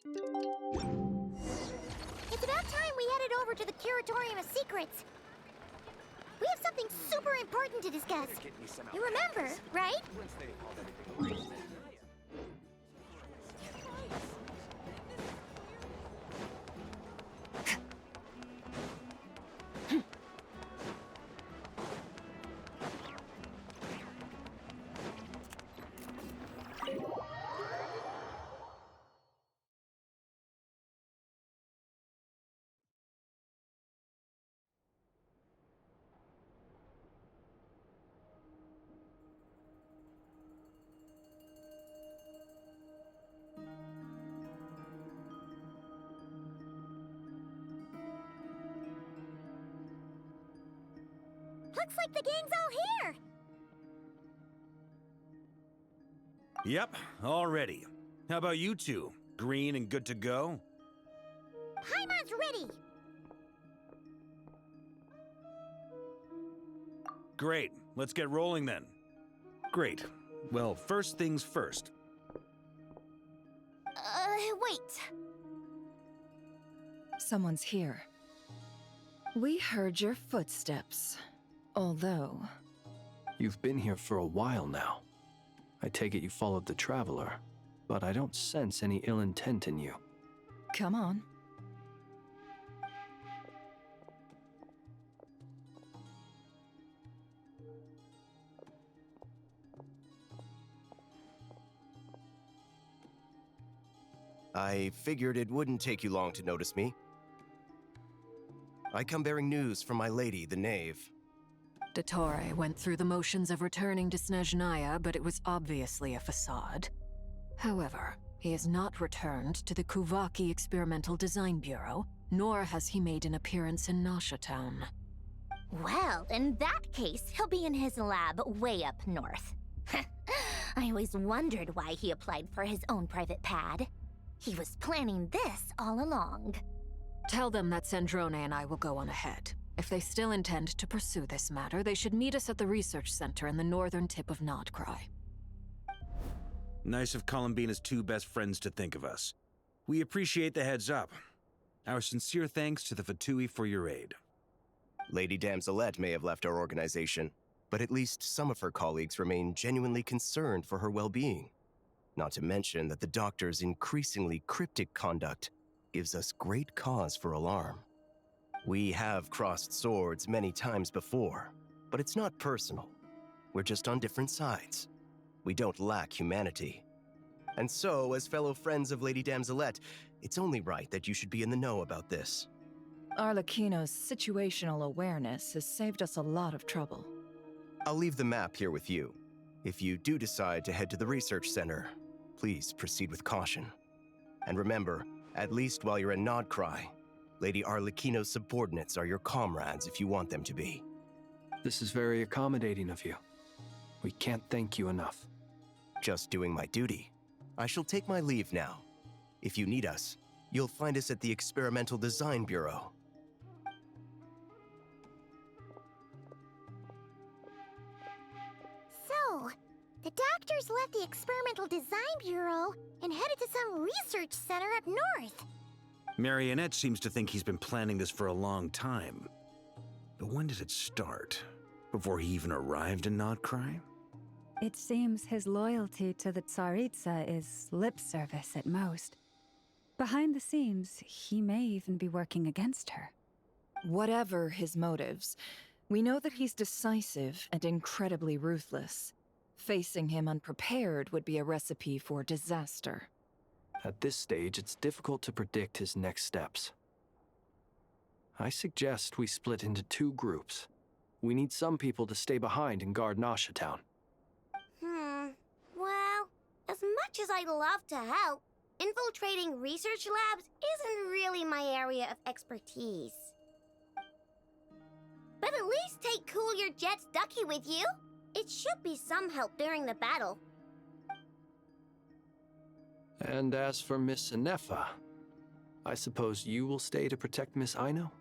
It's about time we headed over to the Curatorium of Secrets. We have something super important to discuss. You remember, right? Looks like the gang's all here! Yep, all ready. How about you two? Green and good to go? Paimon's ready! Great, let's get rolling then. Great. Well, first things first. Wait. Someone's here. We heard your footsteps. Although... You've been here for a while now. I take it you followed the Traveler, but I don't sense any ill intent in you. Come on. I figured it wouldn't take you long to notice me. I come bearing news from my lady, the Knave. Dottore went through the motions of returning to Snezhnaya, but it was obviously a facade. However, he has not returned to the Kuvaki Experimental Design Bureau, nor has he made an appearance in Nasha Town. Well, in that case, he'll be in his lab way up north. I always wondered why he applied for his own private pad. He was planning this all along. Tell them that Sandrone and I will go on ahead. If they still intend to pursue this matter, they should meet us at the research center in the northern tip of Nodcry. Nice of Columbina's two best friends to think of us. We appreciate the heads up. Our sincere thanks to the Fatui for your aid. Lady Damselette may have left our organization, but at least some of her colleagues remain genuinely concerned for her well-being. Not to mention that the Doctor's increasingly cryptic conduct gives us great cause for alarm. We have crossed swords many times before, but it's not personal. We're just on different sides. We don't lack humanity. And so, as fellow friends of Lady Damselette, it's only right that you should be in the know about this. Arlecchino's situational awareness has saved us a lot of trouble. I'll leave the map here with you. If you do decide to head to the research center, please proceed with caution. And remember, at least while you're in Nodcry, Lady Arlecchino's subordinates are your comrades if you want them to be. This is very accommodating of you. We can't thank you enough. Just doing my duty. I shall take my leave now. If you need us, you'll find us at the Experimental Design Bureau. So, the Doctors left the Experimental Design Bureau and headed to some research center up north. Marionette seems to think he's been planning this for a long time. But when did it start? Before he even arrived in Nodcry? It seems his loyalty to the Tsaritsa is lip service at most. Behind the scenes, he may even be working against her. Whatever his motives, we know that he's decisive and incredibly ruthless. Facing him unprepared would be a recipe for disaster. At this stage, it's difficult to predict his next steps. I suggest we split into two groups. We need some people to stay behind and guard Nasha Town. Well, as much as I'd love to help, infiltrating research labs isn't really my area of expertise. But at least take Cool Your Jet's Ducky with you. It should be some help during the battle. And as for Miss Inefa, I suppose you will stay to protect Miss Aino?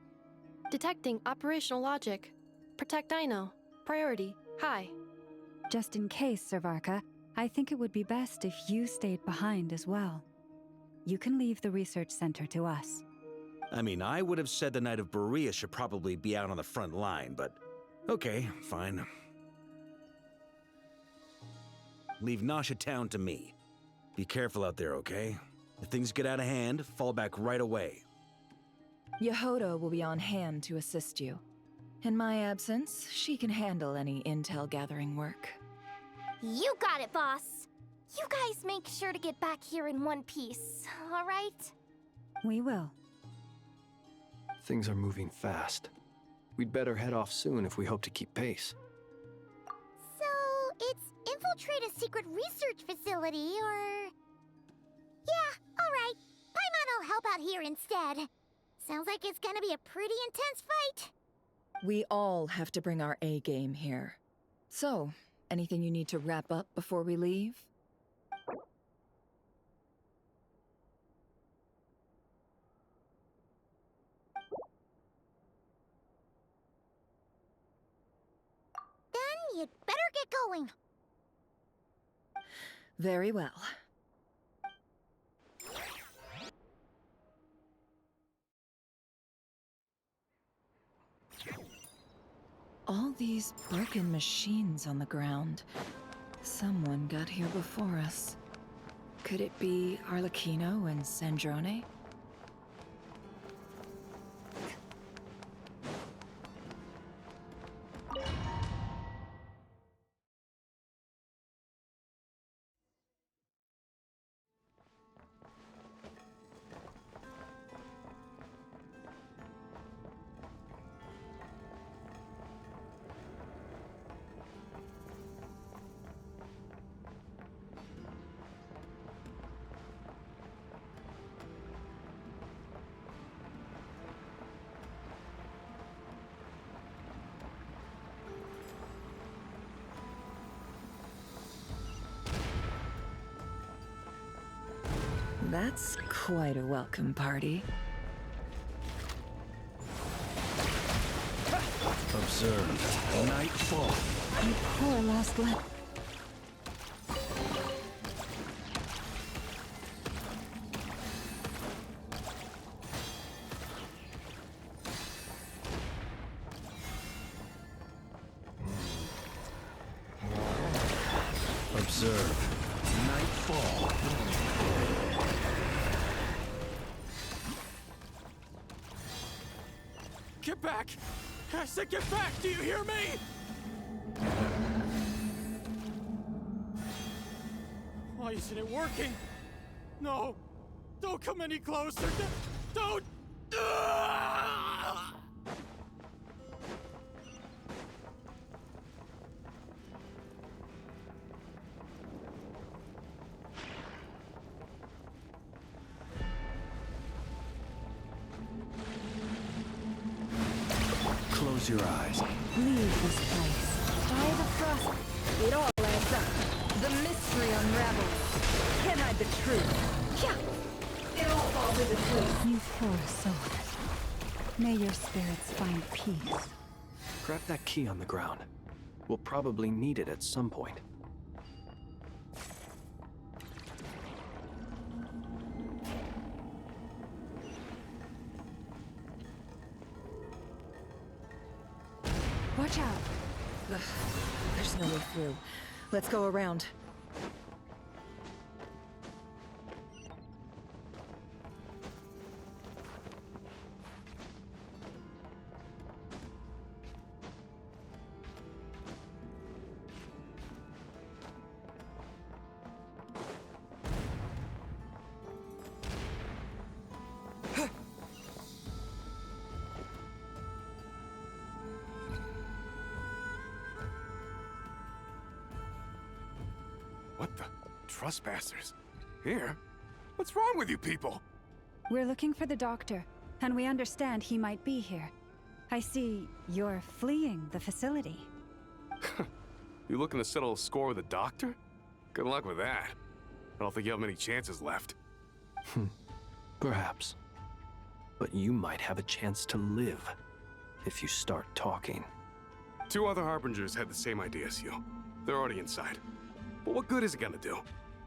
Detecting operational logic. Protect Aino. Priority. High. Just in case, Servarka, I think it would be best if you stayed behind as well. you can leave the research center to us. I mean, I would have said the Knight of Berea should probably be out on the front line, but okay, fine. Leave Nasha Town to me. Be careful out there, okay? If things get out of hand, fall back right away. Yehoda will be on hand to assist you. In my absence, she can handle any intel gathering work. You got it, boss. You guys make sure to get back here in one piece, all right? We will. Things are moving fast. We'd better head off soon if we hope to keep pace. So, it's infiltrate a secret research facility, or... Yeah, all right. Paimon will help out here instead. Sounds like it's gonna be a pretty intense fight. We all have to bring our A game here. So, anything you need to wrap up before we leave? Then you'd better get going. Very well. All these broken machines on the ground. Someone got here before us. Could it be Arlecchino and Sandrone? That's quite a welcome party. Observe. Nightfall. You poor last lap. Observe. Nightfall. Get back! I said get back! Do you hear me? Why isn't it working? No! Don't come any closer! Don't! Close your eyes. Leave this place. By the frost, it all adds up. The mystery unravels. Can't hide the truth. Yeah. It all falls into place. You poor soul. May your spirits find peace. Grab that key on the ground. We'll probably need it at some point. Watch out. Ugh, there's no way through. Let's go around. What the? Trespassers? Here? What's wrong with you people? We're looking for the doctor, and we understand he might be here. I see you're fleeing the facility. You looking to settle a score with a doctor? Good luck with that. I don't think you have many chances left. Perhaps. But you might have a chance to live if you start talking. 2 other Harbingers had the same idea as you. They're already inside. But what good is it gonna do?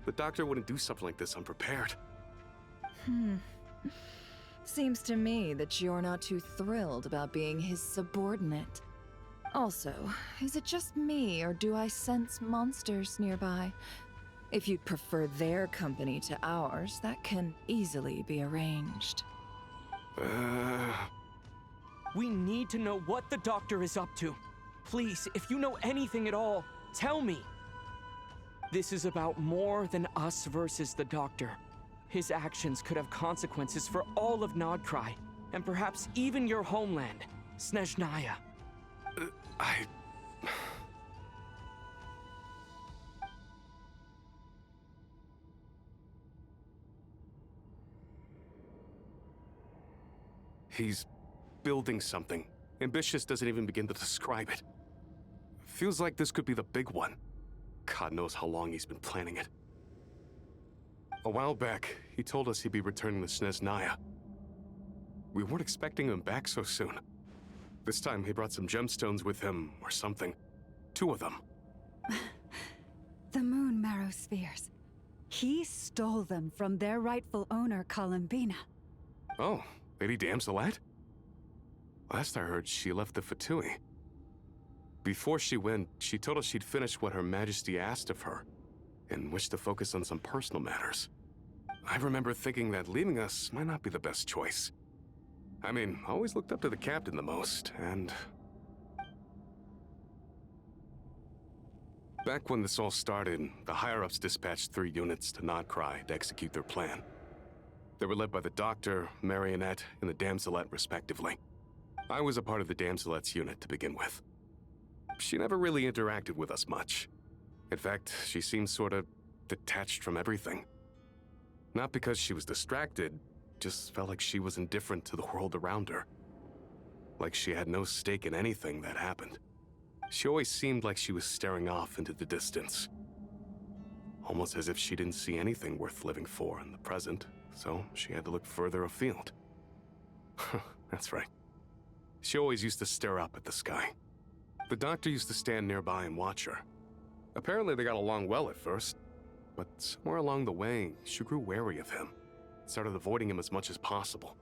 The doctor wouldn't do something like this unprepared. Seems to me that you're not too thrilled about being his subordinate. Also, is it just me, or do I sense monsters nearby? If you'd prefer their company to ours, that can easily be arranged. We need to know what the doctor is up to. Please, if you know anything at all, tell me. This is about more than us versus the doctor. His actions could have consequences for all of Nodcry, and perhaps even your homeland, Snezhnaya. He's building something. Ambitious doesn't even begin to describe it. Feels like this could be the big one. God knows how long he's been planning it. A while back, he told us he'd be returning to Snezhnaya. We weren't expecting him back so soon. This time, he brought some gemstones with him, or something. 2 of them. The moon marrow spheres. He stole them from their rightful owner, Columbina. Oh, Lady Damselat? Last I heard, she left the Fatui. Before she went, she told us she'd finished what Her Majesty asked of her, and wished to focus on some personal matters. I remember thinking that leaving us might not be the best choice. I mean, I always looked up to the captain the most, and... Back when this all started, the higher-ups dispatched 3 units to Nodcry to execute their plan. They were led by the Doctor, Marionette, and the Damselet, respectively. I was a part of the Damselet's unit to begin with. She never really interacted with us much. In fact, she seemed sort of detached from everything. Not because she was distracted, just felt like she was indifferent to the world around her. Like she had no stake in anything that happened. She always seemed like she was staring off into the distance. Almost as if she didn't see anything worth living for in the present, so she had to look further afield. That's right. She always used to stare up at the sky. The Doctor used to stand nearby and watch her. Apparently they got along well at first, but somewhere along the way, she grew wary of him. Started avoiding him as much as possible.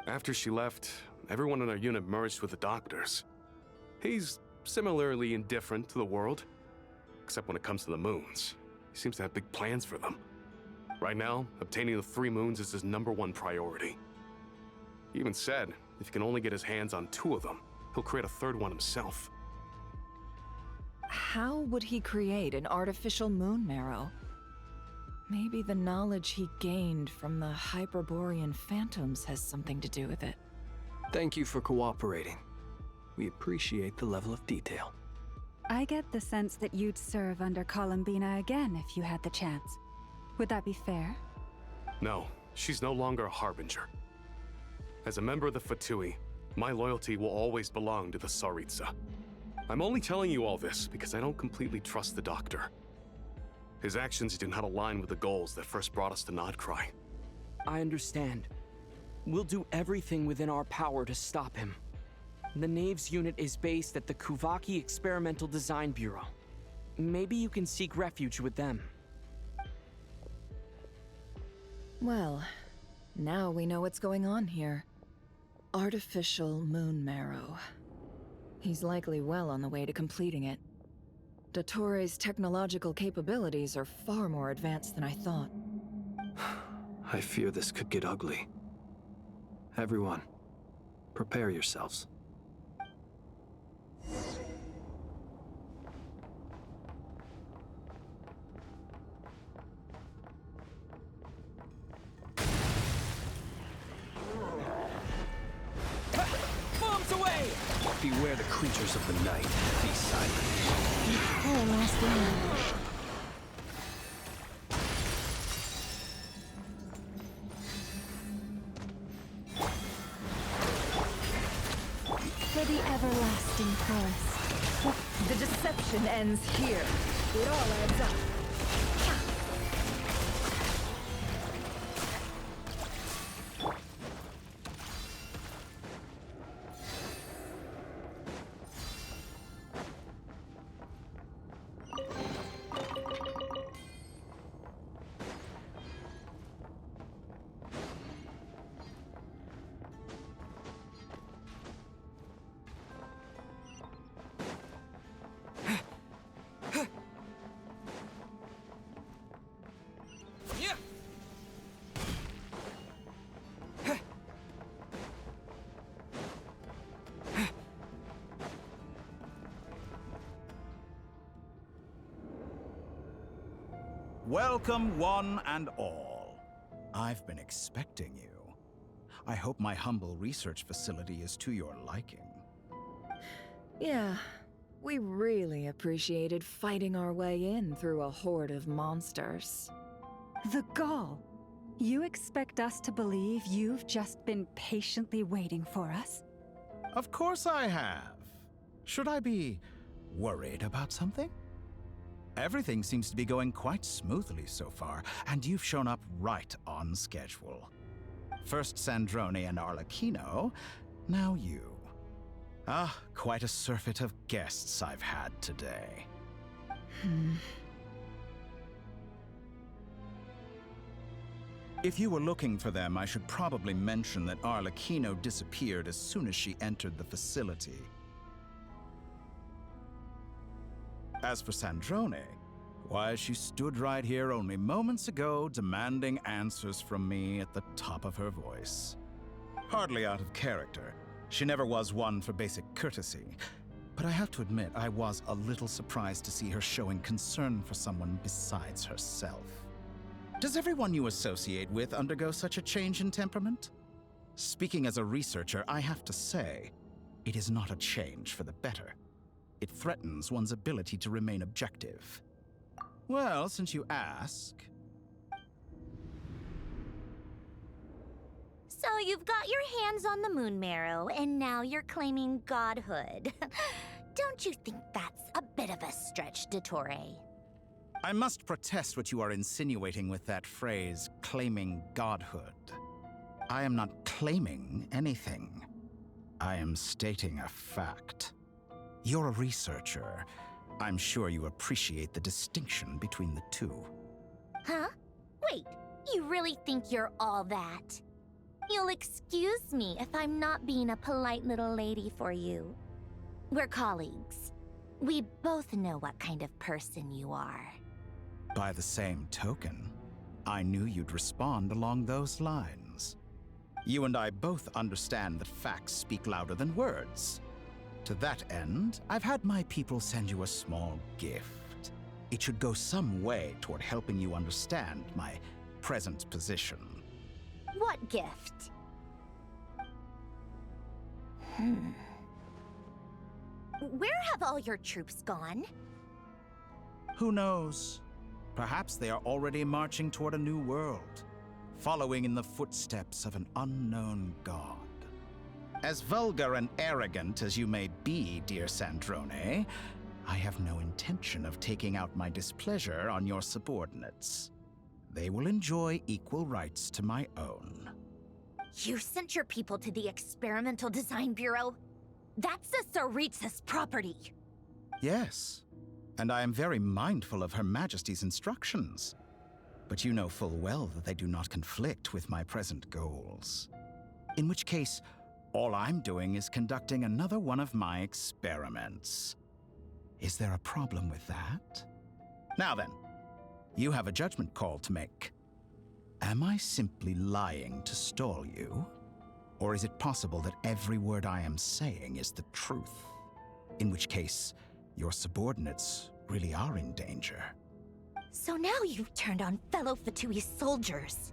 After she left, everyone in our unit merged with the Doctor's. He's similarly indifferent to the world, except when it comes to the moons. He seems to have big plans for them. Right now, obtaining the 3 moons is his #1 priority. He even said, if he can only get his hands on 2 of them, he'll create a 3rd one himself. How would he create an artificial moon marrow? Maybe the knowledge he gained from the Hyperborean phantoms has something to do with it. Thank you for cooperating. We appreciate the level of detail. I get the sense that you'd serve under Columbina again if you had the chance. Would that be fair? No, she's no longer a Harbinger. As a member of the Fatui, my loyalty will always belong to the Tsaritsa. I'm only telling you all this because I don't completely trust the Doctor. His actions do not align with the goals that first brought us to Nodcry. I understand. We'll do everything within our power to stop him. The Knaves unit is based at the Kuvaki Experimental Design Bureau. Maybe you can seek refuge with them. Well, now we know what's going on here. Artificial moon marrow. He's likely well on the way to completing it. Dottore's technological capabilities are far more advanced than I thought. I fear this could get ugly. Everyone, prepare yourselves. Bombs away! Beware the creatures of the night. Be silent. For the everlasting forest. The deception ends here. It all adds up. Welcome, one and all. I've been expecting you. I hope my humble research facility is to your liking. Yeah, we really appreciated fighting our way in through a horde of monsters. The gall! You expect us to believe you've just been patiently waiting for us? Of course I have. Should I be worried about something? Everything seems to be going quite smoothly so far, and you've shown up right on schedule. First Sandrone and Arlecchino, now you. Ah, quite a surfeit of guests I've had today. If you were looking for them, I should probably mention that Arlecchino disappeared as soon as she entered the facility. As for Sandrone, why, she stood right here only moments ago demanding answers from me at the top of her voice. Hardly out of character. She never was one for basic courtesy. But I have to admit, I was a little surprised to see her showing concern for someone besides herself. Does everyone you associate with undergo such a change in temperament? Speaking as a researcher, I have to say, it is not a change for the better. It threatens one's ability to remain objective. Well, since you ask... So you've got your hands on the moon marrow, and now you're claiming godhood. Don't you think that's a bit of a stretch, Dottore? I must protest what you are insinuating with that phrase, claiming godhood. I am not claiming anything. I am stating a fact. You're a researcher. I'm sure you appreciate the distinction between the two. Huh? Wait, you really think you're all that? You'll excuse me if I'm not being a polite little lady for you. We're colleagues. We both know what kind of person you are. By the same token, I knew you'd respond along those lines. You and I both understand that facts speak louder than words. To that end, I've had my people send you a small gift. It should go some way toward helping you understand my present position. What gift? Where have all your troops gone? Who knows? Perhaps they are already marching toward a new world, following in the footsteps of an unknown god. As vulgar and arrogant as you may be, dear Sandrone, I have no intention of taking out my displeasure on your subordinates. They will enjoy equal rights to my own. You sent your people to the Experimental Design Bureau? That's the Tsaritsa's property. Yes, and I am very mindful of Her Majesty's instructions. But you know full well that they do not conflict with my present goals. In which case, all I'm doing is conducting another one of my experiments. Is there a problem with that? Now then, you have a judgment call to make. Am I simply lying to stall you? Or is it possible that every word I am saying is the truth? In which case, your subordinates really are in danger. So now you've turned on fellow Fatui soldiers.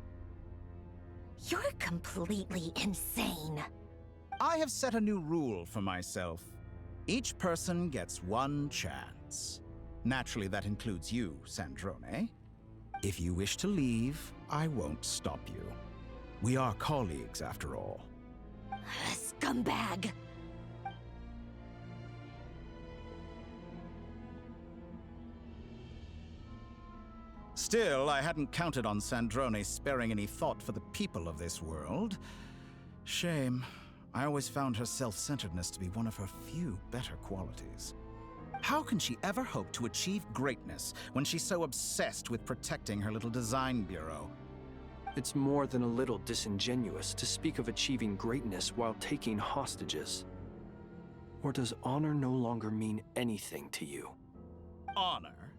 You're completely insane. I have set a new rule for myself. Each person gets one chance. Naturally, that includes you, Sandrone. If you wish to leave, I won't stop you. We are colleagues, after all. Scumbag! Still, I hadn't counted on Sandrone sparing any thought for the people of this world. Shame. I always found her self-centeredness to be one of her few better qualities. How can she ever hope to achieve greatness when she's so obsessed with protecting her little design bureau? It's more than a little disingenuous to speak of achieving greatness while taking hostages. Or does honor no longer mean anything to you? Honor?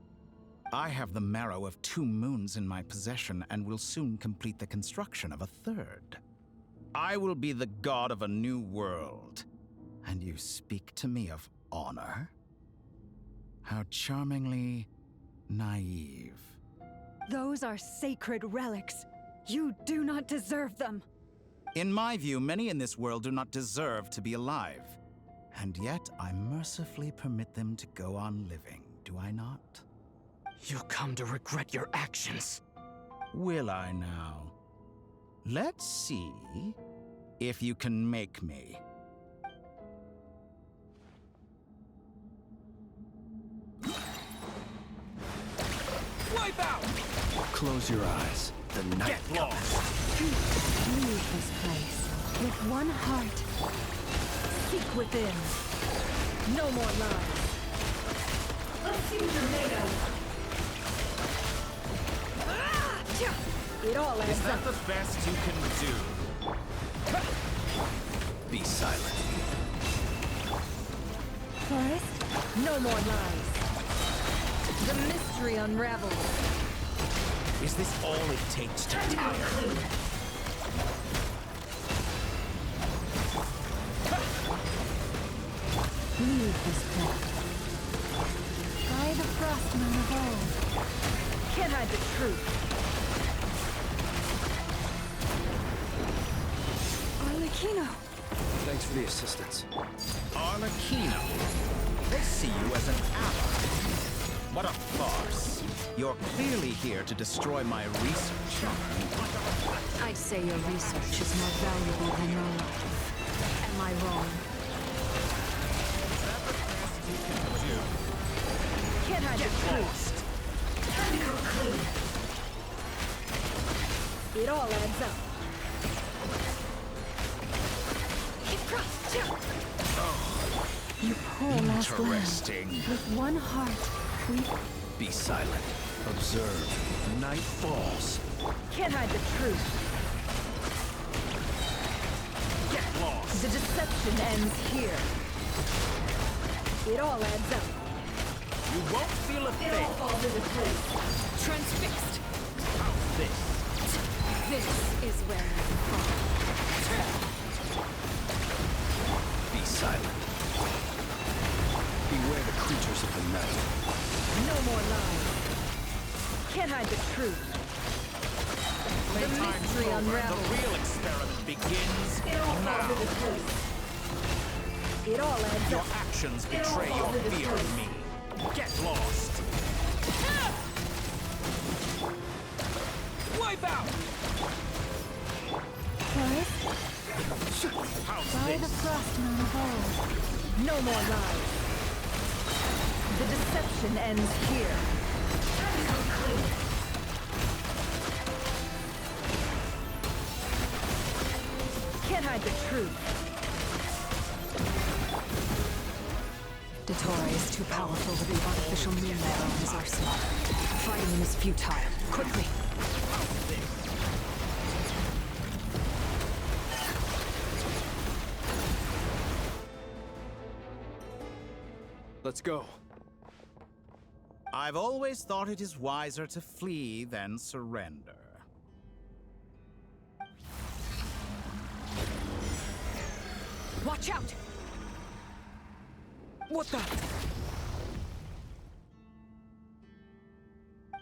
I have the marrow of 2 moons in my possession and will soon complete the construction of a 3rd. I will be the god of a new world. And you speak to me of honor? How charmingly naive. Those are sacred relics. You do not deserve them. In my view, many in this world do not deserve to be alive. And yet, I mercifully permit them to go on living, do I not? You'll come to regret your actions. Will I now? Let's see if you can make me. Wipe out! Close your eyes. The night Get lost! Leave this place with one heart. Seek within. No more lies. Let's see what you're made of. It all adds Is that up. the best you can do? Be silent. Forest, no more lies. The mystery unravels. Is this all it takes to tire? Leave this place. By the frostman of old. Can't hide the truth. Arlecchino. Thanks for the assistance. Arlecchino. They see you as an ally. What a farce. You're clearly here to destroy my research. I'd say your research is more valuable than your life. Am I wrong? Is that the best you can do? Can't hide the truth. It all adds up. You poor last land. Interesting. With one heart, we Be silent. Observe. Night falls. can't hide the truth. Get lost! The deception ends here. It all adds up. You won't feel a It all thing. falls into place. Transfixed. How's this? This is where you fall. Be silent. Beware the creatures of the night. No more lies. Can't hide the truth. The mystery The unravels. real experiment begins now. It all adds Your up. actions betray your fear of me. Get lost! Wipe out! Forest, How's by the this? frostman of old. No more lies. The deception ends here. Can't hide the truth. Dottore is too powerful with the artificial moon layer on his arsenal. Fighting him is futile. Quickly! Let's go. I've always thought it is wiser to flee than surrender. Watch out! What the?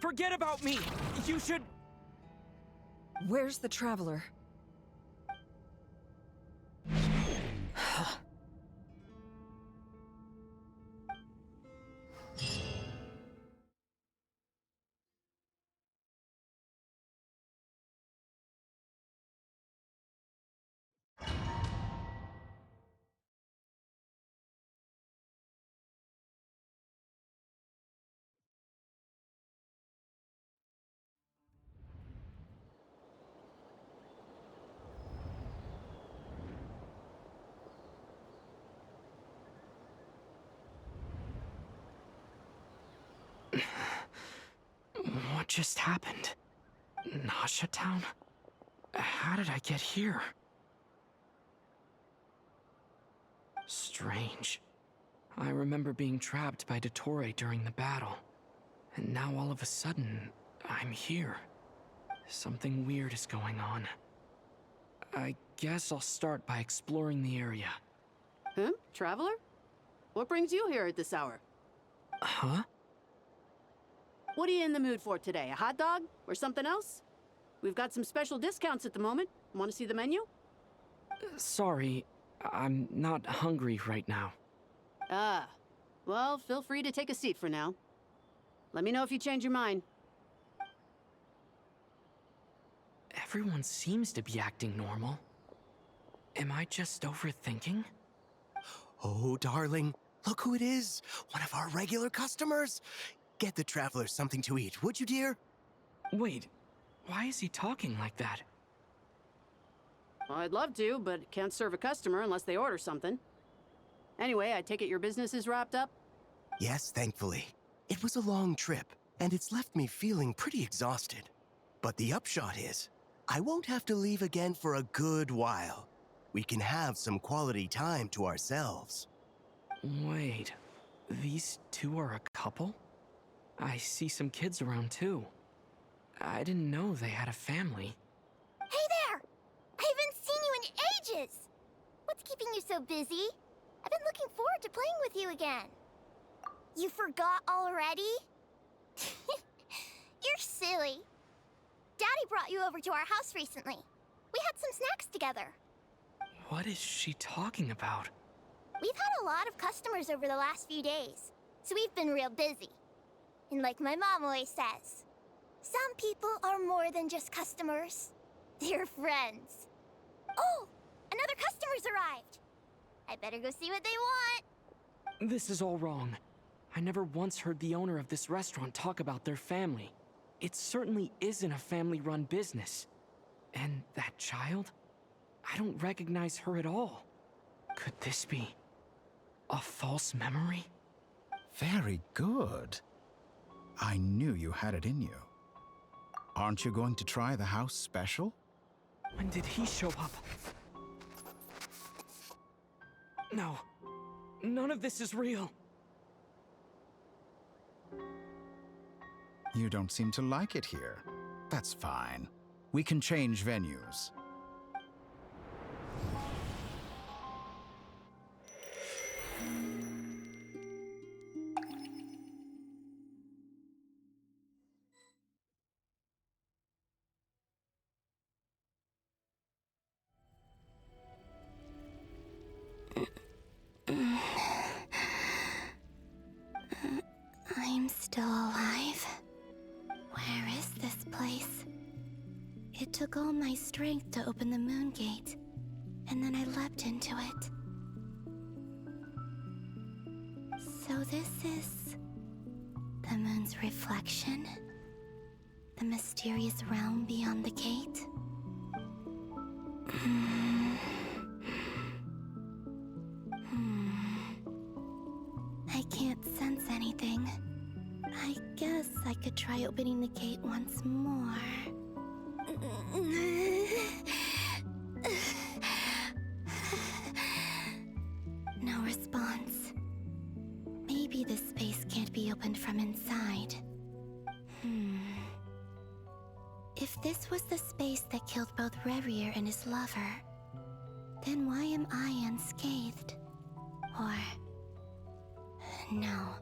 Forget about me! You should... Where's the Traveler? What just happened? Nasha Town? How did I get here? Strange. I remember being trapped by Dottore during the battle. And now all of a sudden, I'm here. Something weird is going on. I guess I'll start by exploring the area. Traveler? What brings you here at this hour? Huh? What are you in the mood for today? A hot dog? Or something else? We've got some special discounts at the moment. Want to see the menu? Sorry, I'm not hungry right now. Ah. Well, feel free to take a seat for now. Let me know if you change your mind. Everyone seems to be acting normal. Am I just overthinking? Oh, darling, look who it is. One of our regular customers. Get the traveler something to eat, would you, dear? Wait, why is he talking like that? Well, I'd love to, but can't serve a customer unless they order something. Anyway, I take it your business is wrapped up? Yes, thankfully. It was a long trip, and it's left me feeling pretty exhausted. But the upshot is, I won't have to leave again for a good while. We can have some quality time to ourselves. Wait, these two are a couple? I see some kids around too. I didn't know they had a family. Hey there! I haven't seen you in ages! What's keeping you so busy? I've been looking forward to playing with you again. You forgot already? You're silly. Daddy brought you over to our house recently. We had some snacks together. What is she talking about? We've had a lot of customers over the last few days, so we've been real busy. And like my mom always says, some people are more than just customers. They're friends. Oh, another customer's arrived. I better go see what they want. This is all wrong. I never once heard the owner of this restaurant talk about their family. It certainly isn't a family-run business. And that child? I don't recognize her at all. Could this be a false memory? Very good. I knew you had it in you. Aren't you going to try the house special? When did he show up? No. None of this is real. You don't seem to like it here. That's fine. We can change venues. I'm still alive. Where is this place? It took all my strength to open the moon gate, and then I leapt into it. So this is the moon's reflection? The mysterious realm beyond the gate? I can't sense anything. I guess I could try opening the gate once more. No response. Maybe this space can't be opened from inside. If this was the space that killed both Revier and his lover, then why am I unscathed? Or... no,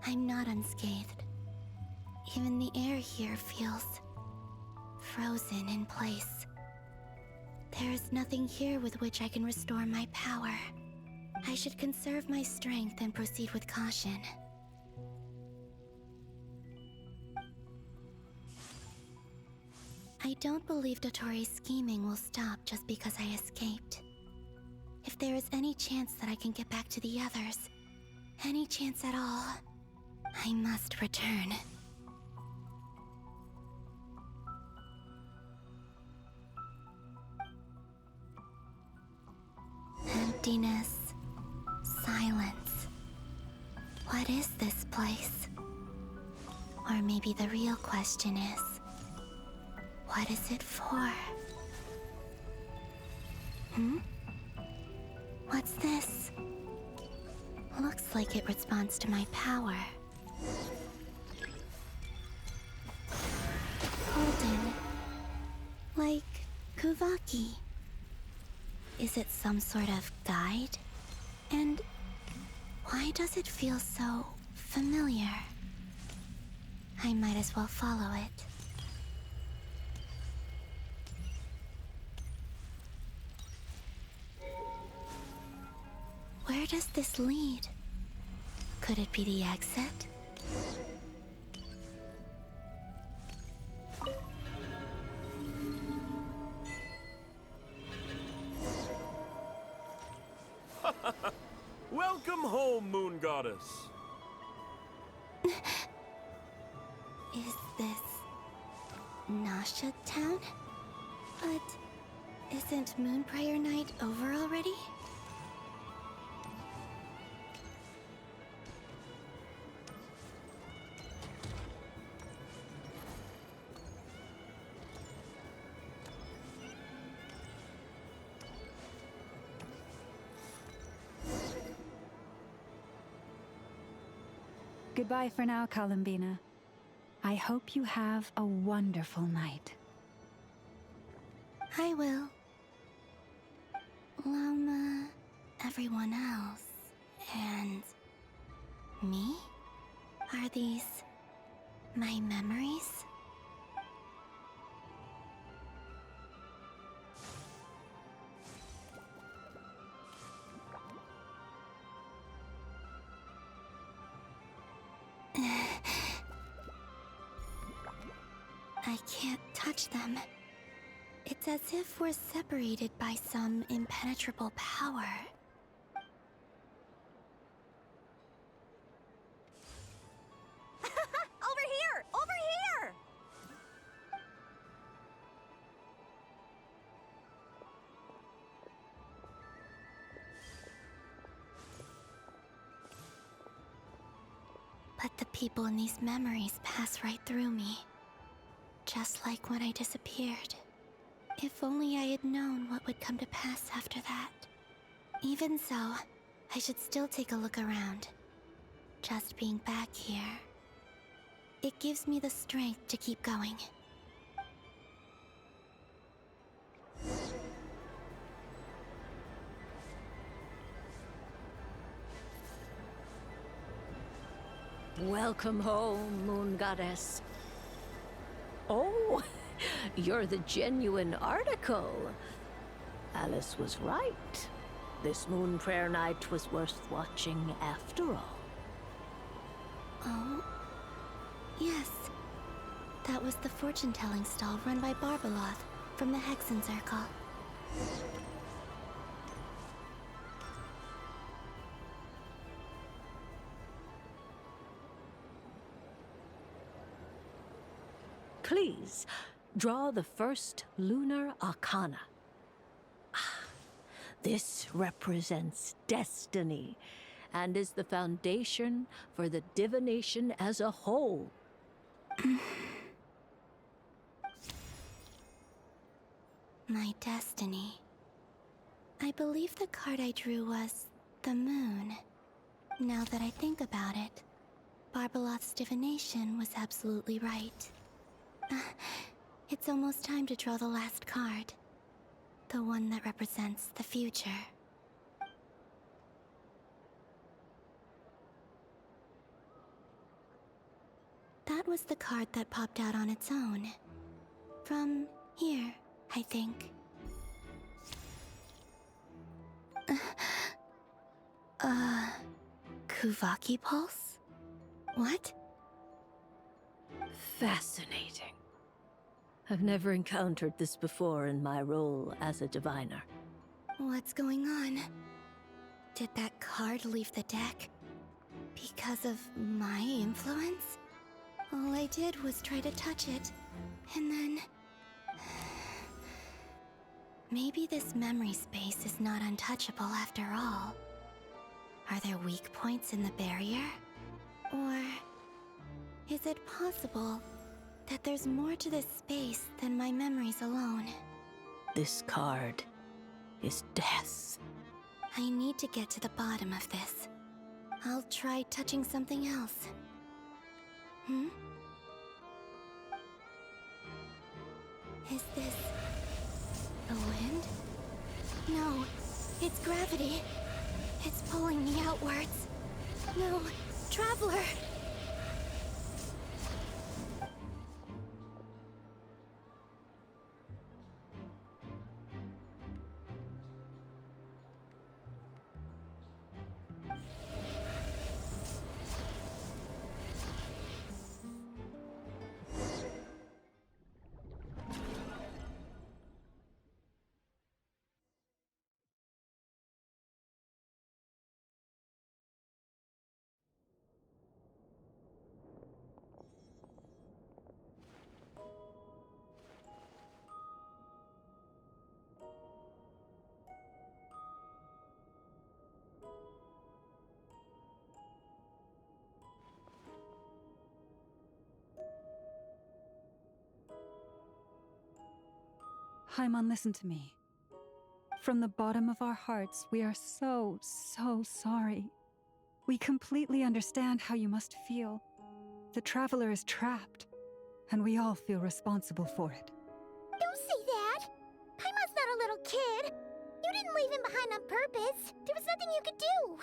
I'm not unscathed. Even the air here feels frozen in place. There is nothing here with which I can restore my power. I should conserve my strength and proceed with caution. I don't believe Dottoro's scheming will stop just because I escaped. If there is any chance that I can get back to the others, any chance at all, I must return. Emptiness. Silence. What is this place? Or maybe the real question is, what is it for? What's this? Looks like it responds to my power. Golden. Like Kuvaki. Is it some sort of guide? And why does it feel so familiar? I might as well follow it. Where does this lead? Could it be the exit? Welcome home, Moon Goddess. Is this Nasha Town? But isn't Moonbriar Night over already? Goodbye for now, Columbina. I hope you have a wonderful night. I will. Llama, everyone else, and me? Are these my memories? I can't touch them. It's as if we're separated by some impenetrable power. Over here! Over here! But the people in these memories pass right through me. Just like when I disappeared. If only I had known what would come to pass after that. Even so, I should still take a look around. Just being back here, it gives me the strength to keep going. Welcome home, Moon Goddess. Oh, you're the genuine article. Alice was right. This Moon Prayer Night was worth watching after all. Oh, yes. That was the fortune-telling stall run by Barbeloth from the Hexen Circle. Please, draw the first lunar arcana. This represents destiny and is the foundation for the divination as a whole. My destiny. I believe the card I drew was the moon. Now that I think about it, Barbeloth's divination was absolutely right. It's almost time to draw the last card. The one that represents the future. That was the card that popped out on its own. From here, I think. Kuvaki Pulse? What? Fascinating. I've never encountered this before in my role as a diviner. What's going on? Did that card leave the deck? Because of my influence? All I did was try to touch it, and then... Maybe this memory space is not untouchable after all. Are there weak points in the barrier? Or... is it possible that there's more to this space than my memories alone? This card is death. I need to get to the bottom of this. I'll try touching something else. Is this... the wind? No, it's gravity. It's pulling me outwards. No, Traveler! Paimon, listen to me. From the bottom of our hearts, we are so sorry. We completely understand how you must feel. The Traveler is trapped, and we all feel responsible for it. Don't say that! Paimon's not a little kid! You didn't leave him behind on purpose! There was nothing you could do!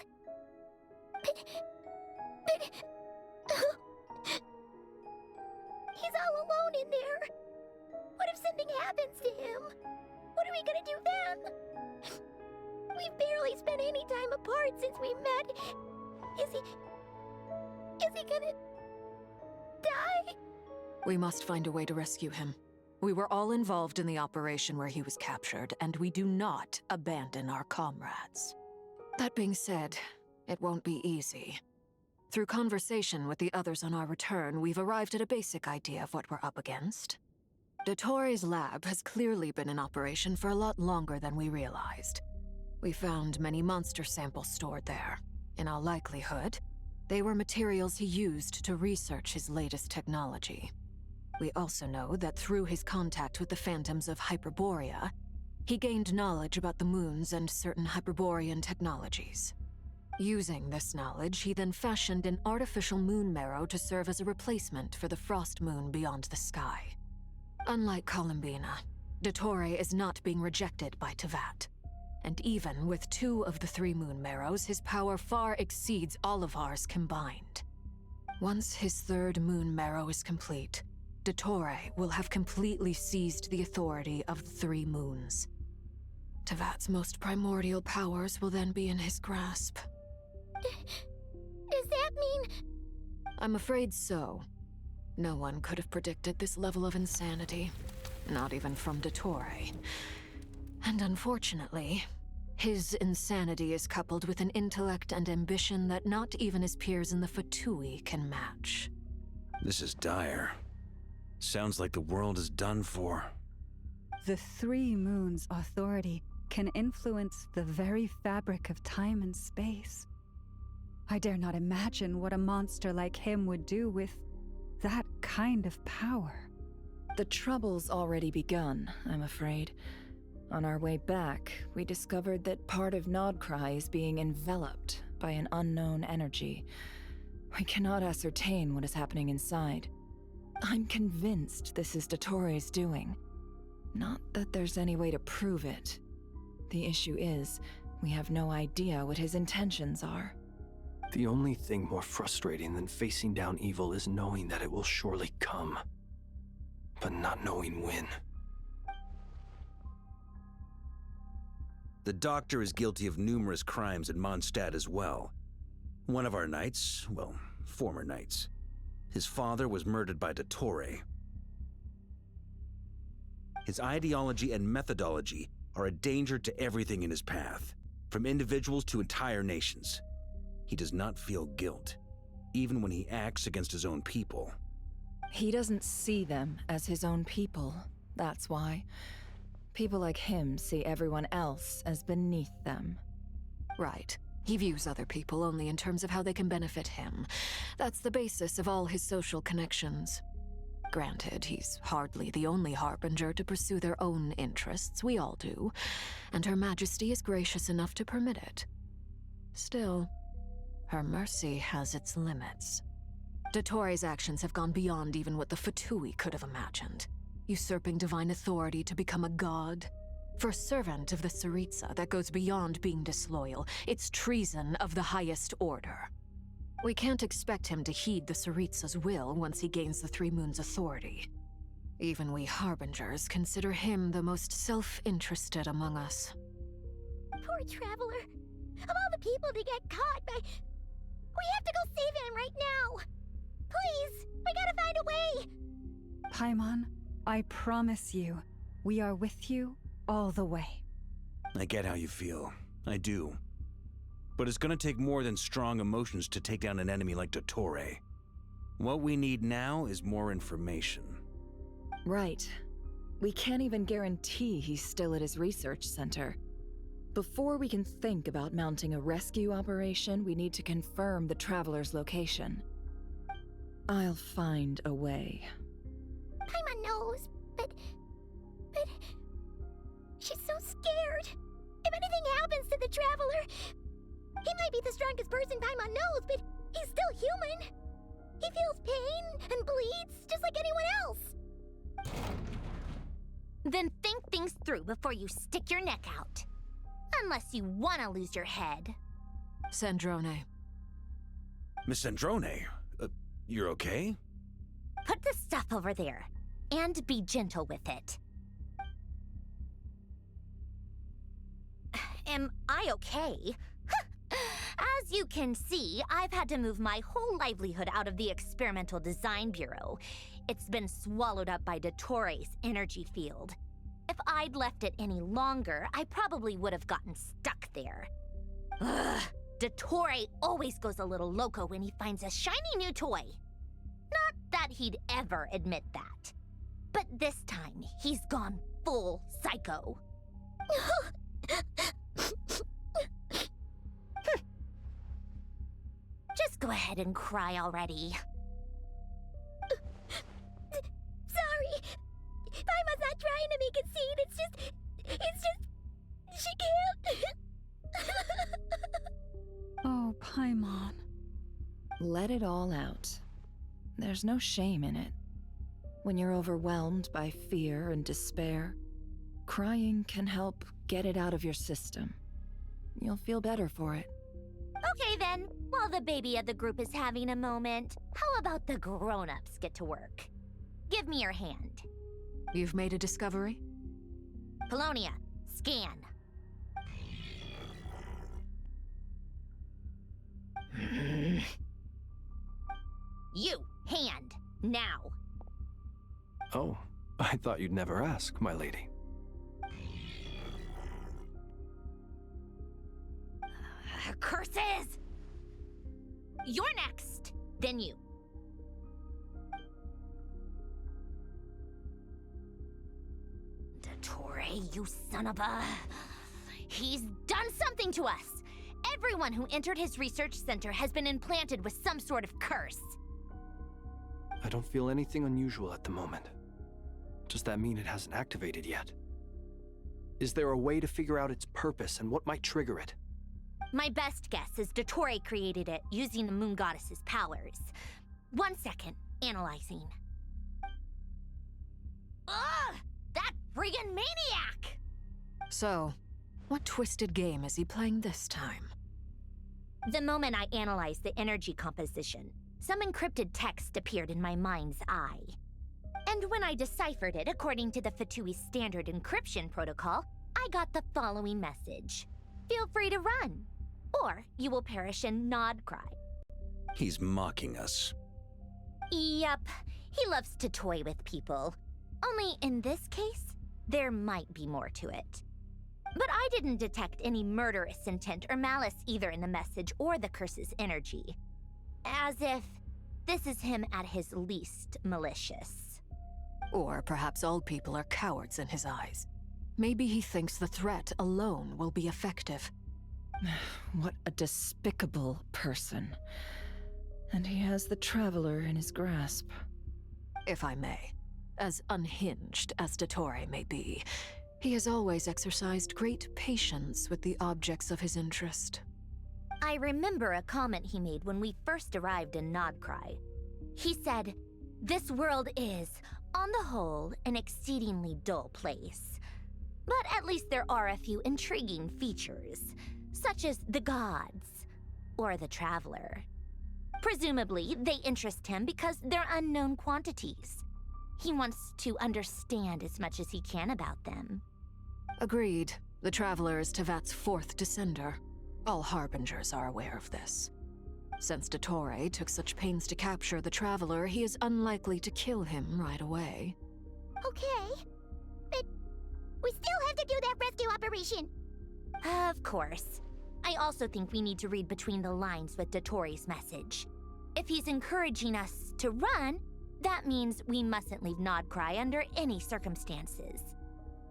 But... He's all alone in there! What if something happens to him? What are we gonna do then? We've barely spent any time apart since we met. Is he gonna... die? We must find a way to rescue him. We were all involved in the operation where he was captured, and we do not abandon our comrades. That being said, it won't be easy. Through conversation with the others on our return, we've arrived at a basic idea of what we're up against. Dottore's lab has clearly been in operation for a lot longer than we realized. We found many monster samples stored there. In all likelihood, they were materials he used to research his latest technology. We also know that through his contact with the phantoms of Hyperborea, he gained knowledge about the moons and certain Hyperborean technologies. Using this knowledge, he then fashioned an artificial moon marrow to serve as a replacement for the frost moon beyond the sky. Unlike Columbina, Dottore is not being rejected by Teyvat. And even with 2 of the 3 moon marrows, his power far exceeds all of ours combined. Once his 3rd moon marrow is complete, Dottore will have completely seized the authority of the 3 moons. Teyvat's most primordial powers will then be in his grasp. Does that mean... I'm afraid so. No one could have predicted this level of insanity. Not even from Dottore. And unfortunately, his insanity is coupled with an intellect and ambition that not even his peers in the Fatui can match. This is dire. Sounds like the world is done for. The 3 moons' authority can influence the very fabric of time and space. I dare not imagine what a monster like him would do with that kind of power. The trouble's already begun, I'm afraid. On our way back, we discovered that part of Nodcry is being enveloped by an unknown energy. We cannot ascertain what is happening inside. I'm convinced this is Dottore's doing. Not that there's any way to prove it. The issue is, we have no idea what his intentions are. The only thing more frustrating than facing down evil is knowing that it will surely come, but not knowing when. The Doctor is guilty of numerous crimes in Mondstadt as well. One of our knights, well, former knights, his father was murdered by Dottore. His ideology and methodology are a danger to everything in his path, from individuals to entire nations. He does not feel guilt, even when he acts against his own people. He doesn't see them as his own people, that's why. People like him see everyone else as beneath them. Right. He views other people only in terms of how they can benefit him. That's the basis of all his social connections. Granted, he's hardly the only harbinger to pursue their own interests. We all do. And Her Majesty is gracious enough to permit it. Still, her mercy has its limits. Dottore's actions have gone beyond even what the Fatui could have imagined. Usurping divine authority to become a god. For a servant of the Tsaritsa, that goes beyond being disloyal. It's treason of the highest order. We can't expect him to heed the Tsaritsa's will once he gains the 3 moons' authority. Even we harbingers consider him the most self-interested among us. Poor Traveler. Of all the people to get caught by... We have to go save him right now! Please! We gotta find a way! Paimon, I promise you, we are with you all the way. I get how you feel. I do. But it's gonna take more than strong emotions to take down an enemy like Dottore. What we need now is more information. Right. We can't even guarantee he's still at his research center. Before we can think about mounting a rescue operation, we need to confirm the Traveler's location. I'll find a way. Paimon knows, but... scared. If anything happens to the Traveler, he might be the strongest person Paimon knows, but he's still human. He feels pain and bleeds just like anyone else. Then think things through before you stick your neck out. Unless you want to lose your head. Sandrone. Miss Sandrone, you're okay? Put the stuff over there, and be gentle with it. Am I okay? As you can see, I've had to move my whole livelihood out of the Experimental Design Bureau. It's been swallowed up by Dottoro's energy field. If I'd left it any longer, I probably would have gotten stuck there. Ugh, Dottore always goes a little loco when he finds a shiny new toy. Not that he'd ever admit that. But this time, he's gone full psycho. Just go ahead and cry already. Sorry. Paimon's not trying to make a scene. It's just... She can't. Oh, Paimon. Let it all out. There's no shame in it. When you're overwhelmed by fear and despair, crying can help get it out of your system. You'll feel better for it. Okay then, while the baby of the group is having a moment, how about the grown-ups get to work? Give me your hand. You've made a discovery? Polonia, scan. You, hand, now. Oh, I thought you'd never ask, my lady. Curses! You're next, then you. Dottore, you son of a... He's done something to us! Everyone who entered his research center has been implanted with some sort of curse. I don't feel anything unusual at the moment. Does that mean it hasn't activated yet? Is there a way to figure out its purpose and what might trigger it? My best guess is Dottore created it using the Moon Goddess's powers. 1 second, analyzing. Ugh! That friggin' maniac! So, what twisted game is he playing this time? The moment I analyzed the energy composition, some encrypted text appeared in my mind's eye. And when I deciphered it according to the Fatui standard encryption protocol, I got the following message. Feel free to run, or you will perish in nod cry. He's mocking us. Yup, he loves to toy with people. Only in this case, there might be more to it. But I didn't detect any murderous intent or malice either in the message or the curse's energy. As if this is him at his least malicious. Or perhaps all people are cowards in his eyes. Maybe he thinks the threat alone will be effective. What a despicable person. And he has the Traveler in his grasp. If I may, as unhinged as Dottore may be, he has always exercised great patience with the objects of his interest. I remember a comment he made when we first arrived in Nodcry. He said, "This world is, on the whole, an exceedingly dull place. But at least there are a few intriguing features, such as the gods, or the Traveler. Presumably, they interest him because they're unknown quantities. He wants to understand as much as he can about them." Agreed. The Traveler is Tevat's fourth descender. All Harbingers are aware of this. Since Dottore took such pains to capture the Traveler, he is unlikely to kill him right away. Okay, but we still have to do that rescue operation. Of course. I also think we need to read between the lines with Dottore's message. If he's encouraging us to run, that means we mustn't leave Nodcry under any circumstances.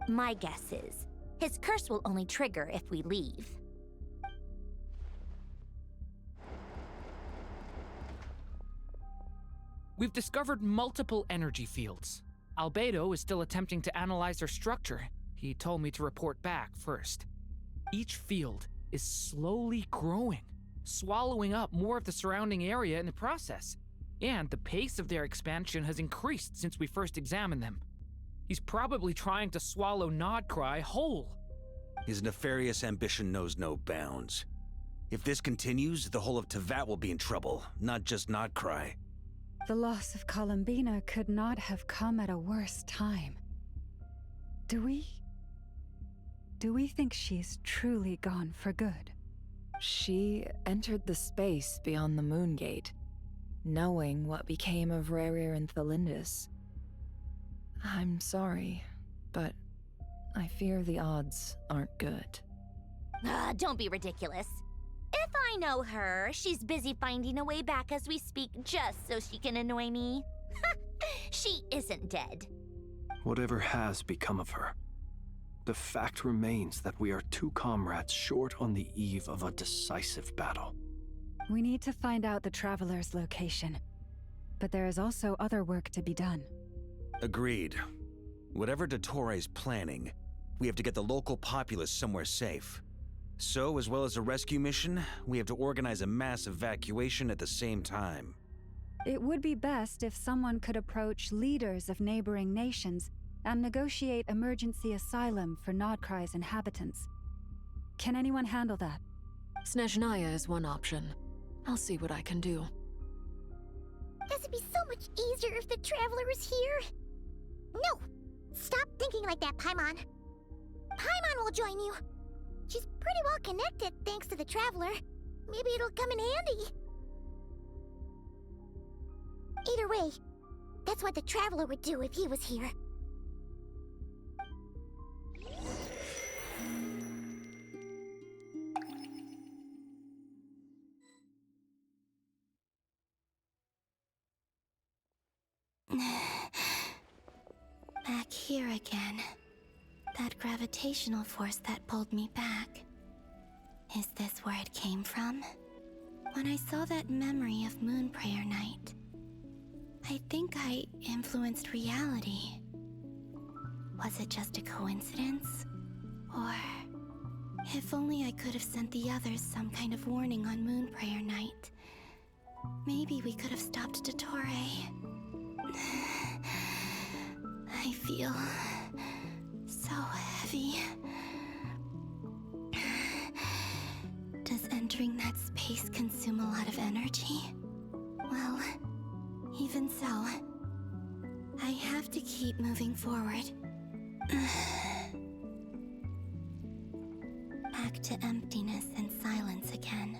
My guess is, his curse will only trigger if we leave. We've discovered multiple energy fields. Albedo is still attempting to analyze their structure. He told me to report back first. Each field is slowly growing, swallowing up more of the surrounding area in the process. And the pace of their expansion has increased since we first examined them. He's probably trying to swallow Nodcry whole. His nefarious ambition knows no bounds. If this continues, the whole of Teyvat will be in trouble, not just Nodcry. The loss of Columbina could not have come at a worse time. Do we think she's truly gone for good? She entered the space beyond the Moon Gate, knowing what became of Rerir and Thelindis. I'm sorry, but I fear the odds aren't good. Don't be ridiculous. If I know her, she's busy finding a way back as we speak just so she can annoy me. She isn't dead. Whatever has become of her, the fact remains that we are two comrades short on the eve of a decisive battle. We need to find out the Traveler's location, but there is also other work to be done. Agreed. Whatever Dottore is planning, we have to get the local populace somewhere safe. So, as well as a rescue mission, we have to organize a mass evacuation at the same time. It would be best if someone could approach leaders of neighboring nations and negotiate emergency asylum for Nodcry's inhabitants. Can anyone handle that? Snezhnaya is one option. I'll see what I can do. This would be so much easier if the Traveler was here. No! Stop thinking like that, Paimon. Paimon will join you. She's pretty well connected thanks to the Traveler. Maybe it'll come in handy. Either way, that's what the Traveler would do if he was here. Back here again. That gravitational force that pulled me back. Is this where it came from? When I saw that memory of Moonprayer Night, I think I influenced reality. Was it just a coincidence? Or if only I could have sent the others some kind of warning on Moonprayer Night. Maybe we could have stopped Dottore. I feel so heavy. Does entering that space consume a lot of energy? Well, even so, I have to keep moving forward. Back to emptiness and silence again.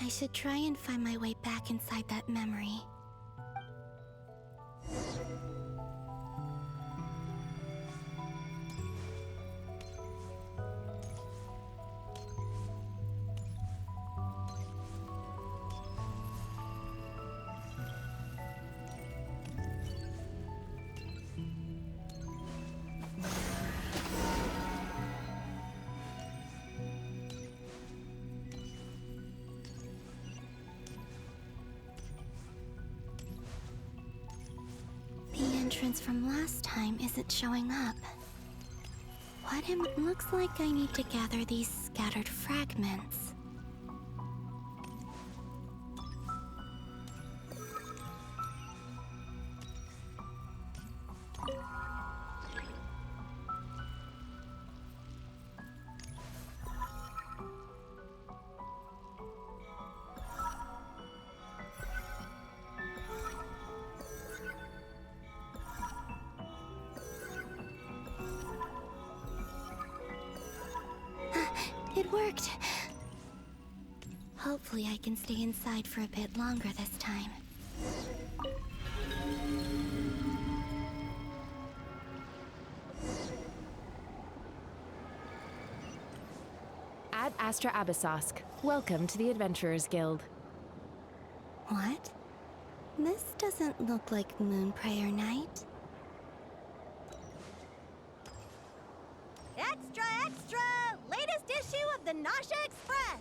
I should try and find my way back inside that memory. From last time isn't showing up. Looks like I need to gather these scattered fragments. It worked. Hopefully I can stay inside for a bit longer this time. Ad Astra Abyssosque. Welcome to the Adventurers Guild. What? This doesn't look like Moonprayer Night. Extra, extra! Latest issue of the Nasha Express!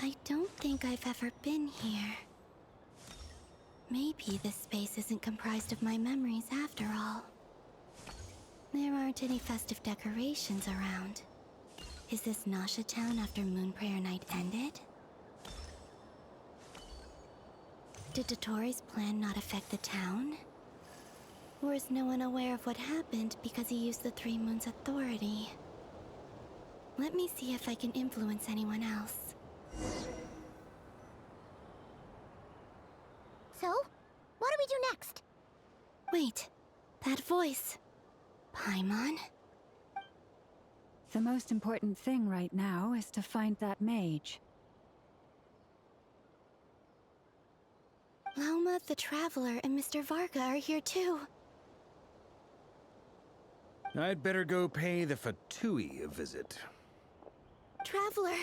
I don't think I've ever been here. Maybe this space isn't comprised of my memories after all. There aren't any festive decorations around. Is this Nasha Town after Moon Prayer Night ended? Did Dottoro's plan not affect the town? Or is no one aware of what happened because he used the Three Moons' authority? Let me see if I can influence anyone else. So, what do we do next? Wait, that voice. Paimon? The most important thing right now is to find that mage. Lauma the Traveler and Mr. Varga are here too. I'd better go pay the Fatui a visit. Traveler!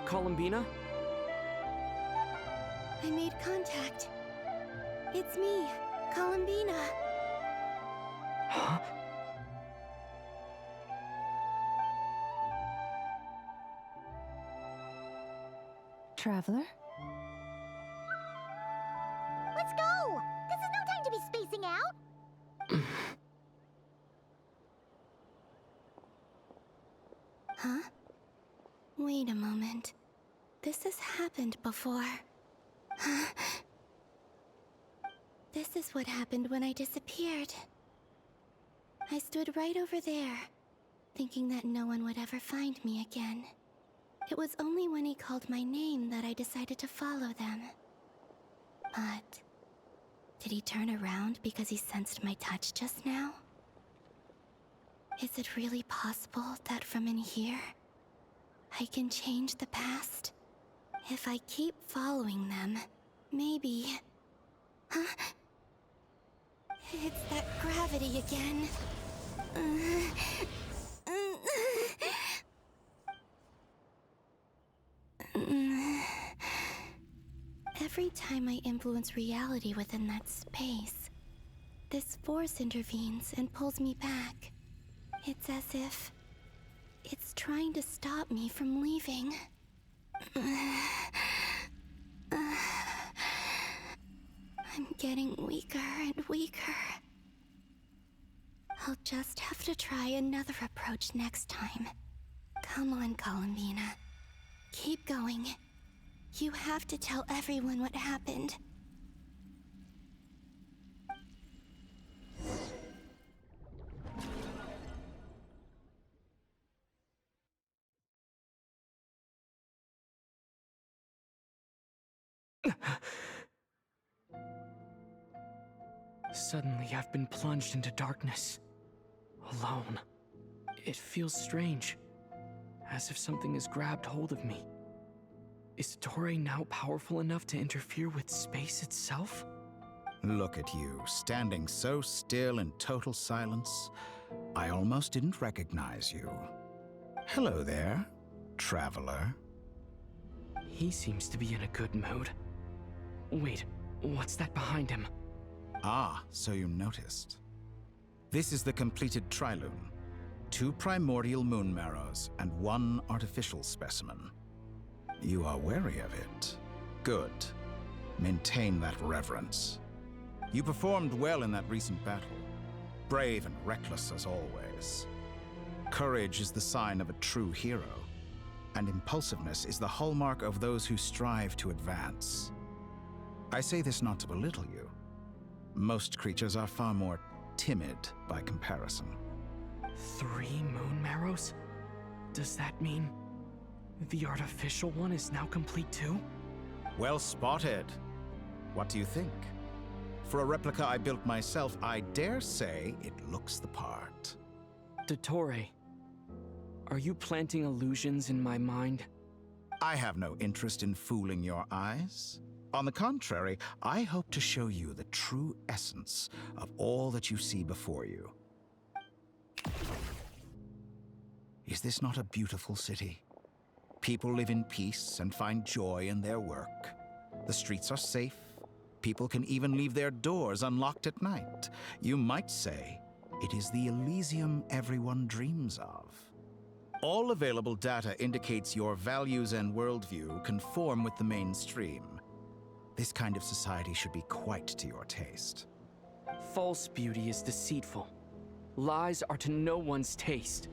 Columbina? I made contact. It's me, Columbina. Huh? Traveler? Let's go! This is no time to be spacing out! Huh? Wait a moment. This has happened before. This is what happened when I disappeared. I stood right over there, thinking that no one would ever find me again. It was only when he called my name that I decided to follow them. But did he turn around because he sensed my touch just now? Is it really possible that from in here, I can change the past? If I keep following them, maybe... Huh? It's that gravity again. Every time I influence reality within that space, this force intervenes and pulls me back. It's as if it's trying to stop me from leaving. I'm getting weaker and weaker. I'll just have to try another approach next time. Come on, Columbina. Keep going. You have to tell everyone what happened. Suddenly, I've been plunged into darkness. Alone. It feels strange. As if something has grabbed hold of me. Is Toray now powerful enough to interfere with space itself? Look at you, standing so still in total silence. I almost didn't recognize you. Hello there, traveler. He seems to be in a good mood. Wait, what's that behind him? Ah, so you noticed. This is the completed Trilune. 2 primordial moon marrows and 1 artificial specimen. You are wary of it. Good. Maintain that reverence. You performed well in that recent battle. Brave and reckless as always. Courage is the sign of a true hero, and impulsiveness is the hallmark of those who strive to advance. I say this not to belittle you. Most creatures are far more timid by comparison. 3 moon marrows? Does that mean the artificial one is now complete too? Well spotted. What do you think? For a replica I built myself, I dare say it looks the part. Dottore, are you planting illusions in my mind? I have no interest in fooling your eyes. On the contrary, I hope to show you the true essence of all that you see before you. Is this not a beautiful city? People live in peace and find joy in their work. The streets are safe. People can even leave their doors unlocked at night. You might say it is the Elysium everyone dreams of. All available data indicates your values and worldview conform with the mainstream. This kind of society should be quite to your taste. False beauty is deceitful. Lies are to no one's taste.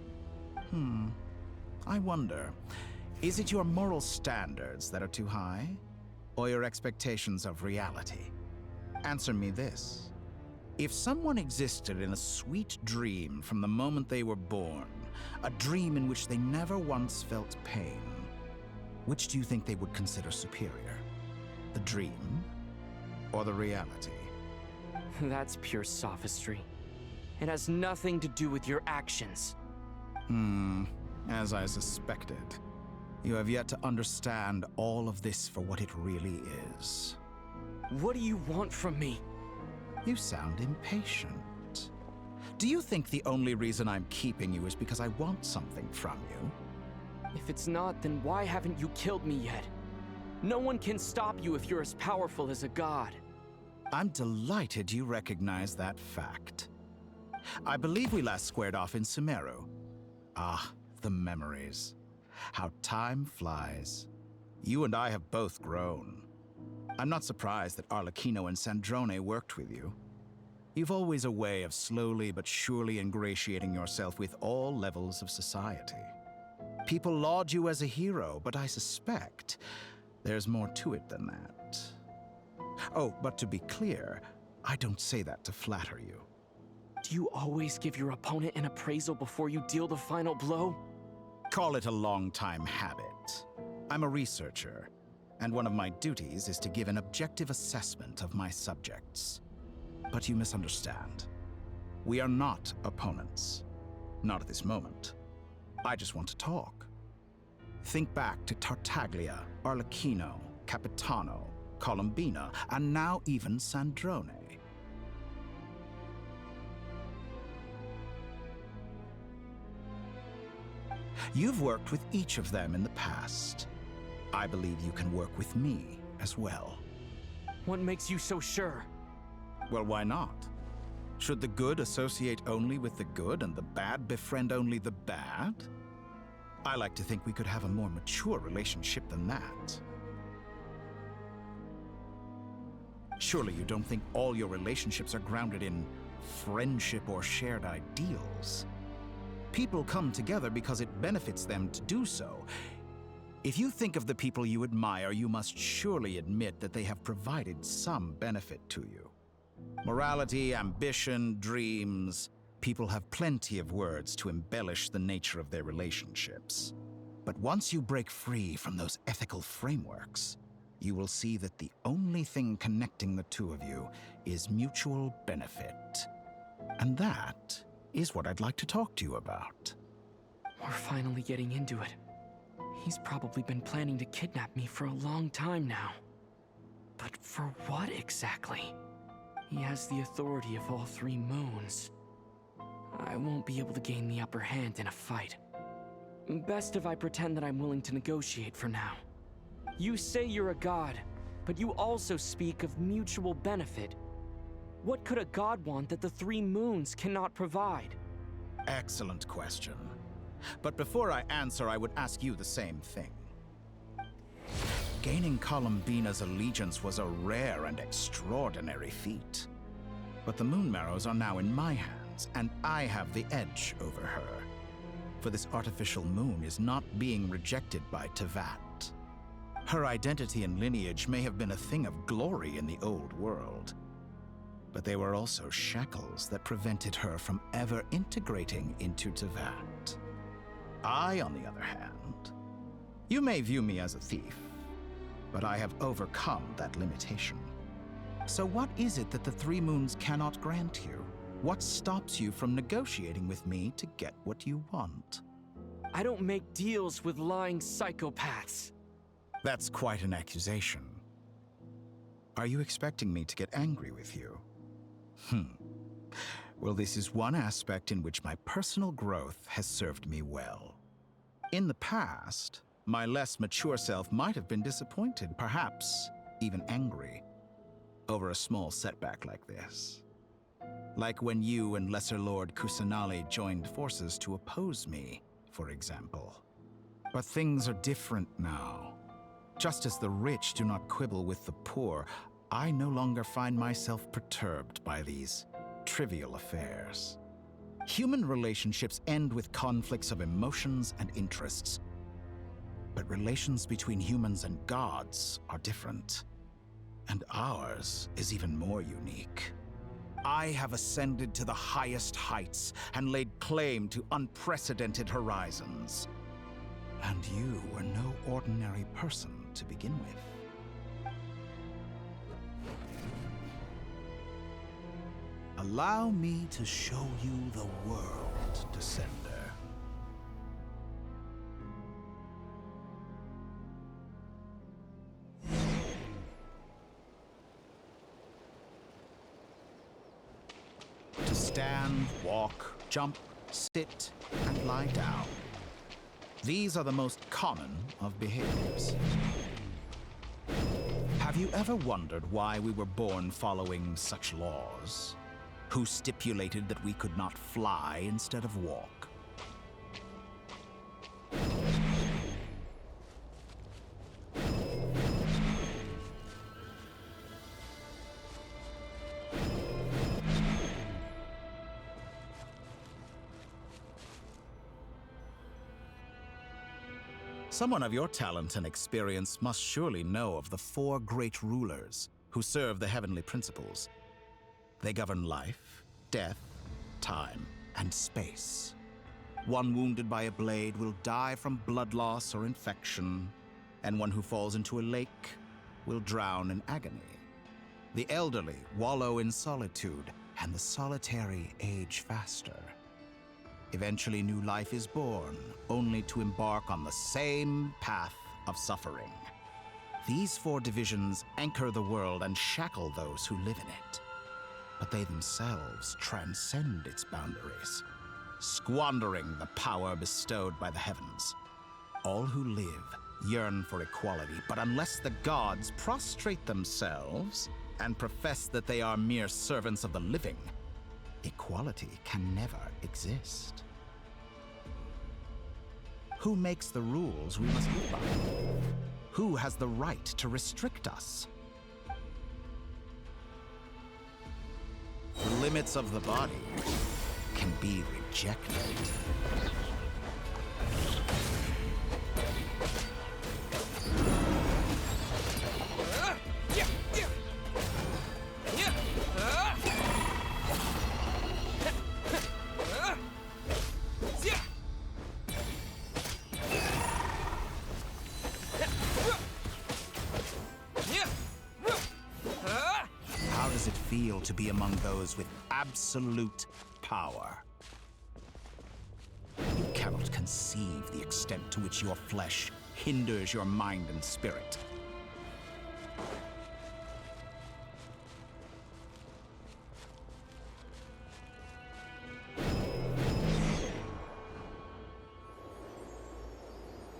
I wonder, is it your moral standards that are too high? Or your expectations of reality? Answer me this. If someone existed in a sweet dream from the moment they were born, a dream in which they never once felt pain, which do you think they would consider superior? The dream or the reality? That's pure sophistry. It has nothing to do with your actions. As I suspected. You have yet to understand all of this for what it really is. What do you want from me? You sound impatient. Do you think the only reason I'm keeping you is because I want something from you? If it's not, then why haven't you killed me yet? No one can stop you if you're as powerful as a god. I'm delighted you recognize that fact. I believe we last squared off in Sumeru. Ah, the memories. How time flies. You and I have both grown. I'm not surprised that Arlecchino and Sandrone worked with you. You've always a way of slowly but surely ingratiating yourself with all levels of society. People laud you as a hero, but I suspect there's more to it than that. Oh, but to be clear, I don't say that to flatter you. Do you always give your opponent an appraisal before you deal the final blow? Call it a long-time habit. I'm a researcher, and one of my duties is to give an objective assessment of my subjects. But you misunderstand. We are not opponents. Not at this moment. I just want to talk. Think back to Tartaglia, Arlecchino, Capitano, Columbina, and now even Sandrone. You've worked with each of them in the past. I believe you can work with me as well. What makes you so sure? Well, why not? Should the good associate only with the good and the bad befriend only the bad? I like to think we could have a more mature relationship than that. Surely you don't think all your relationships are grounded in friendship or shared ideals? People come together because it benefits them to do so. If you think of the people you admire, you must surely admit that they have provided some benefit to you. Morality, ambition, dreams. People have plenty of words to embellish the nature of their relationships. But once you break free from those ethical frameworks, you will see that the only thing connecting the two of you is mutual benefit. And that is what I'd like to talk to you about. We're finally getting into it. He's probably been planning to kidnap me for a long time now. But for what exactly? He has the authority of all three moons. I won't be able to gain the upper hand in a fight. Best if I pretend that I'm willing to negotiate for now. You say you're a god, but you also speak of mutual benefit. What could a god want that the three moons cannot provide? Excellent question. But before I answer, I would ask you the same thing. Gaining Columbina's allegiance was a rare and extraordinary feat. But the Moon Marrows are now in my hands, and I have the edge over her. For this artificial moon is not being rejected by Tevat. Her identity and lineage may have been a thing of glory in the old world, but they were also shackles that prevented her from ever integrating into Tevat. I, on the other hand, you may view me as a thief, but I have overcome that limitation. So what is it that the Three Moons cannot grant you? What stops you from negotiating with me to get what you want? I don't make deals with lying psychopaths. That's quite an accusation. Are you expecting me to get angry with you? Well, this is one aspect in which my personal growth has served me well. In the past, my less mature self might have been disappointed, perhaps even angry. over a small setback like this. Like when you and Lesser Lord Kusanali joined forces to oppose me, for example. But things are different now. Just as the rich do not quibble with the poor, I no longer find myself perturbed by these trivial affairs. Human relationships end with conflicts of emotions and interests. But relations between humans and gods are different. And ours is even more unique. I have ascended to the highest heights and laid claim to unprecedented horizons. And you were no ordinary person to begin with. Allow me to show you the world, Descender. To stand, walk, jump, sit, and lie down. These are the most common of behaviors. Have you ever wondered why we were born following such laws? Who stipulated that we could not fly instead of walk? Someone of your talent and experience must surely know of the 4 great rulers who serve the heavenly principles. They govern life, death, time, and space. One wounded by a blade will die from blood loss or infection, and one who falls into a lake will drown in agony. The elderly wallow in solitude, and the solitary age faster. Eventually, new life is born, only to embark on the same path of suffering. These 4 divisions anchor the world and shackle those who live in it. But they themselves transcend its boundaries, squandering the power bestowed by the heavens. All who live yearn for equality, but unless the gods prostrate themselves and profess that they are mere servants of the living, equality can never exist. Who makes the rules we must live by? Who has the right to restrict us? The limits of the body can be rejected. How does it feel to be among those with absolute power? You cannot conceive the extent to which your flesh hinders your mind and spirit.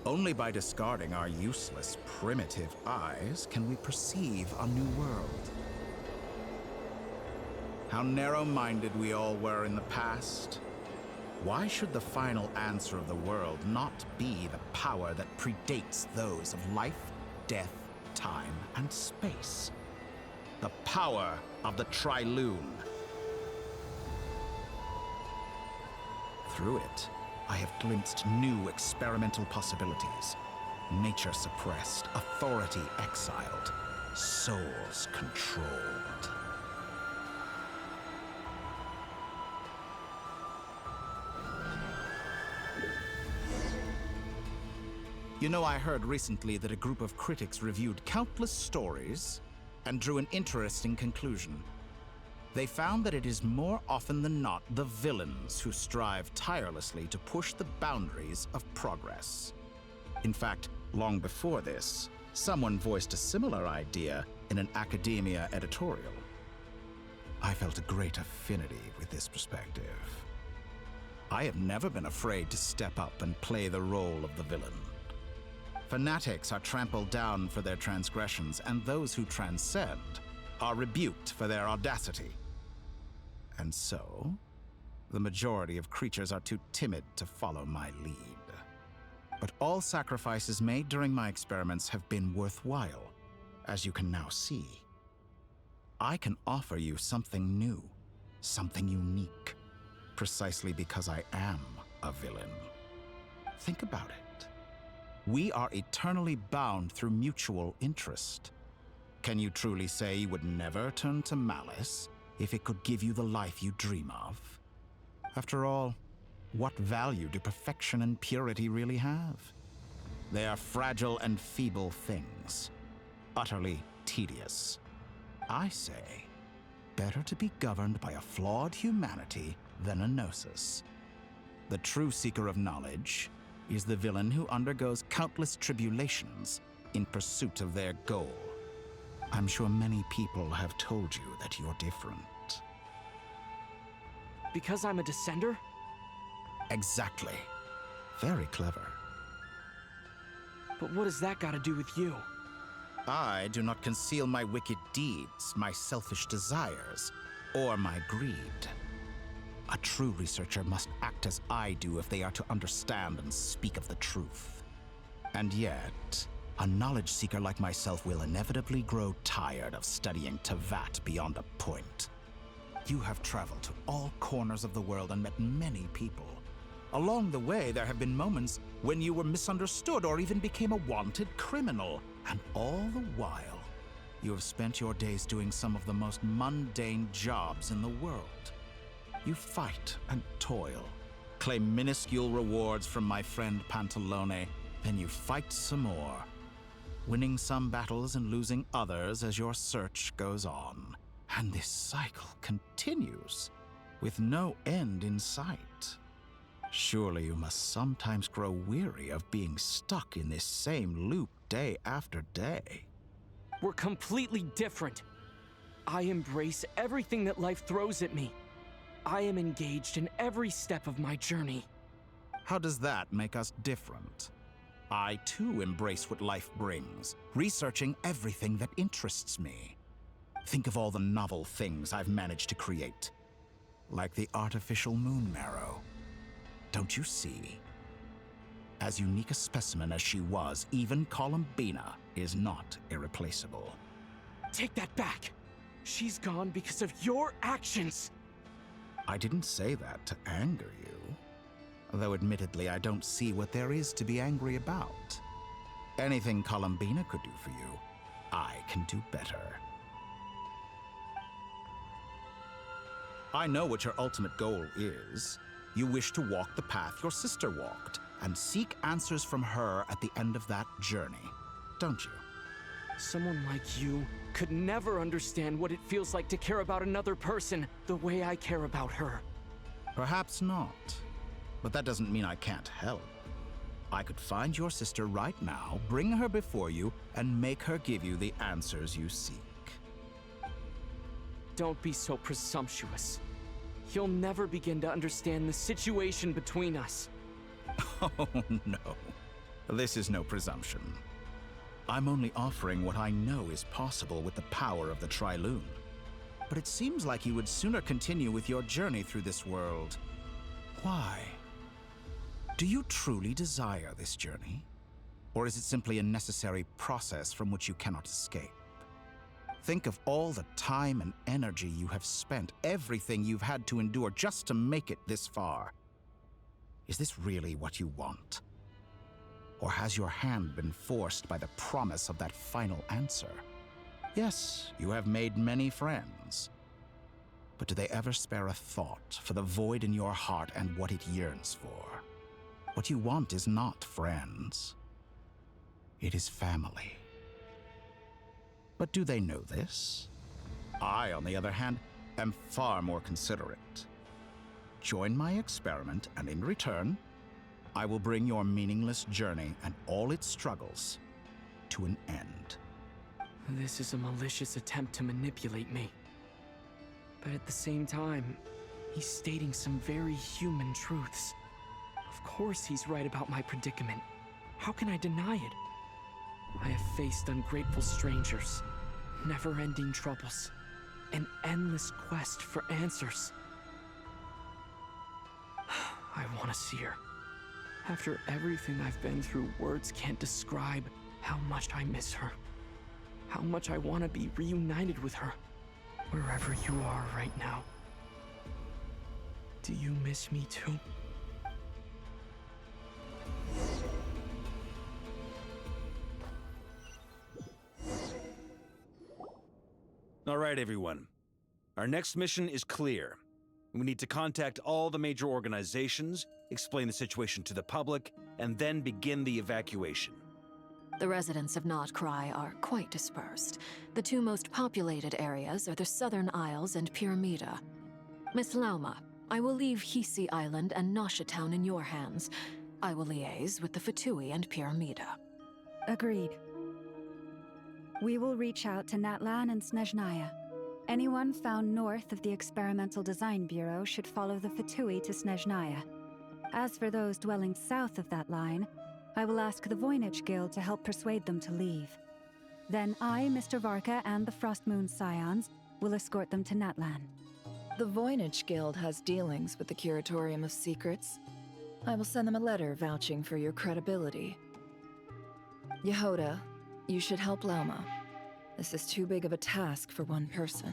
Only by discarding our useless, primitive eyes can we perceive a new world. How narrow-minded we all were in the past. Why should the final answer of the world not be the power that predates those of life, death, time, and space? The power of the Trilune. Through it, I have glimpsed new experimental possibilities. Nature suppressed, authority exiled, souls controlled. You know, I heard recently that a group of critics reviewed countless stories and drew an interesting conclusion. They found that it is more often than not the villains who strive tirelessly to push the boundaries of progress. In fact, long before this, someone voiced a similar idea in an academia editorial. I felt a great affinity with this perspective. I have never been afraid to step up and play the role of the villain. Fanatics are trampled down for their transgressions, and those who transcend are rebuked for their audacity. And so, the majority of creatures are too timid to follow my lead. But all sacrifices made during my experiments have been worthwhile, as you can now see. I can offer you something new, something unique, precisely because I am a villain. Think about it. We are eternally bound through mutual interest. Can you truly say you would never turn to malice if it could give you the life you dream of? After all, what value do perfection and purity really have? They are fragile and feeble things, utterly tedious. I say, better to be governed by a flawed humanity than a gnosis. The true seeker of knowledge is the villain who undergoes countless tribulations in pursuit of their goal. I'm sure many people have told you that you're different. Because I'm a descender? Exactly. Very clever. But what does that got to do with you? I do not conceal my wicked deeds, my selfish desires, or my greed. A true researcher must act as I do if they are to understand and speak of the truth. And yet, a knowledge seeker like myself will inevitably grow tired of studying Tevat beyond a point. You have traveled to all corners of the world and met many people. Along the way, there have been moments when you were misunderstood or even became a wanted criminal. And all the while, you have spent your days doing some of the most mundane jobs in the world. You fight and toil, claim minuscule rewards from my friend Pantalone, then you fight some more, winning some battles and losing others as your search goes on. And this cycle continues, with no end in sight. Surely you must sometimes grow weary of being stuck in this same loop day after day. We're completely different. I embrace everything that life throws at me. I am engaged in every step of my journey. How does that make us different? I too embrace what life brings, researching everything that interests me. Think of all the novel things I've managed to create, like the artificial moon marrow. Don't you see? As unique a specimen as she was, even Columbina is not irreplaceable. Take that back! She's gone because of your actions! I didn't say that to anger you. Though admittedly, I don't see what there is to be angry about. Anything Columbina could do for you, I can do better. I know what your ultimate goal is. You wish to walk the path your sister walked, and seek answers from her at the end of that journey, don't you? Someone like you could never understand what it feels like to care about another person the way I care about her. Perhaps not. But that doesn't mean I can't help. I could find your sister right now, bring her before you, and make her give you the answers you seek. Don't be so presumptuous. You'll never begin to understand the situation between us. Oh, no. This is no presumption. I'm only offering what I know is possible with the power of the Trilune. But it seems like you would sooner continue with your journey through this world. Why? Do you truly desire this journey? Or is it simply a necessary process from which you cannot escape? Think of all the time and energy you have spent, everything you've had to endure just to make it this far. Is this really what you want? Or has your hand been forced by the promise of that final answer? Yes, you have made many friends. But do they ever spare a thought for the void in your heart and what it yearns for? What you want is not friends. It is family. But do they know this? I, on the other hand, am far more considerate. Join my experiment, and in return, I will bring your meaningless journey and all its struggles to an end. This is a malicious attempt to manipulate me. But at the same time, he's stating some very human truths. Of course he's right about my predicament. How can I deny it? I have faced ungrateful strangers, never-ending troubles, an endless quest for answers. I want to see her. After everything I've been through, words can't describe how much I miss her. How much I want to be reunited with her, wherever you are right now. Do you miss me too? All right, everyone. Our next mission is clear. We need to contact all the major organizations, explain the situation to the public, and then begin the evacuation. The residents of Notcry are quite dispersed. The two most populated areas are the Southern Isles and Pyramida. Miss Lauma, I will leave Hisi Island and Nasha Town in your hands. I will liaise with the Fatui and Pyramida. Agreed. We will reach out to Natlan and Snezhnaya. Anyone found north of the Experimental Design Bureau should follow the Fatui to Snezhnaya. As for those dwelling south of that line, I will ask the Voynich Guild to help persuade them to leave. Then I, Mr. Varka, and the Frostmoon Scions will escort them to Natlan. The Voynich Guild has dealings with the Curatorium of Secrets. I will send them a letter vouching for your credibility. Yehoda, you should help Lauma. This is too big of a task for one person.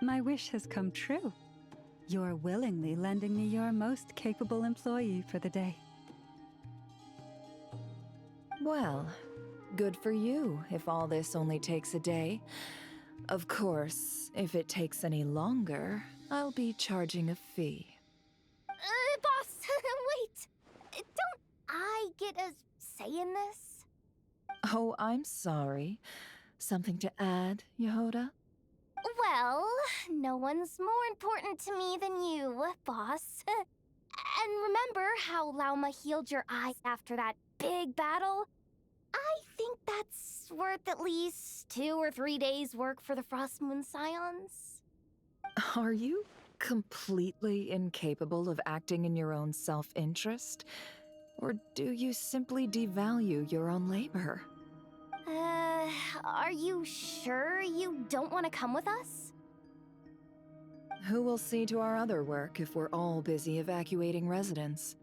My wish has come true. You're willingly lending me your most capable employee for the day. Well, good for you if all this only takes a day. Of course, if it takes any longer, I'll be charging a fee. Boss, wait! Don't I get a say in this? Oh, I'm sorry. Something to add, Yehoda? Well, no one's more important to me than you, boss. And remember how Lauma healed your eyes after that big battle? I think that's worth at least 2 or 3 days' work for the Frostmoon Scions. Are you completely incapable of acting in your own self-interest? Or do you simply devalue your own labor? Are you sure you don't want to come with us? Who will see to our other work if we're all busy evacuating residents?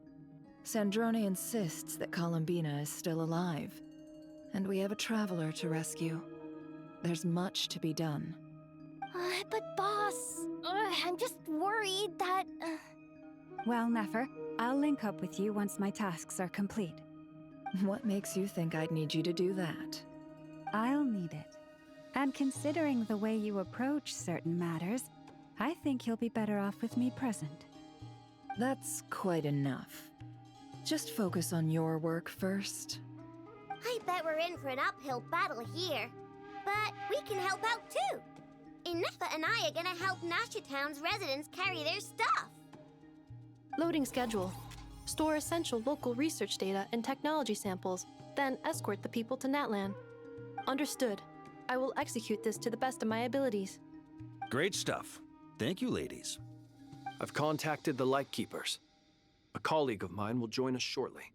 Sandrone insists that Columbina is still alive, and we have a traveler to rescue. There's much to be done. But boss, I'm just worried that... Well, Nefer, I'll link up with you once my tasks are complete. What makes you think I'd need you to do that? I'll need it. And considering the way you approach certain matters, I think you'll be better off with me present. That's quite enough. Just focus on your work first. I bet we're in for an uphill battle here. But we can help out too. Inefa and I are gonna help Nasha Town's residents carry their stuff. Loading schedule. Store essential local research data and technology samples, then escort the people to Natlan. Understood. I will execute this to the best of my abilities. Great stuff. Thank you, ladies. I've contacted the Lightkeepers. A colleague of mine will join us shortly.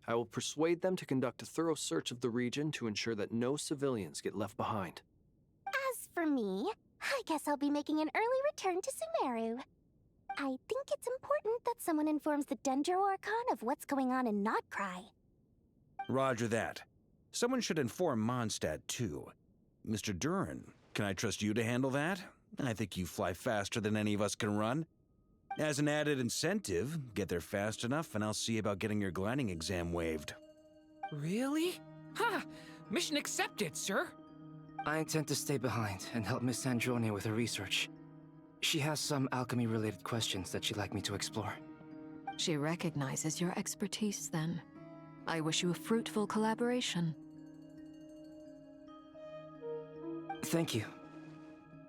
I will persuade them to conduct a thorough search of the region to ensure that no civilians get left behind. As for me, I guess I'll be making an early return to Sumeru. I think it's important that someone informs the Dendro Archon of what's going on in Notcry. Roger that. Someone should inform Mondstadt, too. Mr. Duran, can I trust you to handle that? I think you fly faster than any of us can run. As an added incentive, get there fast enough and I'll see about getting your gliding exam waived. Really? Ha! Mission accepted, sir. I intend to stay behind and help Miss Sandrone with her research. She has some alchemy-related questions that she'd like me to explore. She recognizes your expertise, then. I wish you a fruitful collaboration. Thank you.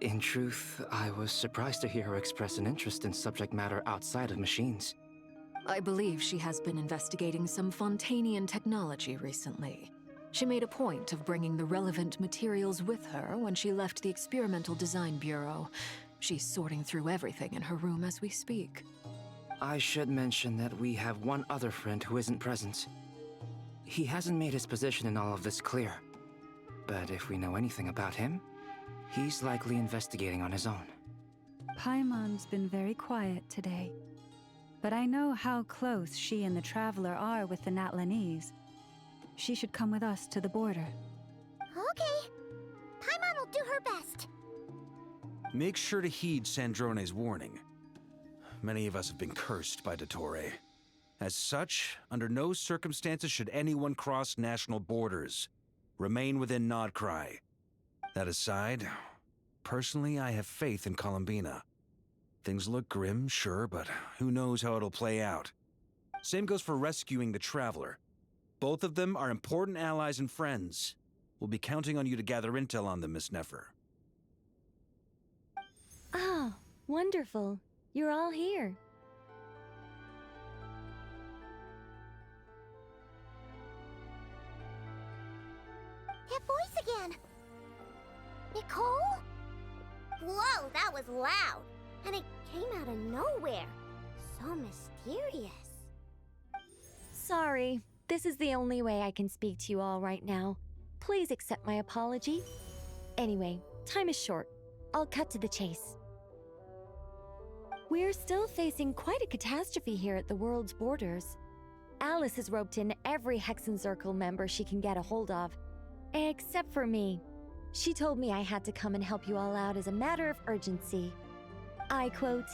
In truth, I was surprised to hear her express an interest in subject matter outside of machines. I believe she has been investigating some Fontanian technology recently. She made a point of bringing the relevant materials with her when she left the Experimental Design Bureau. She's sorting through everything in her room as we speak. I should mention that we have one other friend who isn't present. He hasn't made his position in all of this clear. But if we know anything about him, He's likely investigating on his own. Paimon's been very quiet today. But I know how close she and the Traveler are with the Natlanese. She should come with us to the border. Okay. Paimon will do her best. Make sure to heed Sandrone's warning. Many of us have been cursed by Dottore. As such, under no circumstances should anyone cross national borders. Remain within Nodcry. That aside, personally, I have faith in Columbina. Things look grim, sure, but who knows how it'll play out. Same goes for rescuing the Traveler. Both of them are important allies and friends. We'll be counting on you to gather intel on them, Miss Nefer. Oh, wonderful. You're all here. That voice again! Nicole? Whoa, that was loud! And it came out of nowhere. So mysterious. Sorry, this is the only way I can speak to you all right now. Please accept my apology. Anyway, time is short. I'll cut to the chase. We're still facing quite a catastrophe here at the world's borders. Alice has roped in every Hexenzirkel member she can get a hold of. Except for me. She told me I had to come and help you all out as a matter of urgency. I quote,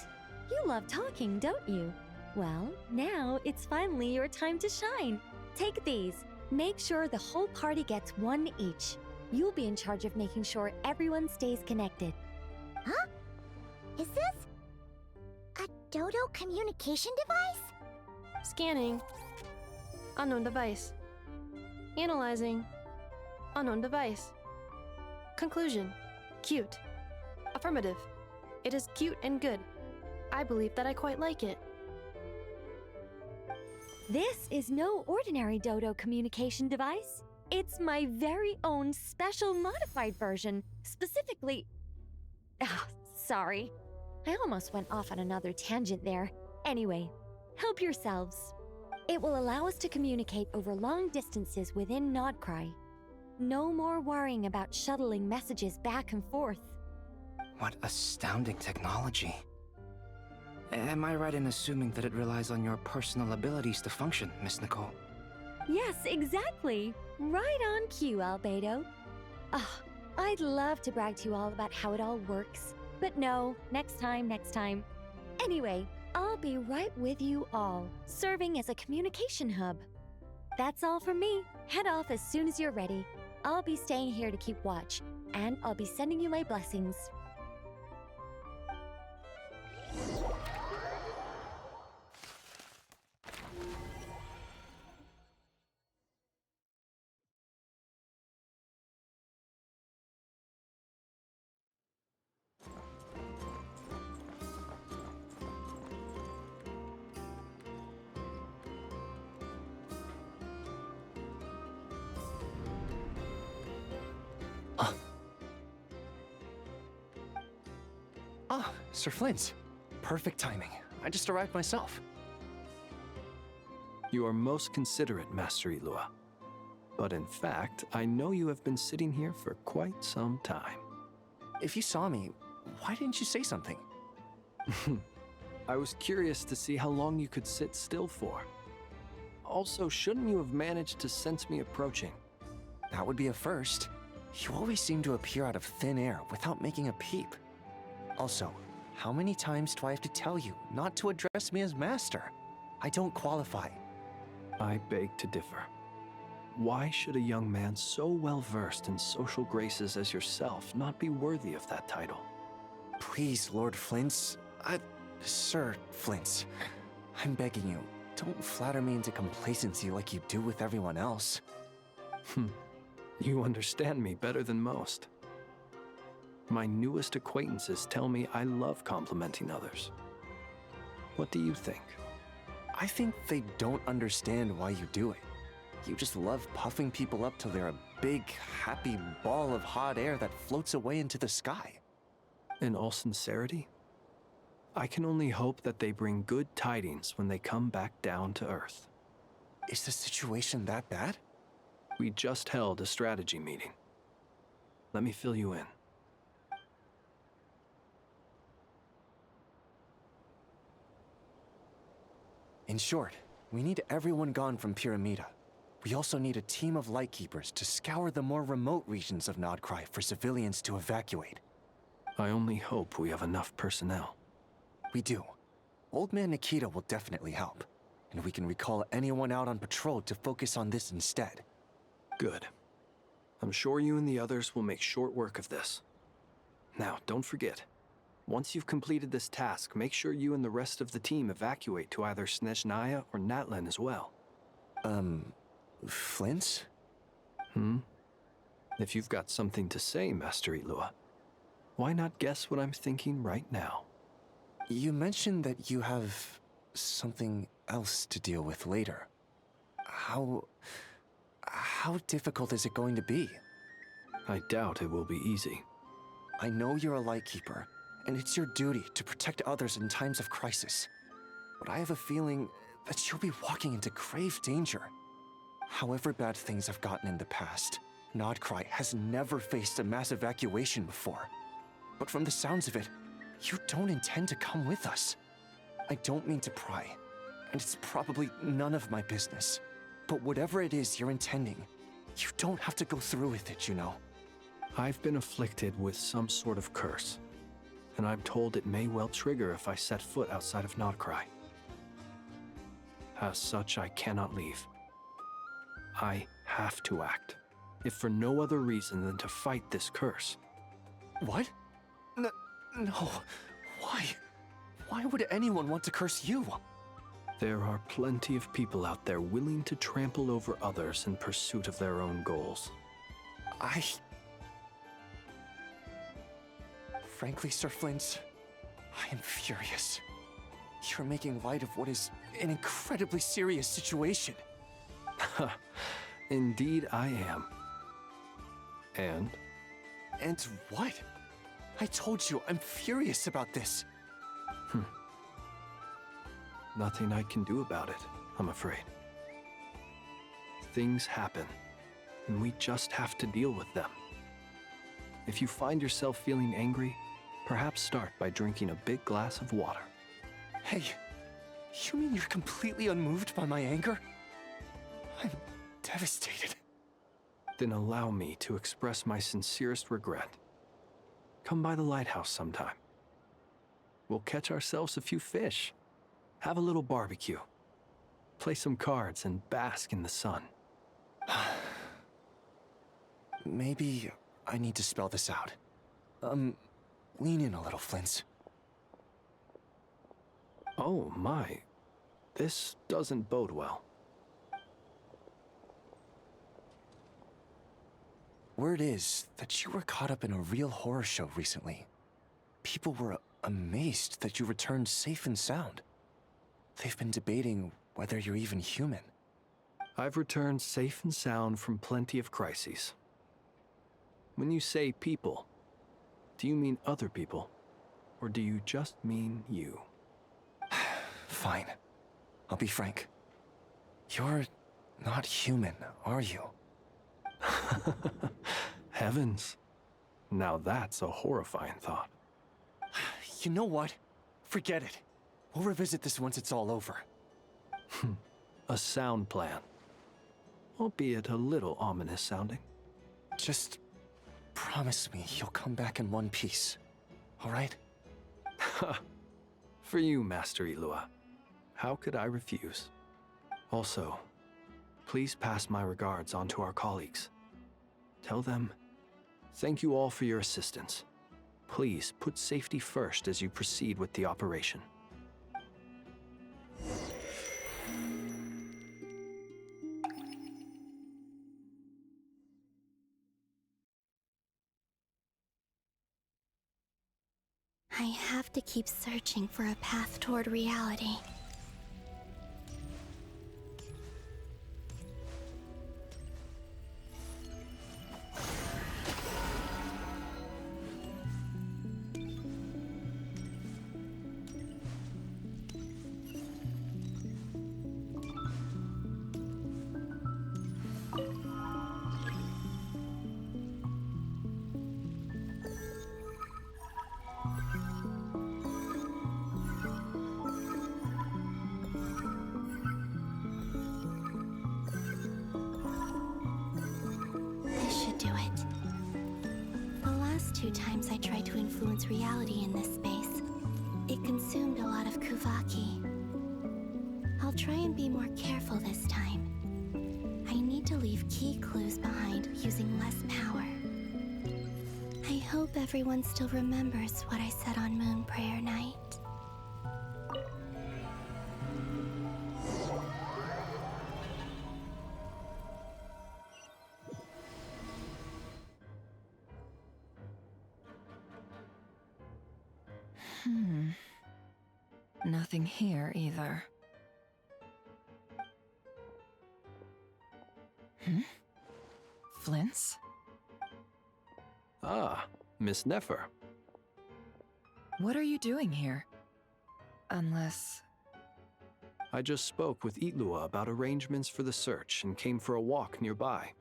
"You love talking, don't you? Well, now it's finally your time to shine. Take these. Make sure the whole party gets one each. You'll be in charge of making sure everyone stays connected." Huh? Is this a Dodo communication device? Scanning. Unknown device. Analyzing. Unknown device. Conclusion. Cute. Affirmative. It is cute and good. I believe that I quite like it. This is no ordinary Dodo communication device. It's my very own special modified version, specifically... Ah, sorry. I almost went off on another tangent there. Anyway, help yourselves. It will allow us to communicate over long distances within Nodcry. No more worrying about shuttling messages back and forth. What astounding technology. Am I right in assuming that it relies on your personal abilities to function, Miss Nicole? Yes, exactly. Right on cue, Albedo. Ah, I'd love to brag to you all about how it all works. But no, next time. Anyway, I'll be right with you all, serving as a communication hub. That's all from me. Head off as soon as you're ready. I'll be staying here to keep watch, and I'll be sending you my blessings. Ah, Sir Flint. Perfect timing. I just arrived myself. You are most considerate, Master Ilua. But in fact, I know you have been sitting here for quite some time. If you saw me, why didn't you say something? I was curious to see how long you could sit still for. Also, shouldn't you have managed to sense me approaching? That would be a first. You always seem to appear out of thin air without making a peep. Also, how many times do I have to tell you not to address me as master? I don't qualify. I beg to differ. Why should a young man so well versed in social graces as yourself not be worthy of that title? Please, Lord Flint's... Sir Flint's. I'm begging you, don't flatter me into complacency like you do with everyone else. You understand me better than most. My newest acquaintances tell me I love complimenting others. What do you think? I think they don't understand why you do it. You just love puffing people up till they're a big, happy ball of hot air that floats away into the sky. In all sincerity, I can only hope that they bring good tidings when they come back down to Earth. Is the situation that bad? We just held a strategy meeting. Let me fill you in. In short, we need everyone gone from Pyramida. We also need a team of Lightkeepers to scour the more remote regions of Nodcry for civilians to evacuate. I only hope we have enough personnel. We do. Old Man Nikita will definitely help, and we can recall anyone out on patrol to focus on this instead. Good. I'm sure you and the others will make short work of this. Now, don't forget, once you've completed this task, make sure you and the rest of the team evacuate to either Snezhnaya or Natlan as well. Flint? If you've got something to say, Master Ilua, why not guess what I'm thinking right now? You mentioned that you have something else to deal with later. How difficult is it going to be? I doubt it will be easy. I know you're a Lightkeeper, and it's your duty to protect others in times of crisis. But I have a feeling that you'll be walking into grave danger. However bad things have gotten in the past, Nodcry has never faced a mass evacuation before. But from the sounds of it, you don't intend to come with us. I don't mean to pry, and it's probably none of my business. But whatever it is you're intending, you don't have to go through with it, you know. I've been afflicted with some sort of curse, and I'm told it may well trigger if I set foot outside of Nodcry. As such, I cannot leave. I have to act, if for no other reason than to fight this curse. What? No. Why? Why would anyone want to curse you? There are plenty of people out there willing to trample over others in pursuit of their own goals. Frankly, Sir Flint, I am furious. You're making light of what is an incredibly serious situation. Indeed I am. And? And what? I told you, I'm furious about this. Nothing I can do about it, I'm afraid. Things happen, and we just have to deal with them. If you find yourself feeling angry, perhaps start by drinking a big glass of water. Hey, you mean you're completely unmoved by my anger? I'm devastated. Then allow me to express my sincerest regret. Come by the lighthouse sometime. We'll catch ourselves a few fish, have a little barbecue, play some cards, and bask in the sun. Maybe I need to spell this out. Lean in a little, Flint. Oh my, this doesn't bode well. Word is that you were caught up in a real horror show recently. People were amazed that you returned safe and sound. They've been debating whether you're even human. I've returned safe and sound from plenty of crises. When you say people, do you mean other people? Or do you just mean you? Fine. I'll be frank. You're not human, are you? Heavens. Now that's a horrifying thought. You know what? Forget it. We'll revisit this once it's all over. A sound plan. Albeit a little ominous sounding. Just promise me you'll come back in one piece, all right? For you, Master Ilua. How could I refuse? Also, please pass my regards on to our colleagues. Tell them, thank you all for your assistance. Please put safety first as you proceed with the operation. I have to keep searching for a path toward reality. tried to influence reality in this space. It consumed a lot of Kuvaki. I'll try and be more careful this time. I need to leave key clues behind using less power. I hope everyone still remembers what I said on Moon Prayer Night. Nothing here either. Flint's? Ah, Miss Nefer. What are you doing here? Unless... I just spoke with Itlua about arrangements for the search and came for a walk nearby.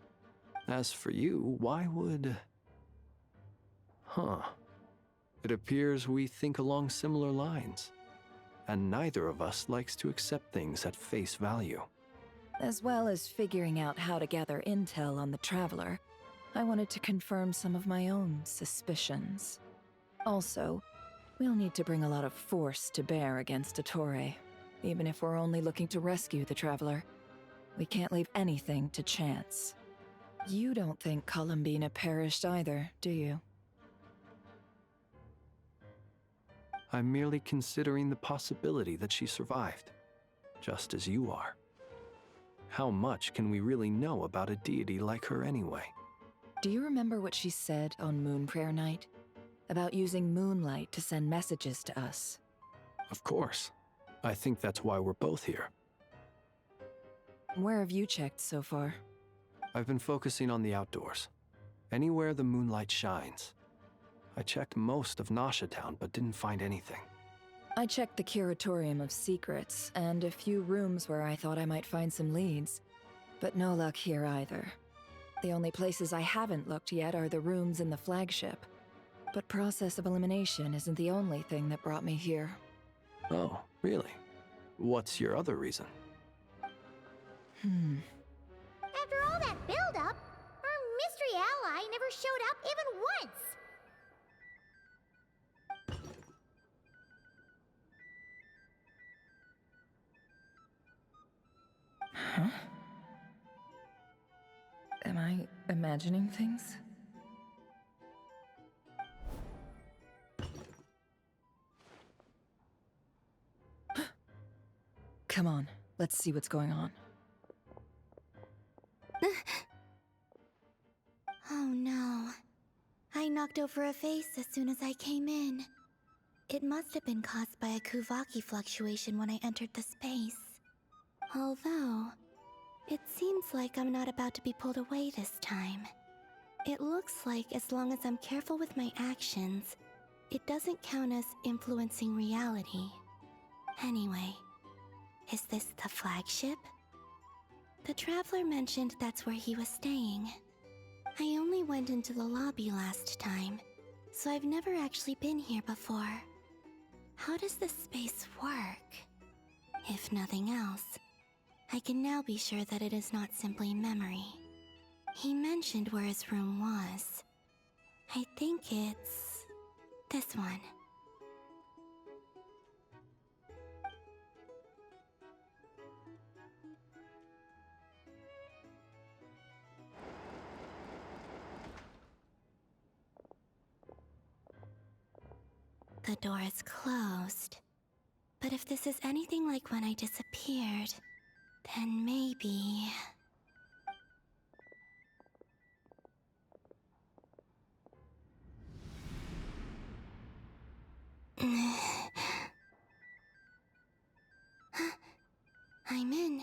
As for you, why would... Huh. It appears we think along similar lines. And neither of us likes to accept things at face value. As well as figuring out how to gather intel on the Traveler, I wanted to confirm some of my own suspicions. Also, we'll need to bring a lot of force to bear against Ettore, even if we're only looking to rescue the Traveler. We can't leave anything to chance. You don't think Columbina perished either, do you? I'm merely considering the possibility that she survived, just as you are. How much can we really know about a deity like her anyway? Do you remember what she said on Moon Prayer Night? About using moonlight to send messages to us? Of course. I think that's why we're both here. Where have you checked so far? I've been focusing on the outdoors. Anywhere the moonlight shines. I checked most of Nasha Town, but didn't find anything. I checked the Curatorium of Secrets, and a few rooms where I thought I might find some leads. But no luck here either. The only places I haven't looked yet are the rooms in the flagship. But process of elimination isn't the only thing that brought me here. Oh, really? What's your other reason? After all that build-up, our mystery ally never showed up even once! Huh? Am I imagining things? Come on, let's see what's going on. Oh no. I knocked over a vase as soon as I came in. It must have been caused by a Kuvaki fluctuation when I entered the space. Although, it seems like I'm not about to be pulled away this time. It looks like as long as I'm careful with my actions, it doesn't count as influencing reality. Anyway, is this the flagship? The Traveler mentioned that's where he was staying. I only went into the lobby last time, so I've never actually been here before. How does this space work? If nothing else, I can now be sure that it is not simply memory. He mentioned where his room was. I think it's this one. The door is closed. But if this is anything like when I disappeared, then maybe... I'm in.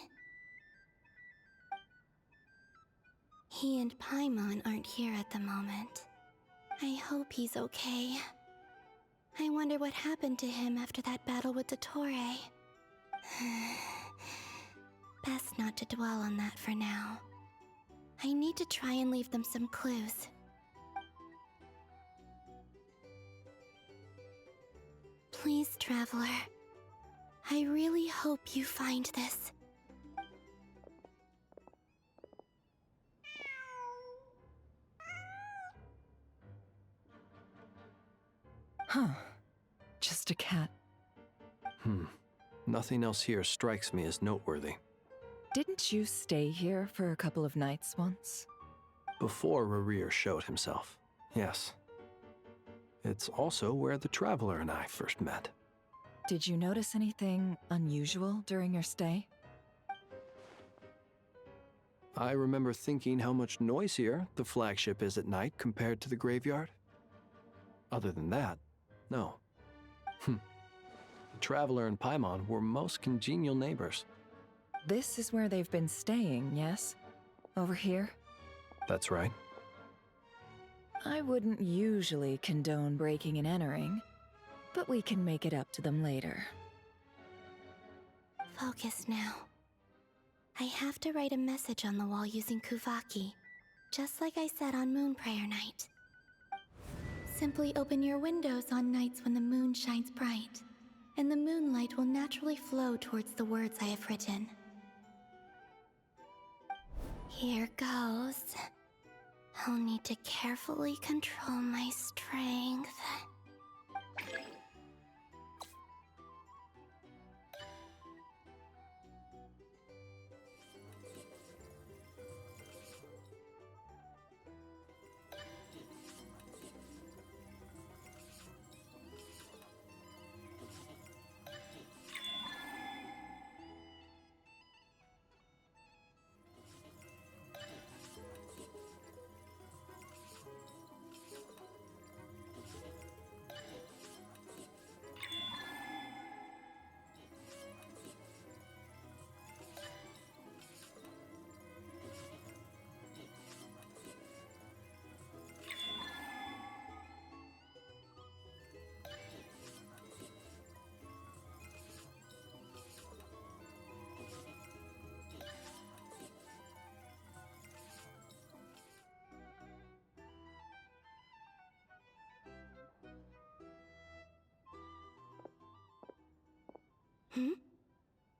He and Paimon aren't here at the moment. I hope he's okay. I wonder what happened to him after that battle with Ettore. Best not to dwell on that for now. I need to try and leave them some clues. Please, Traveler. I really hope you find this. Huh. Just a cat. Nothing else here strikes me as noteworthy. Didn't you stay here for a couple of nights once? Before Rerir showed himself, yes. It's also where the Traveler and I first met. Did you notice anything unusual during your stay? I remember thinking how much noisier the flagship is at night compared to the graveyard. Other than that, no. The Traveler and Paimon were most congenial neighbors. This is where they've been staying, yes? Over here? That's right. I wouldn't usually condone breaking and entering, but we can make it up to them later. Focus now. I have to write a message on the wall using Kuvaki, just like I said on Moon Prayer Night. Simply open your windows on nights when the moon shines bright, and the moonlight will naturally flow towards the words I have written. Here goes. I'll need to carefully control my strength.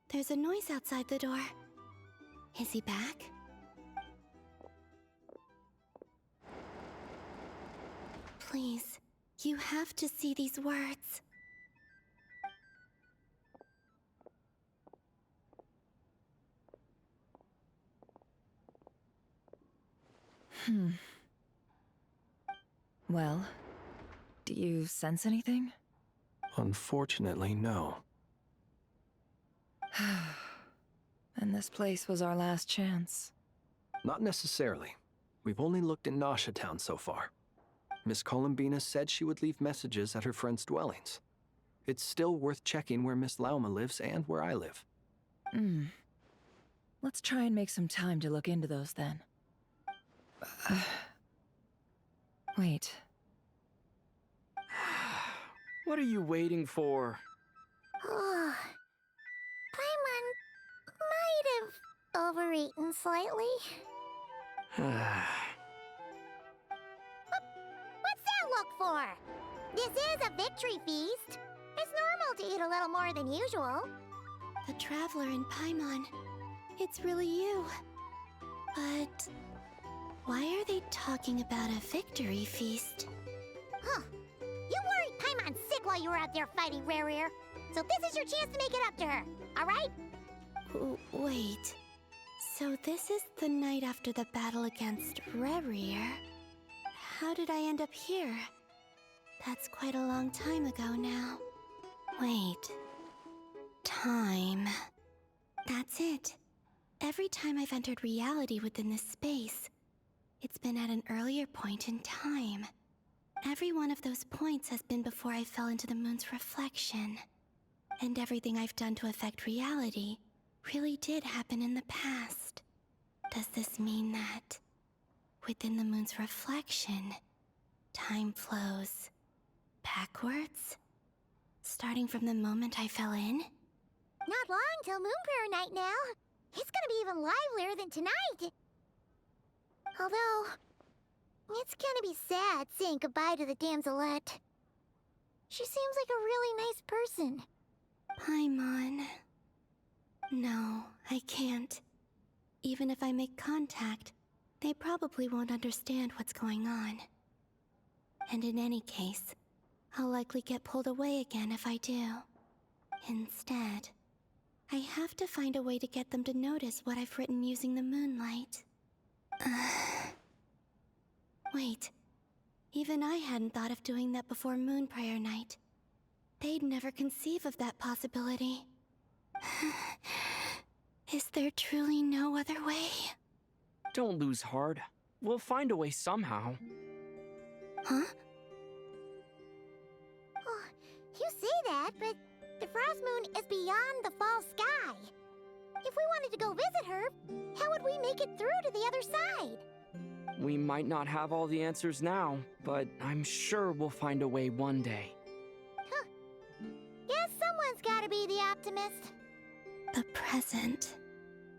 There's a noise outside the door. Is he back? Please, you have to see these words. Well, do you sense anything? Unfortunately, no. And this place was our last chance. Not necessarily. We've only looked in Nasha Town so far. Miss Columbina said she would leave messages at her friends' dwellings. It's still worth checking where Miss Lauma lives and where I live. Let's try and make some time to look into those then. Wait. What are you waiting for? Paimon might have overeaten slightly. What's that look for? This is a victory feast. It's normal to eat a little more than usual. The Traveler and Paimon. It's really you. But why are they talking about a victory feast? Huh. You worried Paimon sick while you were out there fighting Rerir. So this is your chance to make it up to her, alright? Wait. So this is the night after the battle against Rerir. How did I end up here? That's quite a long time ago now. Wait. Time. That's it. Every time I've entered reality within this space, it's been at an earlier point in time. Every one of those points has been before I fell into the moon's reflection. And everything I've done to affect reality really did happen in the past. Does this mean that within the moon's reflection, time flows backwards? Starting from the moment I fell in? Not long till Moon Prayer Night now. It's gonna be even livelier than tonight. Although, it's gonna be sad saying goodbye to the damselette. She seems like a really nice person. Paimon. No, I can't. Even if I make contact, they probably won't understand what's going on. And in any case, I'll likely get pulled away again if I do. Instead, I have to find a way to get them to notice what I've written using the moonlight. Wait, even I hadn't thought of doing that before Moon Prayer Night. They'd never conceive of that possibility. Is there truly no other way? Don't lose heart. We'll find a way somehow. Huh? Oh, you say that, but the Frost Moon is beyond the fall sky. If we wanted to go visit her, how would we make it through to the other side? We might not have all the answers now, but I'm sure we'll find a way one day. Huh. Guess someone's gotta be the optimist. The present.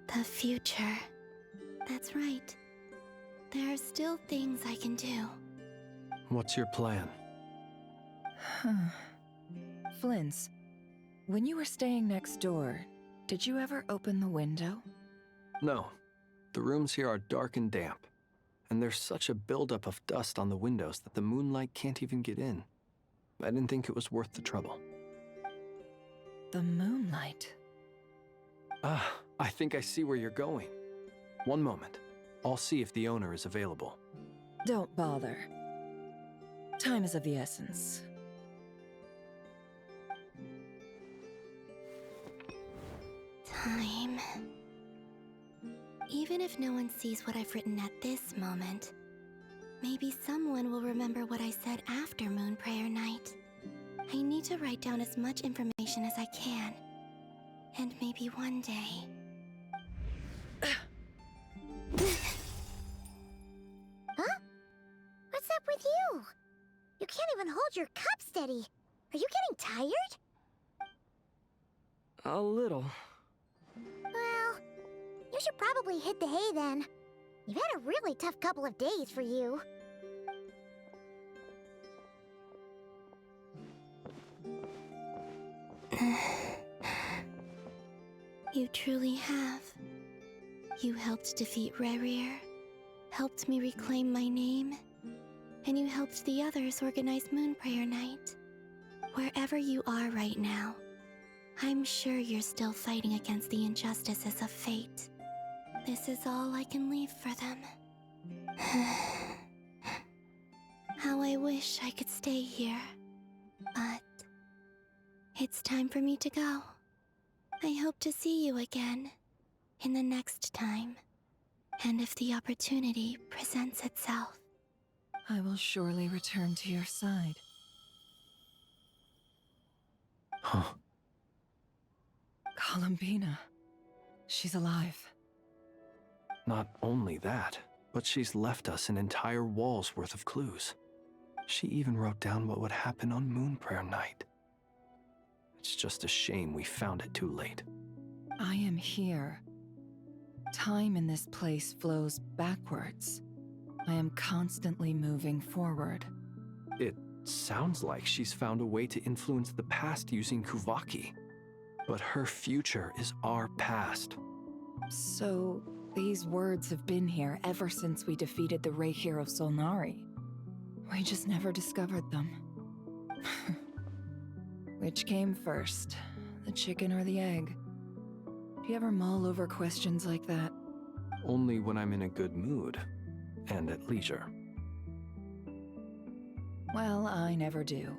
The future. That's right. There are still things I can do. What's your plan? Flint's, when you were staying next door, did you ever open the window? No. The rooms here are dark and damp, and there's such a buildup of dust on the windows that the moonlight can't even get in. I didn't think it was worth the trouble. The moonlight? I think I see where you're going. One moment. I'll see if the owner is available. Don't bother. Time is of the essence. Time. Even if no one sees what I've written at this moment, maybe someone will remember what I said after Moon Prayer Night. I need to write down as much information as I can. And maybe one day... Huh? What's up with you? You can't even hold your cup steady. Are you getting tired? A little. Well, you should probably hit the hay then. You've had a really tough couple of days for you. You truly have. You helped defeat Rerir, helped me reclaim my name, and you helped the others organize Moon Prayer Night. Wherever you are right now, I'm sure you're still fighting against the injustices of fate. This is all I can leave for them. How I wish I could stay here. But it's time for me to go. I hope to see you again in the next time. And if the opportunity presents itself. I will surely return to your side. Huh. Columbina. She's alive. Not only that, but she's left us an entire wall's worth of clues. She even wrote down what would happen on Moon Prayer Night. It's just a shame we found it too late. I am here. Time in this place flows backwards. I am constantly moving forward. It sounds like she's found a way to influence the past using Kuvaki. But her future is our past. So, these words have been here ever since we defeated the Ray Hero Solnari. We just never discovered them. Which came first, the chicken or the egg? Do you ever mull over questions like that? Only when I'm in a good mood, and at leisure. Well, I never do.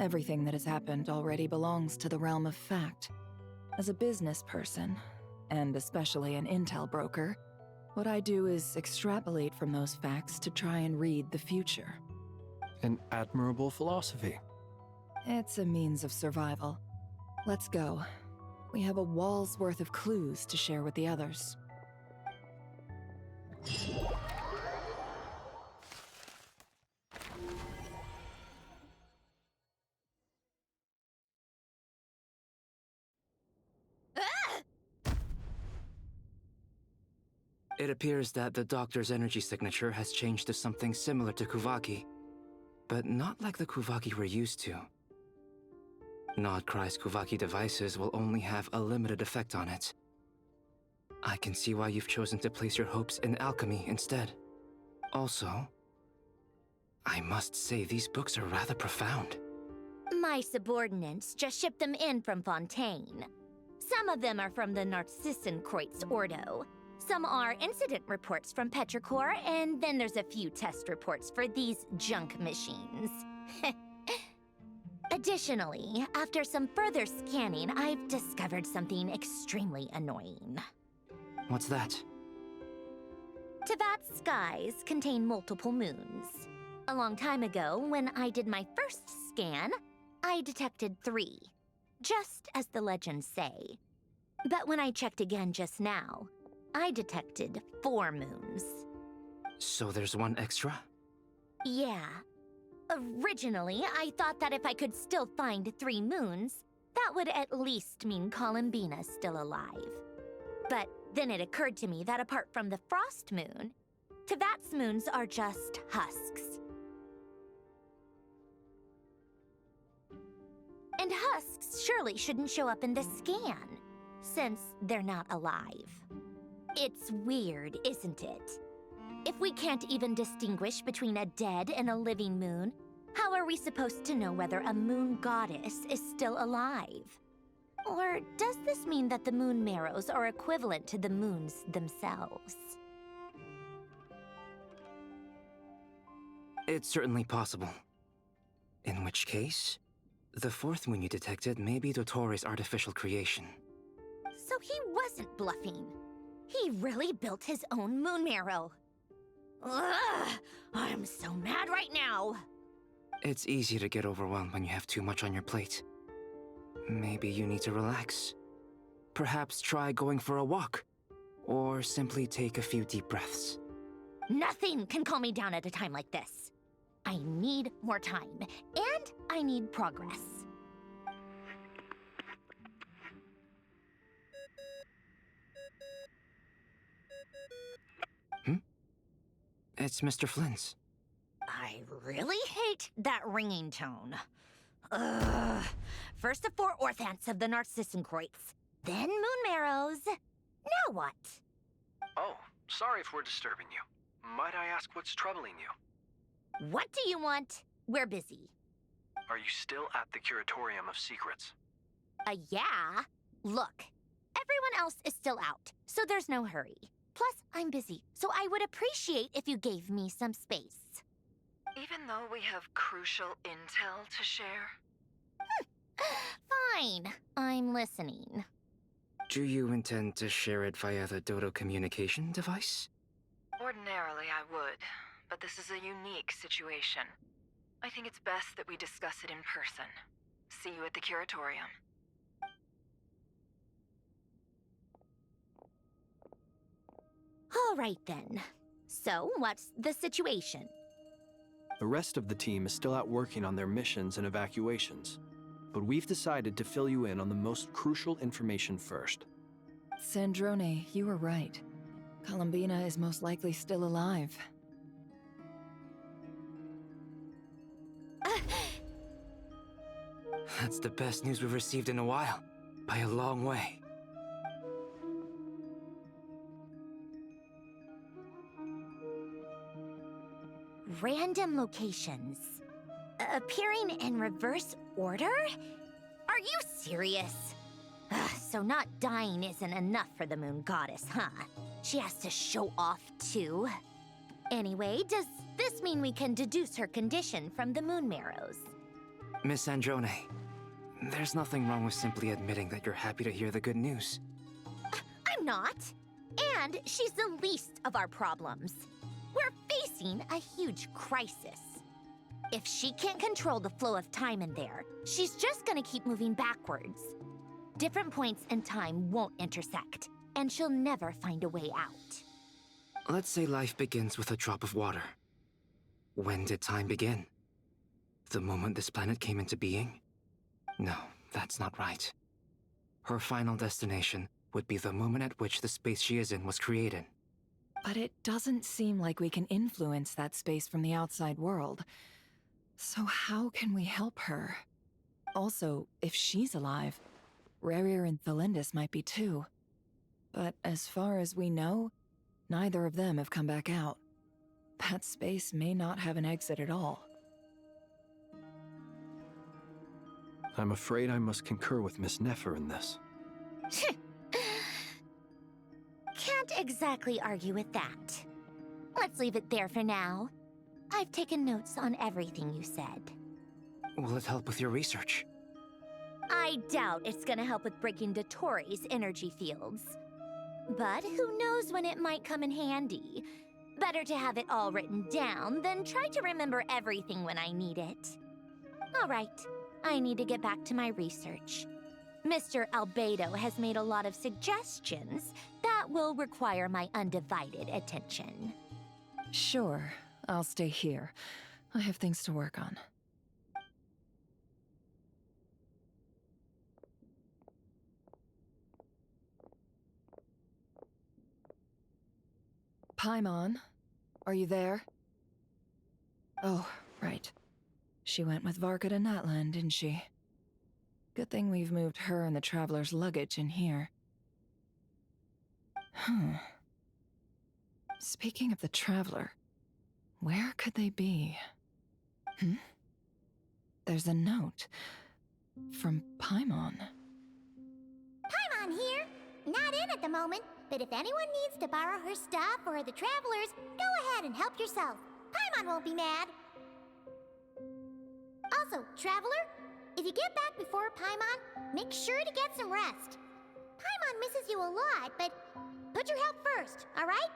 Everything that has happened already belongs to the realm of fact. As a business person, and especially an intel broker, what I do is extrapolate from those facts to try and read the future. An admirable philosophy. It's a means of survival. Let's go. We have a wall's worth of clues to share with the others. It appears that the doctor's energy signature has changed to something similar to Kuvaki, but not like the Kuvaki we're used to. Nodcry's Kuvaki devices will only have a limited effect on it. I can see why you've chosen to place your hopes in alchemy instead. Also, I must say these books are rather profound. My subordinates just shipped them in from Fontaine. Some of them are from the Narcissenkreuz Ordo. Some are incident reports from Petrichor, and then there's a few test reports for these junk machines. Additionally, after some further scanning, I've discovered something extremely annoying. What's that? Teyvat's skies contain multiple moons. A long time ago, when I did my first scan, I detected 3, just as the legends say. But when I checked again just now, I detected 4 moons. So there's one extra? Yeah. Originally, I thought that if I could still find 3 moons, that would at least mean Columbina's still alive. But then it occurred to me that apart from the frost moon, Teyvat's moons are just husks. And husks surely shouldn't show up in the scan, since they're not alive. It's weird, isn't it? If we can't even distinguish between a dead and a living moon, how are we supposed to know whether a moon goddess is still alive? Or does this mean that the moon marrows are equivalent to the moons themselves? It's certainly possible. In which case, the 4th moon you detected may be Dottores' artificial creation. So he wasn't bluffing. He really built his own moon marrow. Ugh! I'm so mad right now! It's easy to get overwhelmed when you have too much on your plate. Maybe you need to relax. Perhaps try going for a walk. Or simply take a few deep breaths. Nothing can calm me down at a time like this. I need more time, and I need progress. It's Mr. Flynn's. I really hate that ringing tone. Ugh. First the 4 orthants of the Narcissenkreuz, then moon marrows. Now what? Oh, sorry if we're disturbing you. Might I ask what's troubling you? What do you want? We're busy. Are you still at the Curatorium of Secrets? Yeah. Look, everyone else is still out, so there's no hurry. Plus, I'm busy, so I would appreciate if you gave me some space. Even though we have crucial intel to share? Fine, I'm listening. Do you intend to share it via the Dodo communication device? Ordinarily, I would, but this is a unique situation. I think it's best that we discuss it in person. See you at the Curatorium. All right then. So, what's the situation? The rest of the team is still out working on their missions and evacuations, but we've decided to fill you in on the most crucial information first. Sandrone, you were right. Columbina is most likely still alive. That's the best news we've received in a while. By a long way. Random locations. Appearing in reverse order? Are you serious? So not dying isn't enough for the moon goddess, huh? She has to show off too. Anyway, does this mean we can deduce her condition from the moon marrows? Miss Androne, there's nothing wrong with simply admitting that you're happy to hear the good news. I'm not. And she's the least of our problems. We're facing a huge crisis. If she can't control the flow of time in there, she's just gonna keep moving backwards. Different points in time won't intersect, and she'll never find a way out. Let's say life begins with a drop of water. When did time begin? The moment this planet came into being? No, that's not right. Her final destination would be the moment at which the space she is in was created. But it doesn't seem like we can influence that space from the outside world. So how can we help her? Also, if she's alive, Rerir and Thelindis might be too. But as far as we know, neither of them have come back out. That space may not have an exit at all. I'm afraid I must concur with Miss Nefer in this. Can't exactly argue with that. Let's leave it there for now. I've taken notes on everything you said. Will it help with your research? I doubt it's gonna help with breaking Dottoro's energy fields. But who knows when it might come in handy. Better to have it all written down than try to remember everything when I need it. All right, I need to get back to my research. Mr. Albedo has made a lot of suggestions that will require my undivided attention. Sure, I'll stay here. I have things to work on. Paimon, are you there? Oh, right. She went with Varka to Natlan, didn't she? Good thing we've moved her and the Traveler's luggage in here. Speaking of the Traveler, where could they be? There's a note from Paimon. Paimon here. Not in at the moment, but if anyone needs to borrow her stuff or the Travelers, go ahead and help yourself. Paimon won't be mad. Also, Traveler, if you get back before Paimon, make sure to get some rest. Paimon misses you a lot, but put your health first, all right?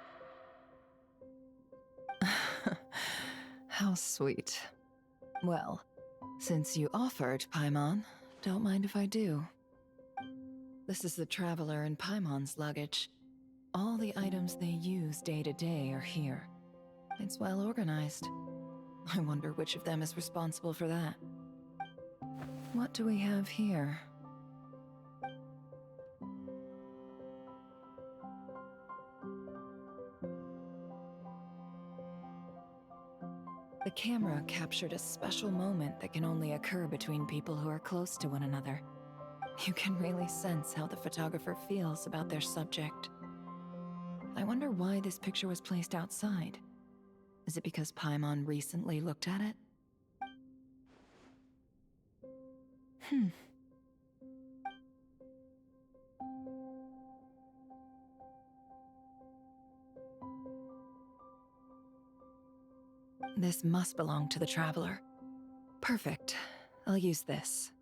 How sweet. Well, since you offered, Paimon, don't mind if I do. This is the Traveler and Paimon's luggage. All the items they use day to day are here. It's well organized. I wonder which of them is responsible for that. What do we have here? The camera captured a special moment that can only occur between people who are close to one another. You can really sense how the photographer feels about their subject. I wonder why this picture was placed outside. Is it because Paimon recently looked at it? This must belong to the Traveler. Perfect. I'll use this.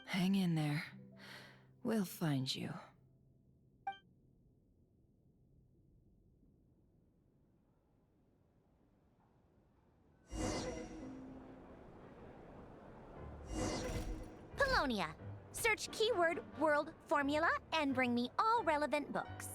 Hang in there. We'll find you. Polonia. Search keyword world formula and bring me all relevant books.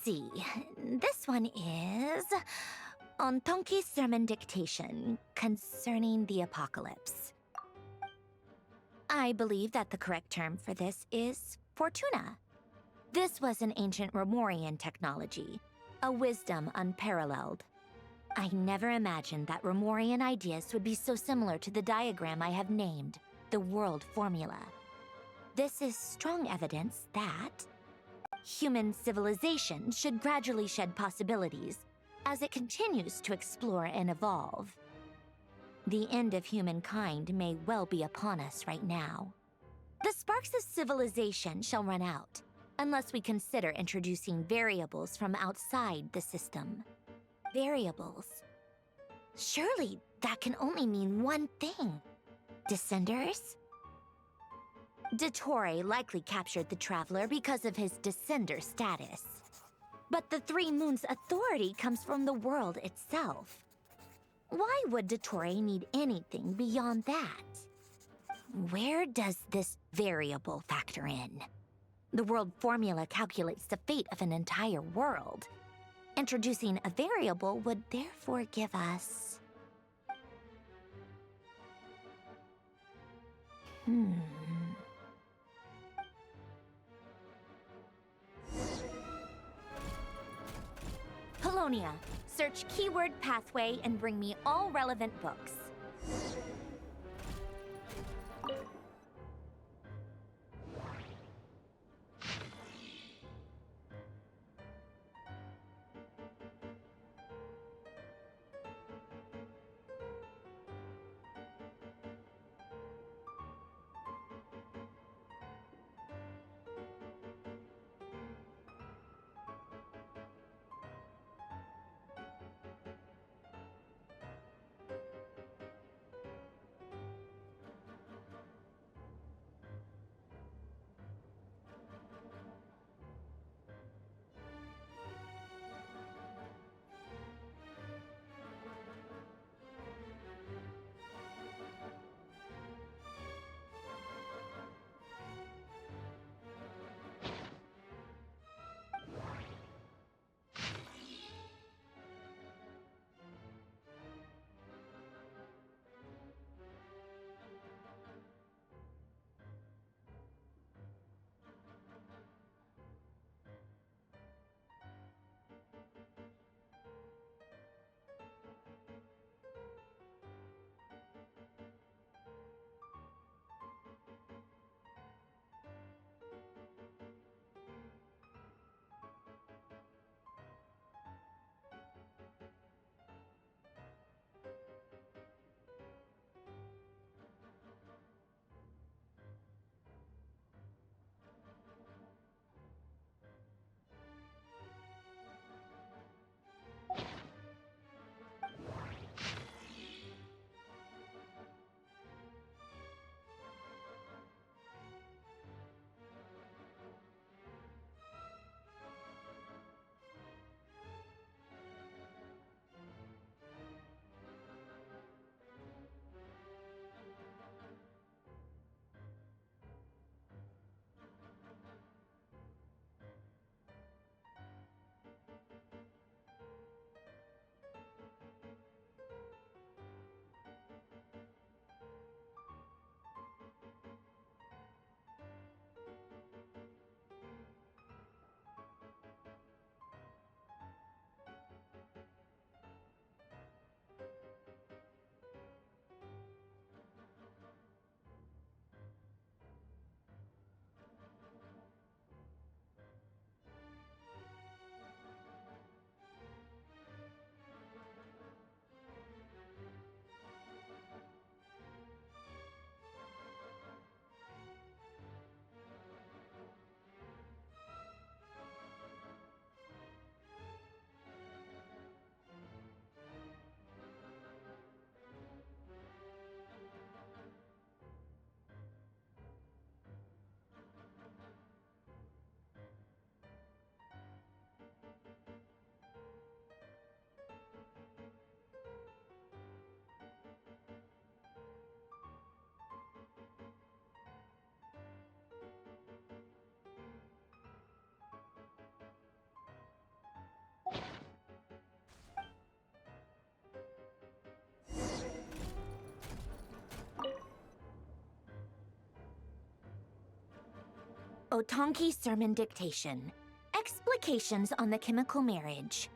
see. This one is on Tonki's sermon dictation concerning the apocalypse. I believe that the correct term for this is Fortuna. This was an ancient Remorian technology, a wisdom unparalleled. I never imagined that Remorian ideas would be so similar to the diagram I have named, the World Formula. This is strong evidence that human civilization should gradually shed possibilities as it continues to explore and evolve. The end of humankind may well be upon us right now. The sparks of civilization shall run out, unless we consider introducing variables from outside the system. Variables. Surely that can only mean one thing. Descenders? Dottore likely captured the Traveler because of his descender status. But the Three Moons' authority comes from the world itself. Why would Dottore need anything beyond that? Where does this variable factor in? The world formula calculates the fate of an entire world. Introducing a variable would therefore give us... Polonia, search keyword pathway and bring me all relevant books. Otonki Sermon Dictation. Explications on the Chemical Marriage.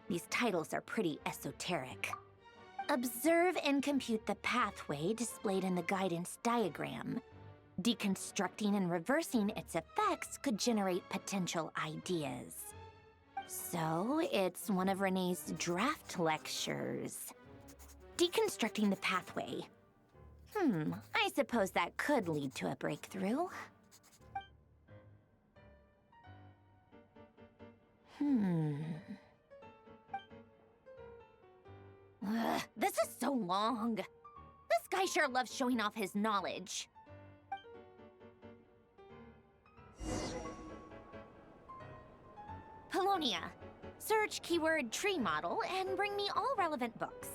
These titles are pretty esoteric. Observe and compute the pathway displayed in the guidance diagram. Deconstructing and reversing its effects could generate potential ideas. So, it's one of Renee's draft lectures. Deconstructing the pathway. I suppose that could lead to a breakthrough. This is so long. This guy sure loves showing off his knowledge. Polonia. Search keyword tree model and bring me all relevant books.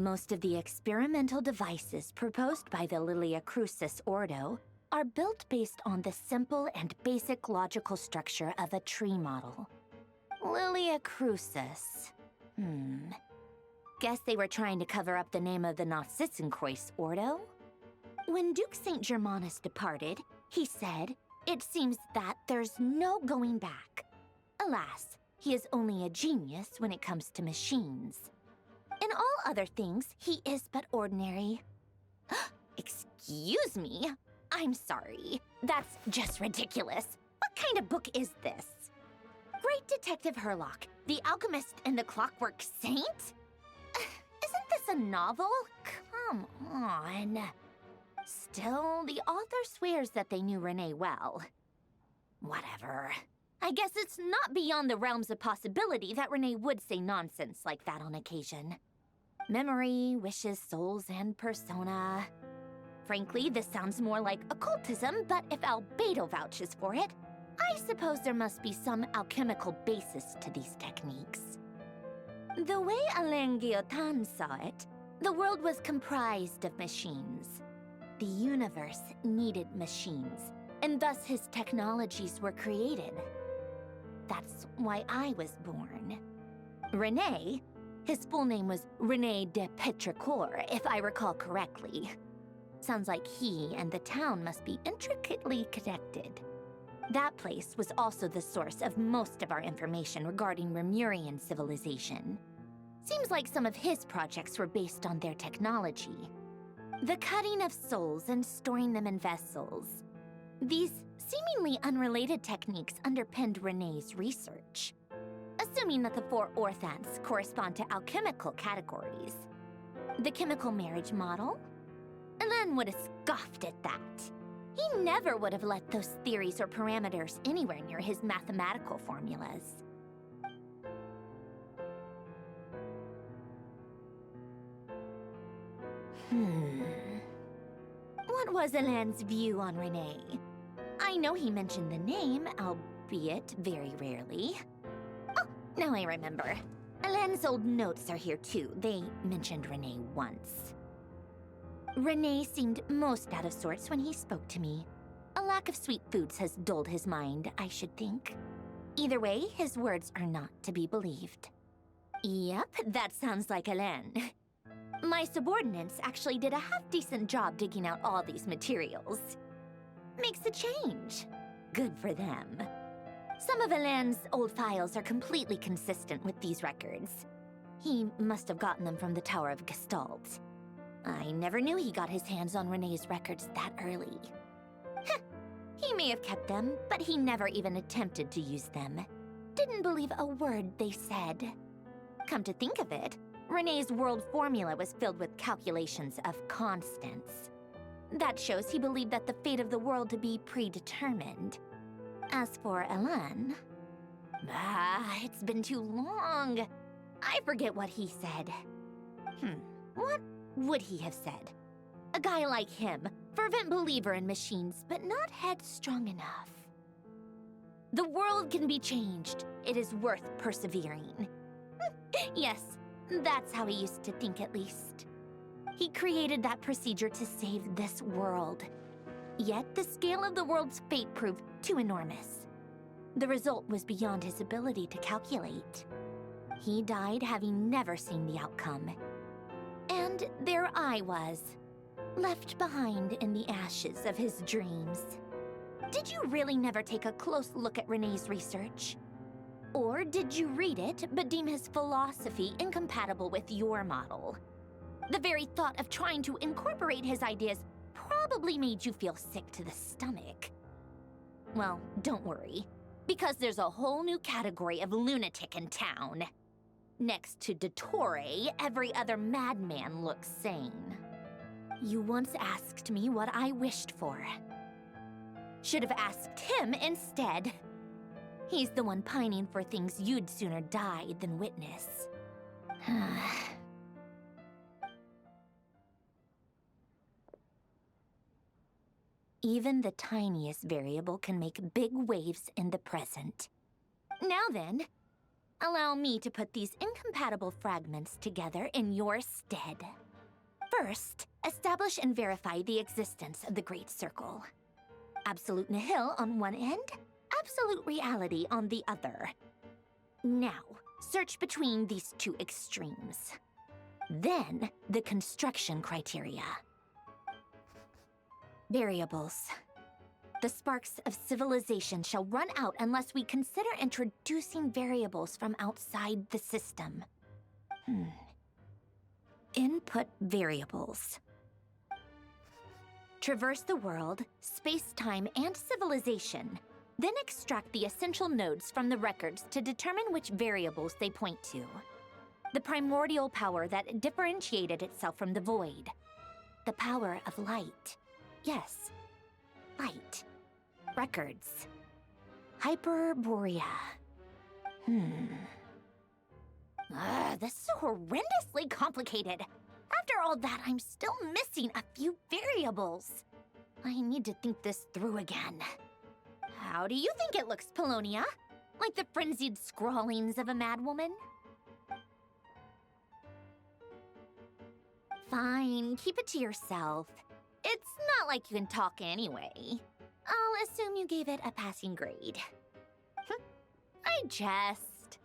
Most of the experimental devices proposed by the Lilia Crucis Ordo are built based on the simple and basic logical structure of a tree model. Lilia Crucis. Guess they were trying to cover up the name of the Nautitzenkreuz Ordo? When Duke St. Germanus departed, he said, "It seems that there's no going back." Alas, he is only a genius when it comes to machines. In all other things, he is but ordinary. Excuse me? I'm sorry. That's just ridiculous. What kind of book is this? Great Detective Herlock, The Alchemist and the Clockwork Saint? Isn't this a novel? Come on. Still, the author swears that they knew Renee well. Whatever. I guess it's not beyond the realms of possibility that Renee would say nonsense like that on occasion. Memory, wishes, souls, and persona. Frankly, this sounds more like occultism, but if Albedo vouches for it, I suppose there must be some alchemical basis to these techniques. The way Alain Guillotin saw it, the world was comprised of machines. The universe needed machines, and thus his technologies were created. That's why I was born. Renee, his full name was Renee de Petrichor, if I recall correctly. Sounds like he and the town must be intricately connected. That place was also the source of most of our information regarding Remurian civilization. Seems like some of his projects were based on their technology. The cutting of souls and storing them in vessels. These seemingly unrelated techniques underpinned Renee's research. Assuming that the four orthants correspond to alchemical categories. The chemical marriage model? Alain would have scoffed at that. He never would have let those theories or parameters anywhere near his mathematical formulas. What was Alain's view on Renee? I know he mentioned the name, albeit very rarely. Oh, now I remember. Alain's old notes are here too. They mentioned Renee once. Renee seemed most out of sorts when he spoke to me. A lack of sweet foods has dulled his mind, I should think. Either way, his words are not to be believed. Yep, that sounds like Alain. My subordinates actually did a half-decent job digging out all these materials. Makes a change. Good for them. Some of Alain's old files are completely consistent with these records. He must have gotten them from the Tower of Gestalt. I never knew he got his hands on Renee's records that early. Heh, he may have kept them, but he never even attempted to use them. Didn't believe a word they said. Come to think of it, Renee's world formula was filled with calculations of constants. That shows he believed that the fate of the world to be predetermined. As for Alain... it's been too long. I forget what he said. What would he have said? A guy like him, fervent believer in machines, but not headstrong enough. The world can be changed. It is worth persevering. Yes, that's how he used to think at least. He created that procedure to save this world. Yet the scale of the world's fate proved too enormous. The result was beyond his ability to calculate. He died having never seen the outcome. And there I was, left behind in the ashes of his dreams. Did you really never take a close look at Renee's research? Or did you read it but deem his philosophy incompatible with your model? The very thought of trying to incorporate his ideas probably made you feel sick to the stomach. Well, don't worry, because there's a whole new category of lunatic in town. Next to Dottore, every other madman looks sane. You once asked me what I wished for. Should have asked him instead. He's the one pining for things you'd sooner die than witness. Even the tiniest variable can make big waves in the present. Now then, Allow me to put these incompatible fragments together in your stead. First, establish and verify the existence of the Great Circle. Absolute nihil on one end, absolute reality on the other. Now, search between these two extremes. Then, the construction criteria. Variables. The sparks of civilization shall run out unless we consider introducing variables from outside the system. Input variables. Traverse the world, space-time, and civilization. Then extract the essential nodes from the records to determine which variables they point to. The primordial power that differentiated itself from the void. The power of light. Yes, light. Records. Hyperborea. This is horrendously complicated. After all that, I'm still missing a few variables. I need to think this through again. How do you think it looks, Polonia? Like the frenzied scrawlings of a madwoman? Fine, keep it to yourself. It's not like you can talk anyway. I'll assume you gave it a passing grade. I jest.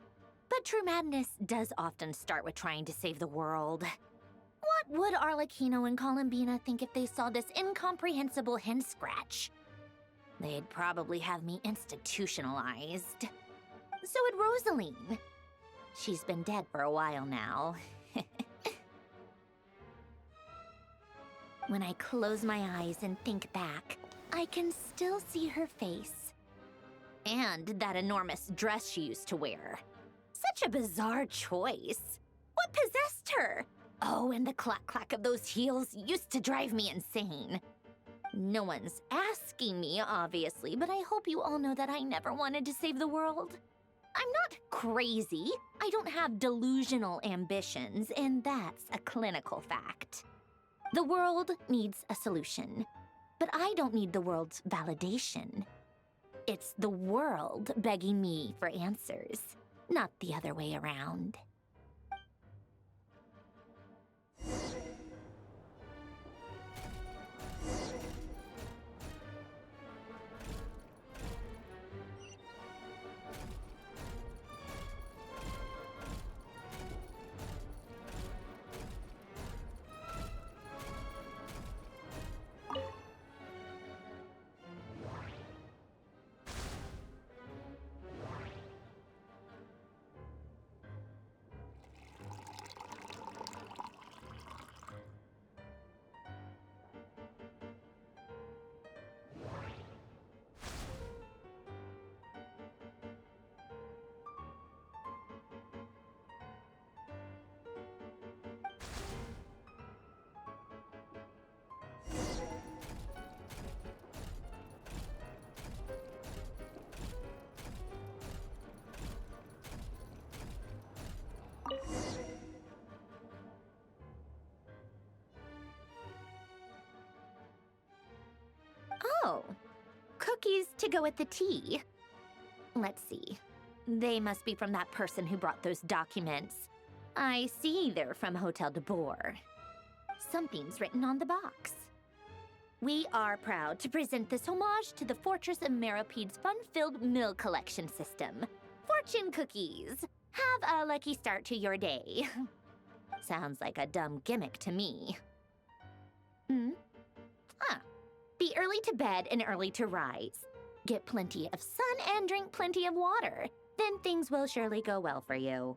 But true madness does often start with trying to save the world. What would Arlecchino and Columbina think if they saw this incomprehensible hen scratch? They'd probably have me institutionalized. So would Rosaline. She's been dead for a while now. When I close my eyes and think back, I can still see her face. And that enormous dress she used to wear. Such a bizarre choice. What possessed her? Oh, and the clack-clack of those heels used to drive me insane. No one's asking me, obviously, but I hope you all know that I never wanted to save the world. I'm not crazy. I don't have delusional ambitions, and that's a clinical fact. The world needs a solution, but I don't need the world's validation. It's the world begging me for answers, not the other way around. Oh, cookies to go with the tea. Let's see. They must be from that person who brought those documents. I see they're from Hotel de Boer. Something's written on the box. We are proud to present this homage to the Fortress of Meropede's fun-filled mill collection system. Fortune cookies. Have a lucky start to your day. Sounds like a dumb gimmick to me. Be early to bed and early to rise. Get plenty of sun and drink plenty of water. Then things will surely go well for you.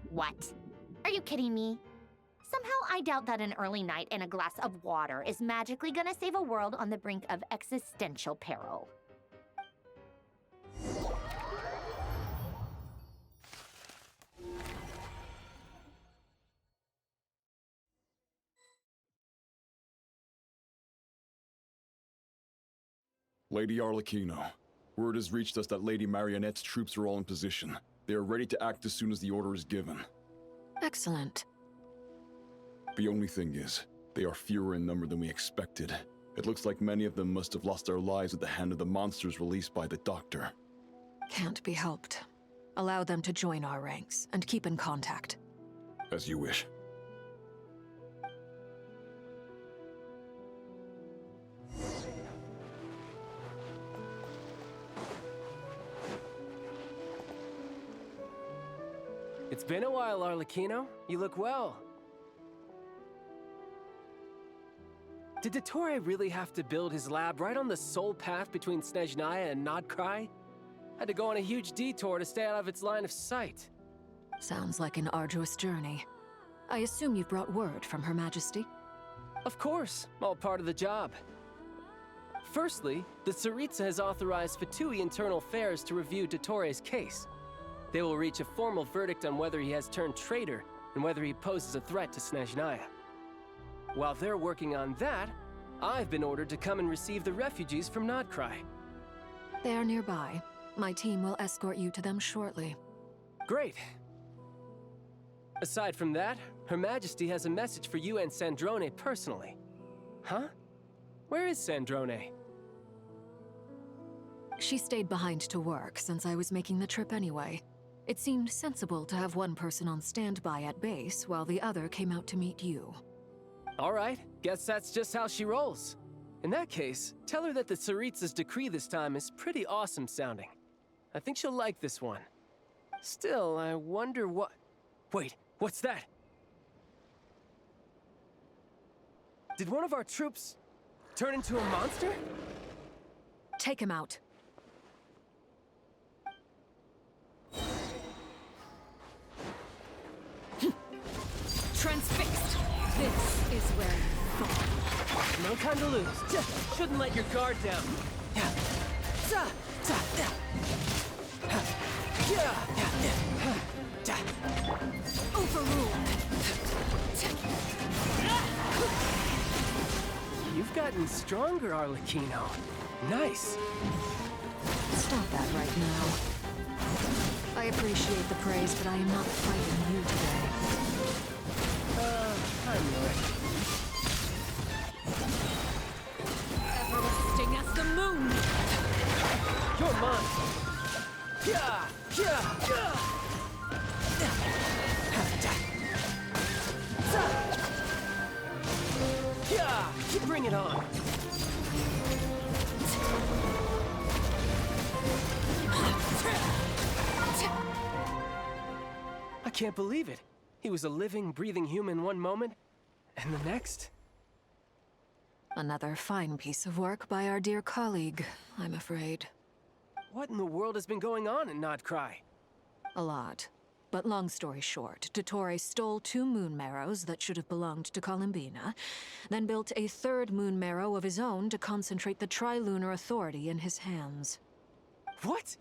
What? Are you kidding me? Somehow I doubt that an early night and a glass of water is magically gonna save a world on the brink of existential peril. Lady Arlecchino, word has reached us that Lady Marionette's troops are all in position. They are ready to act as soon as the order is given. Excellent. The only thing is, they are fewer in number than we expected. It looks like many of them must have lost their lives at the hand of the monsters released by the Doctor. Can't be helped. Allow them to join our ranks and keep in contact. As you wish. It's been a while, Arlecchino. You look well. Did Dottore really have to build his lab right on the sole path between Snezhnaya and Nodkrai? Had to go on a huge detour to stay out of its line of sight. Sounds like an arduous journey. I assume you've brought word from Her Majesty? Of course, all part of the job. Firstly, the Tsaritsa has authorized Fatui Internal Affairs to review Dottore's case. They will reach a formal verdict on whether he has turned traitor and whether he poses a threat to Snezhnaya. While they're working on that, I've been ordered to come and receive the refugees from Nodkrai. They are nearby. My team will escort you to them shortly. Great. Aside from that, Her Majesty has a message for you and Sandrone personally. Huh? Where is Sandrone? She stayed behind to work since I was making the trip anyway. It seemed sensible to have one person on standby at base while the other came out to meet you. All right, guess that's just how she rolls. In that case, tell her that the Tsaritsa's decree this time is pretty awesome sounding. I think she'll like this one. Still, I wonder what... Wait, what's that? Did one of our troops turn into a monster? Take him out. Transfixed! This is where you fall. No time to lose. Shouldn't let your guard down. Overruled. You've gotten stronger, Arlecchino. Nice. Stop that right now. I appreciate the praise, but I am not fighting you today. I knew it. Everlasting as the moon! You're mine! Yeah! Yeah! Yeah! Yeah! Bring it on! I can't believe it. He was a living, breathing human one moment, and the next... Another fine piece of work by our dear colleague, I'm afraid. What in the world has been going on in Nodkrai? A lot. But long story short, Dottore stole 2 moon marrows that should have belonged to Columbina, then built a 3rd moon marrow of his own to concentrate the Trilunar Authority in his hands. What?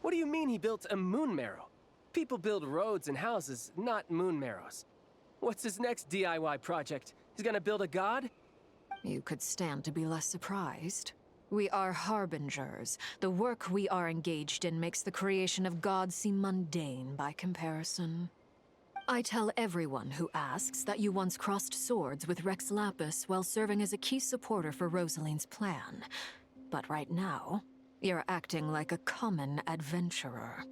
What do you mean he built a moon marrow? People build roads and houses, not moon marrows. What's his next DIY project? He's gonna build a god? You could stand to be less surprised. We are harbingers. The work we are engaged in makes the creation of gods seem mundane by comparison. I tell everyone who asks that you once crossed swords with Rex Lapis while serving as a key supporter for Rosaline's plan. But right now, you're acting like a common adventurer.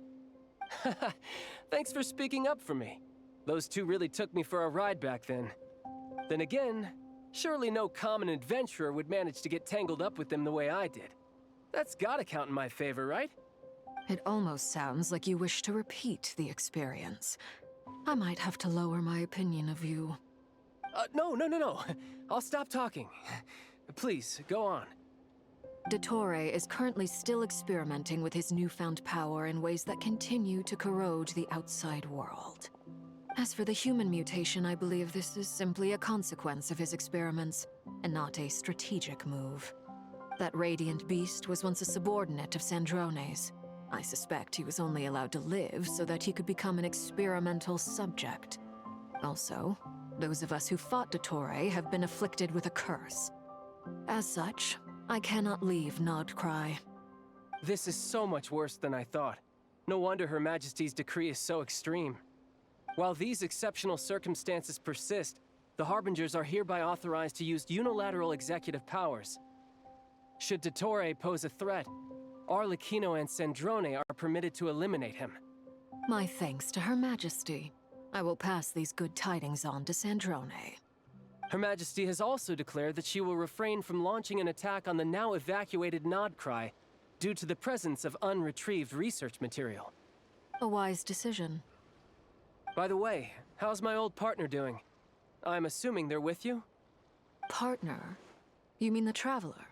Thanks for speaking up for me. Those 2 really took me for a ride back then. Then again, surely no common adventurer would manage to get tangled up with them the way I did. That's gotta count in my favor, right? It almost sounds like you wish to repeat the experience. I might have to lower my opinion of you. No. I'll stop talking. Please, go on. Dottore is currently still experimenting with his newfound power in ways that continue to corrode the outside world. As for the human mutation, I believe this is simply a consequence of his experiments, and not a strategic move. That radiant beast was once a subordinate of Sandrone's. I suspect he was only allowed to live so that he could become an experimental subject. Also, those of us who fought Dottore have been afflicted with a curse. As such, I cannot leave Nodkrai. This is so much worse than I thought. No wonder Her Majesty's decree is so extreme. While these exceptional circumstances persist, the Harbingers are hereby authorized to use unilateral executive powers. Should Dottore pose a threat, Arlecchino and Sandrone are permitted to eliminate him. My thanks to Her Majesty. I will pass these good tidings on to Sandrone. Her Majesty has also declared that she will refrain from launching an attack on the now evacuated Nodcry due to the presence of unretrieved research material. A wise decision. By the way, how's my old partner doing? I'm assuming they're with you? Partner? You mean the Traveler?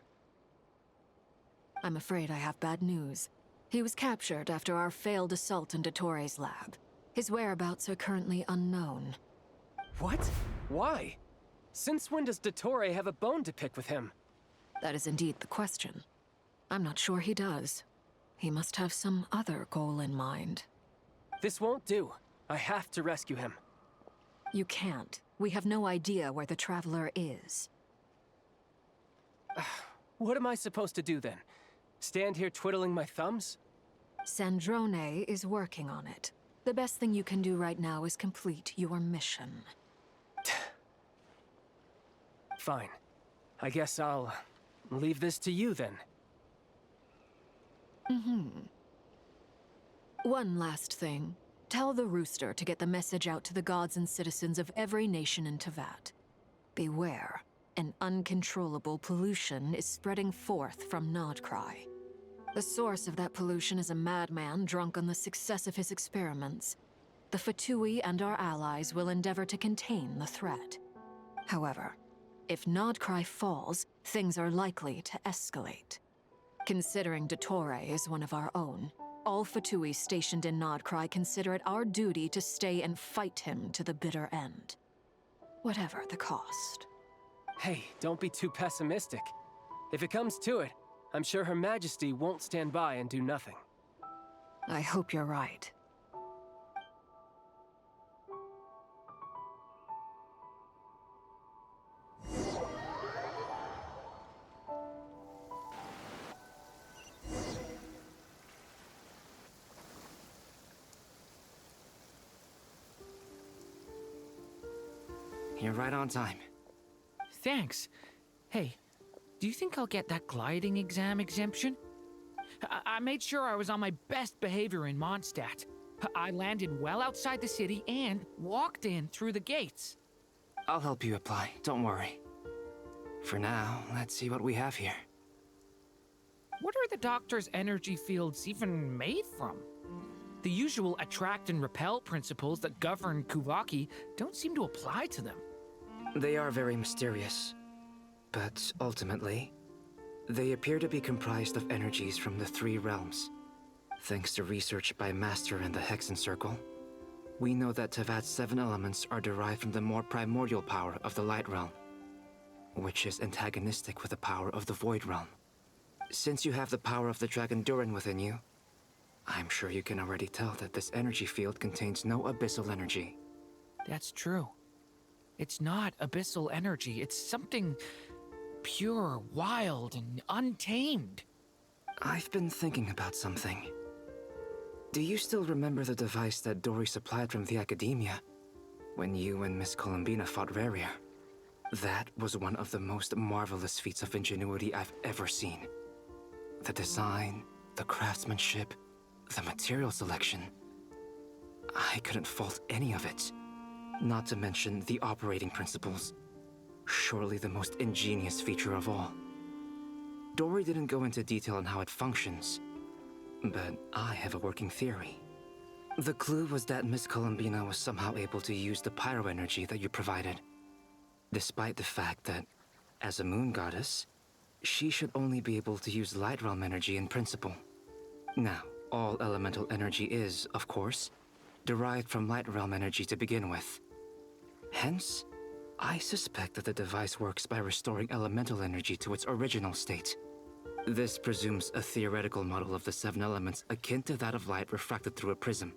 I'm afraid I have bad news. He was captured after our failed assault into Torre's lab. His whereabouts are currently unknown. What? Why? Since when does Dottore have a bone to pick with him? That is indeed the question. I'm not sure he does. He must have some other goal in mind. This won't do. I have to rescue him. You can't. We have no idea where the Traveler is. What am I supposed to do then? Stand here twiddling my thumbs? Sandrone is working on it. The best thing you can do right now is complete your mission. Fine. I guess I'll leave this to you then. One last thing. Tell the Rooster to get the message out to the gods and citizens of every nation in Teyvat. Beware. An uncontrollable pollution is spreading forth from Nodcry. The source of that pollution is a madman drunk on the success of his experiments. The Fatui and our allies will endeavor to contain the threat. However, if Nodcry falls, things are likely to escalate. Considering Dottore is one of our own, all Fatui stationed in Nodcry consider it our duty to stay and fight him to the bitter end. Whatever the cost. Hey, don't be too pessimistic. If it comes to it, I'm sure Her Majesty won't stand by and do nothing. I hope you're right. You're right on time. Thanks. Hey, do you think I'll get that gliding exam exemption? I made sure I was on my best behavior in Mondstadt. I landed well outside the city and walked in through the gates. I'll help you apply, don't worry. For now, let's see what we have here. What are the Doctor's energy fields even made from? The usual attract and repel principles that govern Kuvaki don't seem to apply to them. They are very mysterious, but ultimately, they appear to be comprised of energies from the three realms. Thanks to research by Master in the Hexen Circle, we know that Teyvat's 7 elements are derived from the more primordial power of the Light Realm, which is antagonistic with the power of the Void Realm. Since you have the power of the Dragon Durin within you, I'm sure you can already tell that this energy field contains no abyssal energy. That's true. It's not abyssal energy. It's something pure, wild, and untamed. I've been thinking about something. Do you still remember the device that Dory supplied from the Academia when you and Miss Columbina fought Raria? That was one of the most marvelous feats of ingenuity I've ever seen. The design, the craftsmanship, the material selection. I couldn't fault any of it. Not to mention the operating principles. Surely the most ingenious feature of all. Dory didn't go into detail on how it functions, but I have a working theory. The clue was that Miss Columbina was somehow able to use the pyro energy that you provided, despite the fact that, as a moon goddess, she should only be able to use Light Realm energy in principle. Now, all elemental energy is, of course, derived from Light Realm energy to begin with. Hence, I suspect that the device works by restoring elemental energy to its original state. This presumes a theoretical model of the 7 elements akin to that of light refracted through a prism.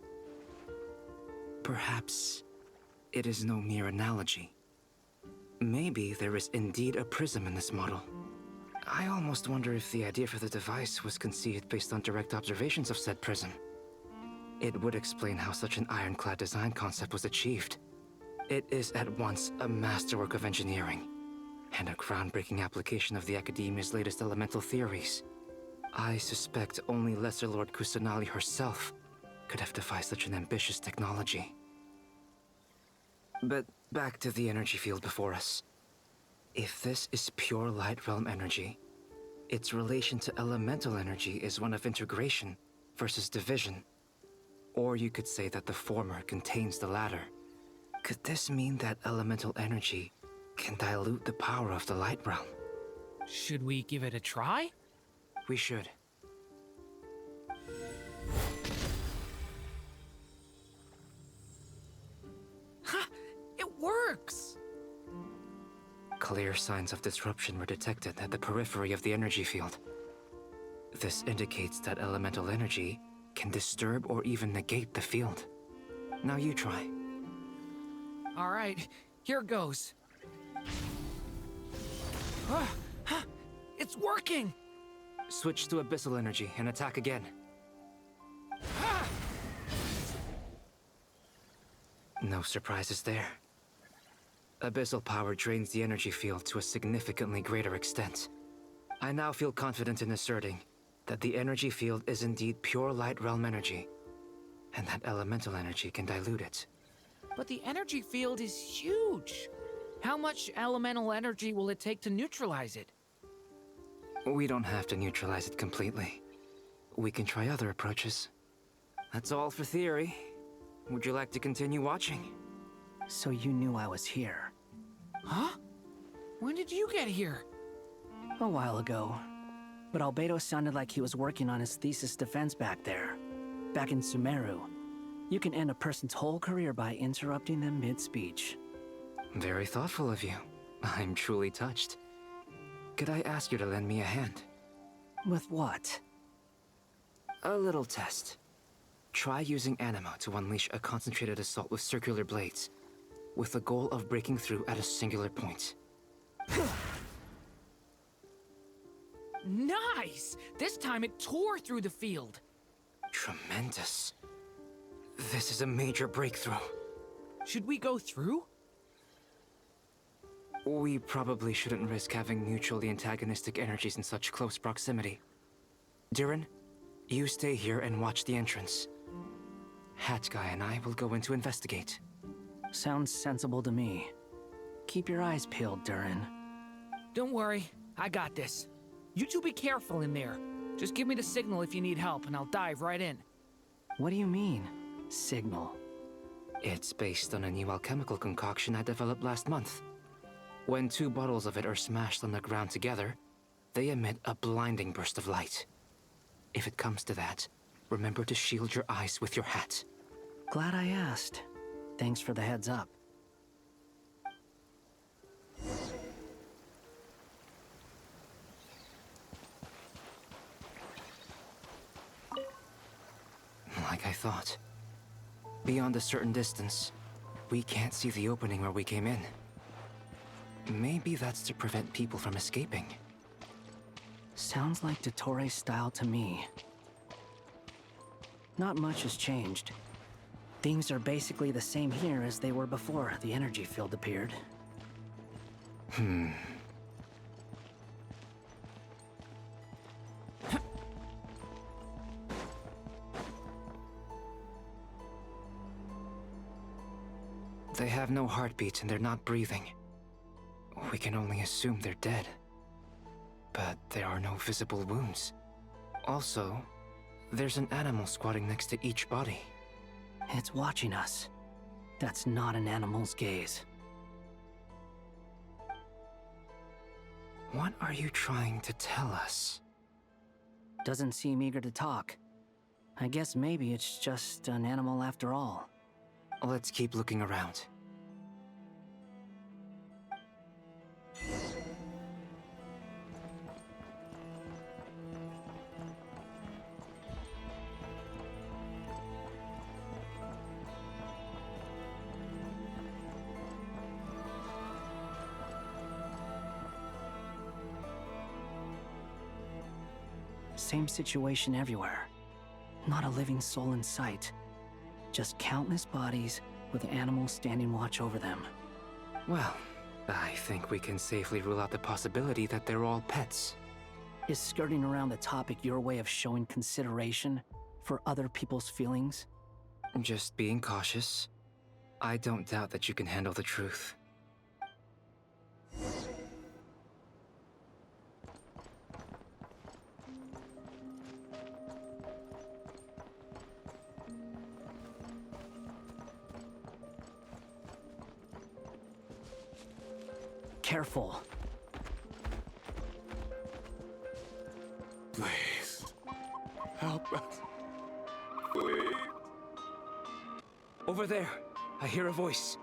Perhaps it is no mere analogy. Maybe there is indeed a prism in this model. I almost wonder if the idea for the device was conceived based on direct observations of said prism. It would explain how such an ironclad design concept was achieved. It is at once a masterwork of engineering and a groundbreaking application of the Academia's latest elemental theories. I suspect only Lesser Lord Kusanali herself could have devised such an ambitious technology. But back to the energy field before us. If this is pure light realm energy, its relation to elemental energy is one of integration versus division. Or you could say that the former contains the latter. Could this mean that elemental energy can dilute the power of the light realm? Should we give it a try? We should. Ha! It works! Clear signs of disruption were detected at the periphery of the energy field. This indicates that elemental energy can disturb or even negate the field. Now you try. All right, here goes. It's working! Switch to abyssal energy and attack again. No surprises there. Abyssal power drains the energy field to a significantly greater extent. I now feel confident in asserting that the energy field is indeed pure light realm energy, and that elemental energy can dilute it. But the energy field is huge. How much elemental energy will it take to neutralize it? We don't have to neutralize it completely. We can try other approaches. That's all for theory. Would you like to continue watching? So you knew I was here? Huh? When did you get here? A while ago. But Albedo sounded like he was working on his thesis defense back there. Back in Sumeru. You can end a person's whole career by interrupting them mid-speech. Very thoughtful of you. I'm truly touched. Could I ask you to lend me a hand? With what? A little test. Try using Anima to unleash a concentrated assault with circular blades, with the goal of breaking through at a singular point. Nice! This time it tore through the field. Tremendous. This is a major breakthrough. Should we go through? We probably shouldn't risk having mutually antagonistic energies in such close proximity. Durin, you stay here and watch the entrance. Hat Guy and I will go in to investigate. Sounds sensible to me. Keep your eyes peeled, Durin. Don't worry, I got this. You two be careful in there. Just give me the signal if you need help, and I'll dive right in. What do you mean, signal? It's based on a new alchemical concoction I developed last month. When 2 bottles of it are smashed on the ground together, they emit a blinding burst of light. If it comes to that, remember to shield your eyes with your hat. Glad I asked. Thanks for the heads up. Like I thought. Beyond a certain distance, we can't see the opening where we came in. Maybe that's to prevent people from escaping. Sounds like Dottore style to me. Not much has changed. Things are basically the same here as they were before the energy field appeared. They have no heartbeat and they're not breathing. We can only assume they're dead. But there are no visible wounds. Also, there's an animal squatting next to each body. It's watching us. That's not an animal's gaze. What are you trying to tell us? Doesn't seem eager to talk. I guess maybe it's just an animal after all. Let's keep looking around. Same situation everywhere. Not a living soul in sight. Just countless bodies with animals standing watch over them. Well, I think we can safely rule out the possibility that they're all pets. Is skirting around the topic your way of showing consideration for other people's feelings Just being cautious. I don't doubt that you can handle the truth. Careful. Please, help us. Please. Over there, I hear a voice.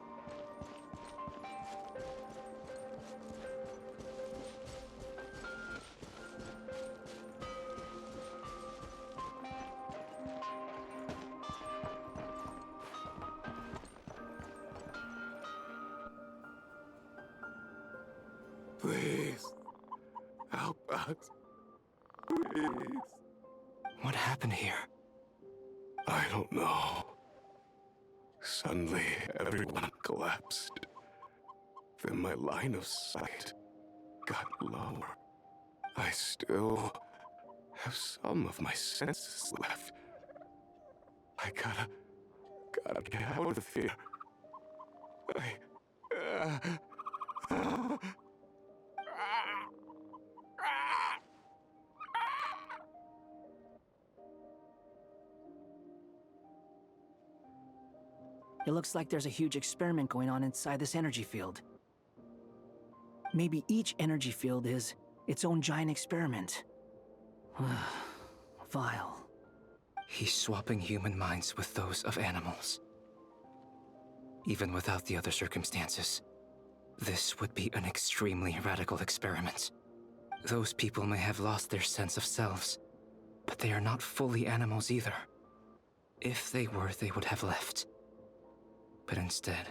Please, help us. Please. What happened here? I don't know. Suddenly, everyone collapsed. Then my line of sight got lower. I still have some of my senses left. I gotta get out of here. It looks like there's a huge experiment going on inside this energy field. Maybe each energy field is its own giant experiment. Vile. He's swapping human minds with those of animals. Even without the other circumstances, this would be an extremely radical experiment. Those people may have lost their sense of selves, but they are not fully animals either. If they were, they would have left. But instead,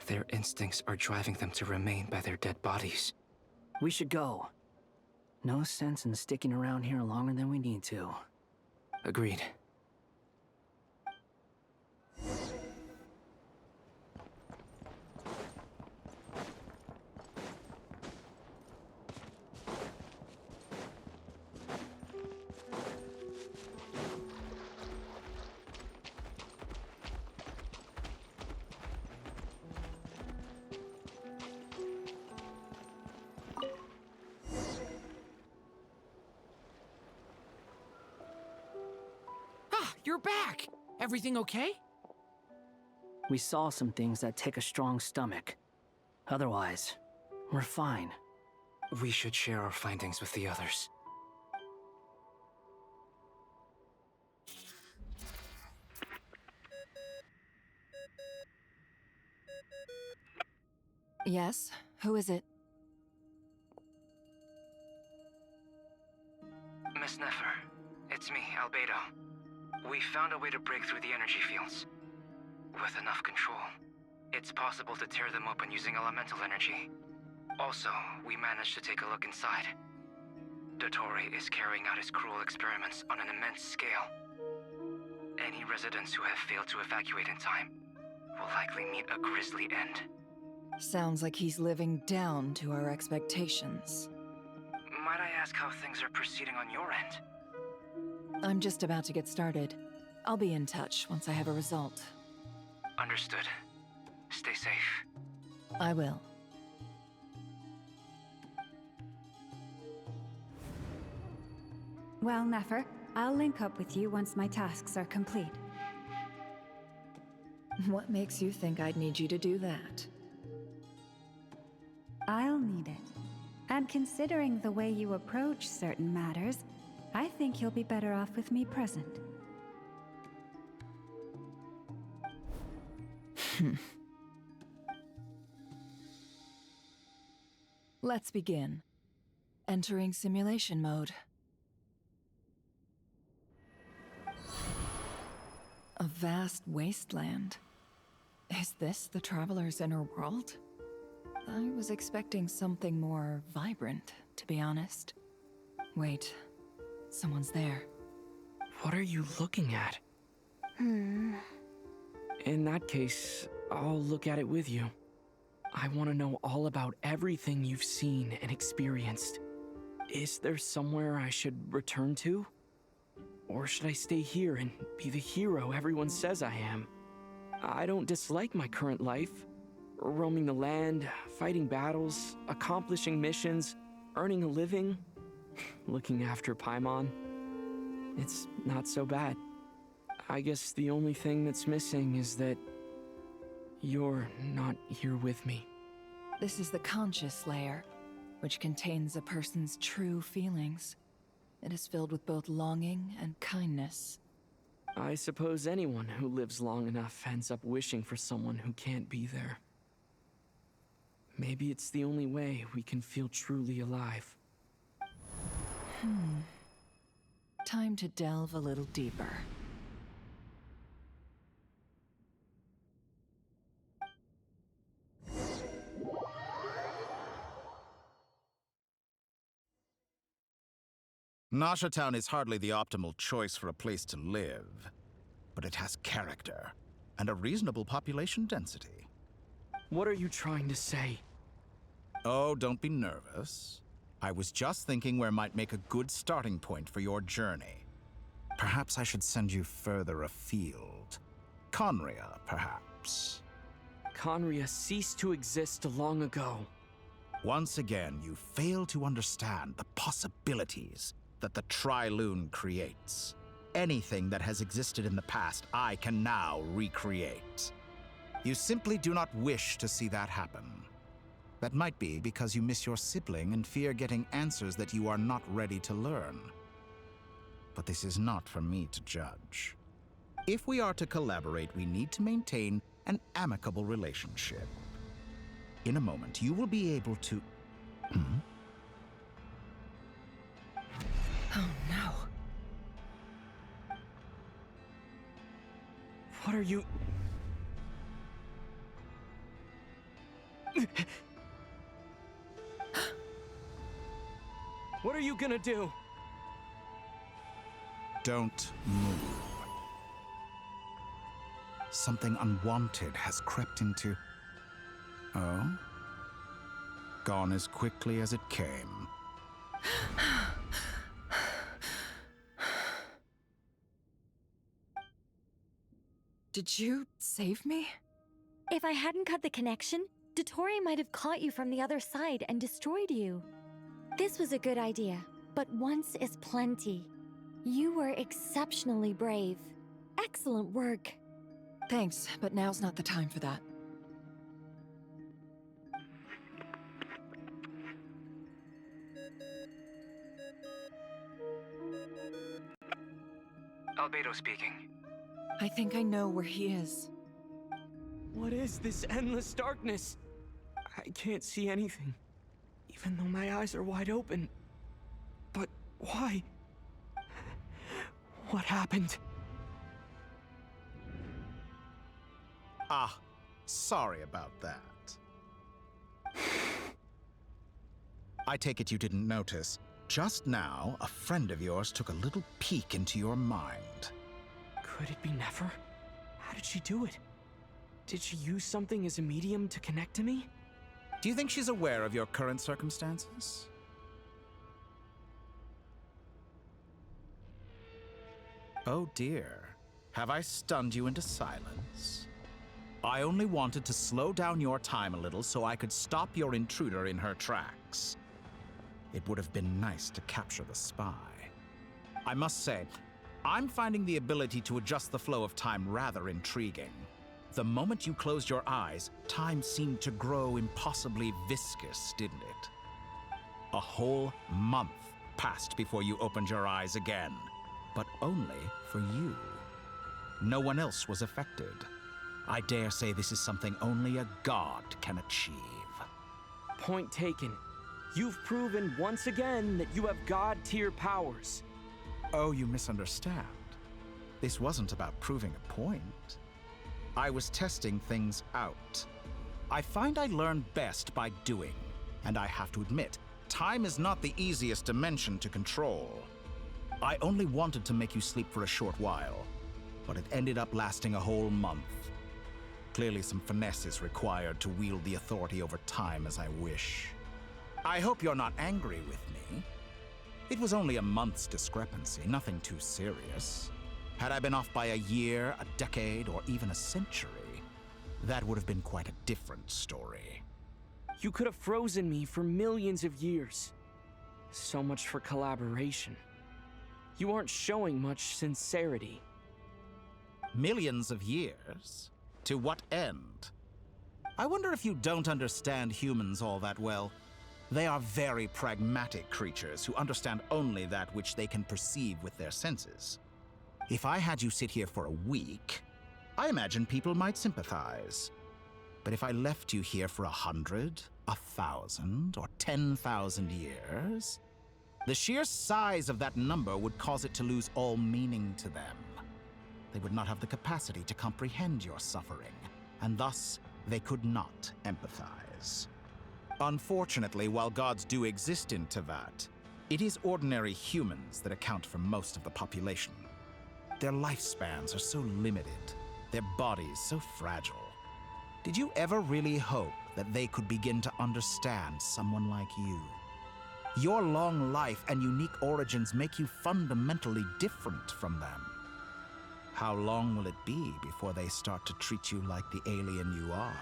their instincts are driving them to remain by their dead bodies. We should go. No sense in sticking around here longer than we need to. Agreed. You're back! Everything okay? We saw some things that take a strong stomach. Otherwise, we're fine. We should share our findings with the others. Yes? Who is it? Miss Nefer, it's me, Albedo. We found a way to break through the energy fields. With enough control, it's possible to tear them open using elemental energy. Also, we managed to take a look inside. Dottore is carrying out his cruel experiments on an immense scale. Any residents who have failed to evacuate in time will likely meet a grisly end. Sounds like he's living down to our expectations. Might I ask how things are proceeding on your end? I'm just about to get started. I'll be in touch once I have a result. Understood. Stay safe. I will. Well, Nefer, I'll link up with you once my tasks are complete. What makes you think I'd need you to do that? I'll need it. And considering the way you approach certain matters, I think you'll be better off with me present. Let's begin. Entering simulation mode. A vast wasteland. Is this the Traveler's inner world? I was expecting something more vibrant, to be honest. Wait, someone's there. What are you looking at? In that case, I'll look at it with you. I want to know all about everything you've seen and experienced. Is there somewhere I should return to? Or should I stay here and be the hero everyone says I am? I don't dislike my current life. Roaming the land, fighting battles, accomplishing missions, earning a living, looking after Paimon. It's not so bad. I guess the only thing that's missing is that you're not here with me. This is the conscious layer, which contains a person's true feelings. It is filled with both longing and kindness. I suppose anyone who lives long enough ends up wishing for someone who can't be there. Maybe it's the only way we can feel truly alive. Time to delve a little deeper. Nasha Town is hardly the optimal choice for a place to live, but it has character and a reasonable population density. What are you trying to say? Oh, don't be nervous. I was just thinking where might make a good starting point for your journey. Perhaps I should send you further afield. Conria, perhaps. Conria ceased to exist long ago. Once again, you fail to understand the possibilities that the Tri-Lune creates. Anything that has existed in the past, I can now recreate. You simply do not wish to see that happen. That might be because you miss your sibling and fear getting answers that you are not ready to learn. But this is not for me to judge. If we are to collaborate, we need to maintain an amicable relationship. In a moment, you will be able to... Oh no. What are you... What are you gonna do? Don't move. Something unwanted has crept into... Oh? Gone as quickly as it came. Did you save me? If I hadn't cut the connection, Dottore might have caught you from the other side and destroyed you. This was a good idea, but once is plenty. You were exceptionally brave. Excellent work. Thanks, but now's not the time for that. Albedo speaking. I think I know where he is. What is this endless darkness? I can't see anything, even though my eyes are wide open. But why? What happened? Ah, sorry about that. I take it you didn't notice. Just now, a friend of yours took a little peek into your mind. Could it be Nefer? How did she do it? Did she use something as a medium to connect to me? Do you think she's aware of your current circumstances? Oh dear. Have I stunned you into silence? I only wanted to slow down your time a little so I could stop your intruder in her tracks. It would have been nice to capture the spy. I must say, I'm finding the ability to adjust the flow of time rather intriguing. The moment you closed your eyes, time seemed to grow impossibly viscous, didn't it? A whole month passed before you opened your eyes again, but only for you. No one else was affected. I dare say this is something only a god can achieve. Point taken. You've proven once again that you have god-tier powers. Oh, you misunderstand. This wasn't about proving a point. I was testing things out. I find I learn best by doing, and I have to admit, time is not the easiest dimension to control. I only wanted to make you sleep for a short while, but it ended up lasting a whole month. Clearly some finesse is required to wield the authority over time as I wish. I hope you're not angry with me. It was only a month's discrepancy, nothing too serious. Had I been off by a year, a decade, or even a century, that would have been quite a different story. You could have frozen me for millions of years. So much for collaboration. You aren't showing much sincerity. Millions of years? To what end? I wonder if you don't understand humans all that well. They are very pragmatic creatures who understand only that which they can perceive with their senses. If I had you sit here for a week, I imagine people might sympathize. But if I left you here for 100, 1,000, or 10,000 years, the sheer size of that number would cause it to lose all meaning to them. They would not have the capacity to comprehend your suffering, and thus they could not empathize. Unfortunately, while gods do exist in Teyvat, it is ordinary humans that account for most of the population. Their lifespans are so limited, their bodies so fragile. Did you ever really hope that they could begin to understand someone like you? Your long life and unique origins make you fundamentally different from them. How long will it be before they start to treat you like the alien you are?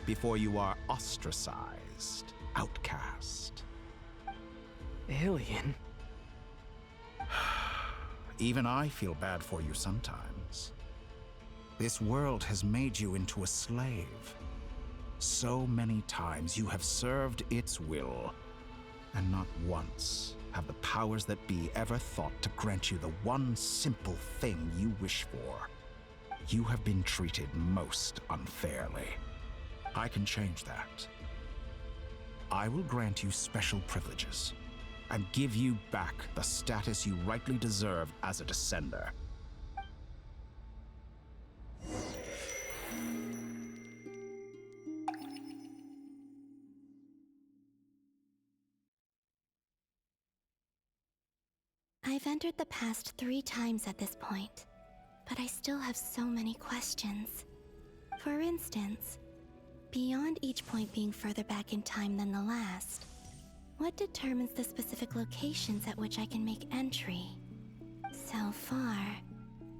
Before you are ostracized, outcast? Alien? Even I feel bad for you sometimes. This world has made you into a slave. So many times you have served its will, and not once have the powers that be ever thought to grant you the one simple thing you wish for. You have been treated most unfairly. I can change that. I will grant you special privileges and give you back the status you rightly deserve as a descender. I've entered the past 3 times at this point, but I still have so many questions. For instance, beyond each point being further back in time than the last, what determines the specific locations at which I can make entry? So far,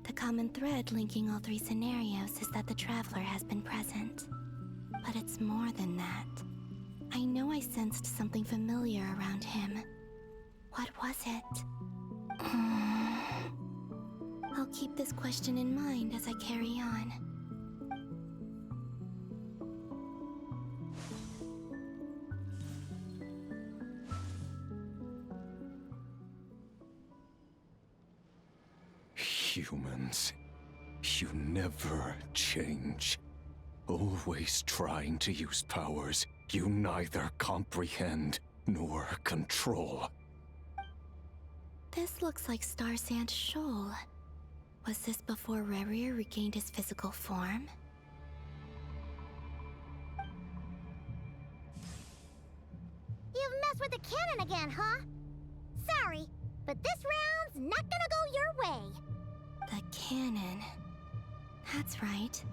the common thread linking all 3 scenarios is that the Traveler has been present. But it's more than that. I know I sensed something familiar around him. What was it? I'll keep this question in mind as I carry on. Humans, you never change. Always trying to use powers you neither comprehend nor control. This looks like Star Sand Shoal. Was this before Rerir regained his physical form? You've messed with the cannon again, huh? Sorry, but this round's not gonna go your way. The cannon. That's right.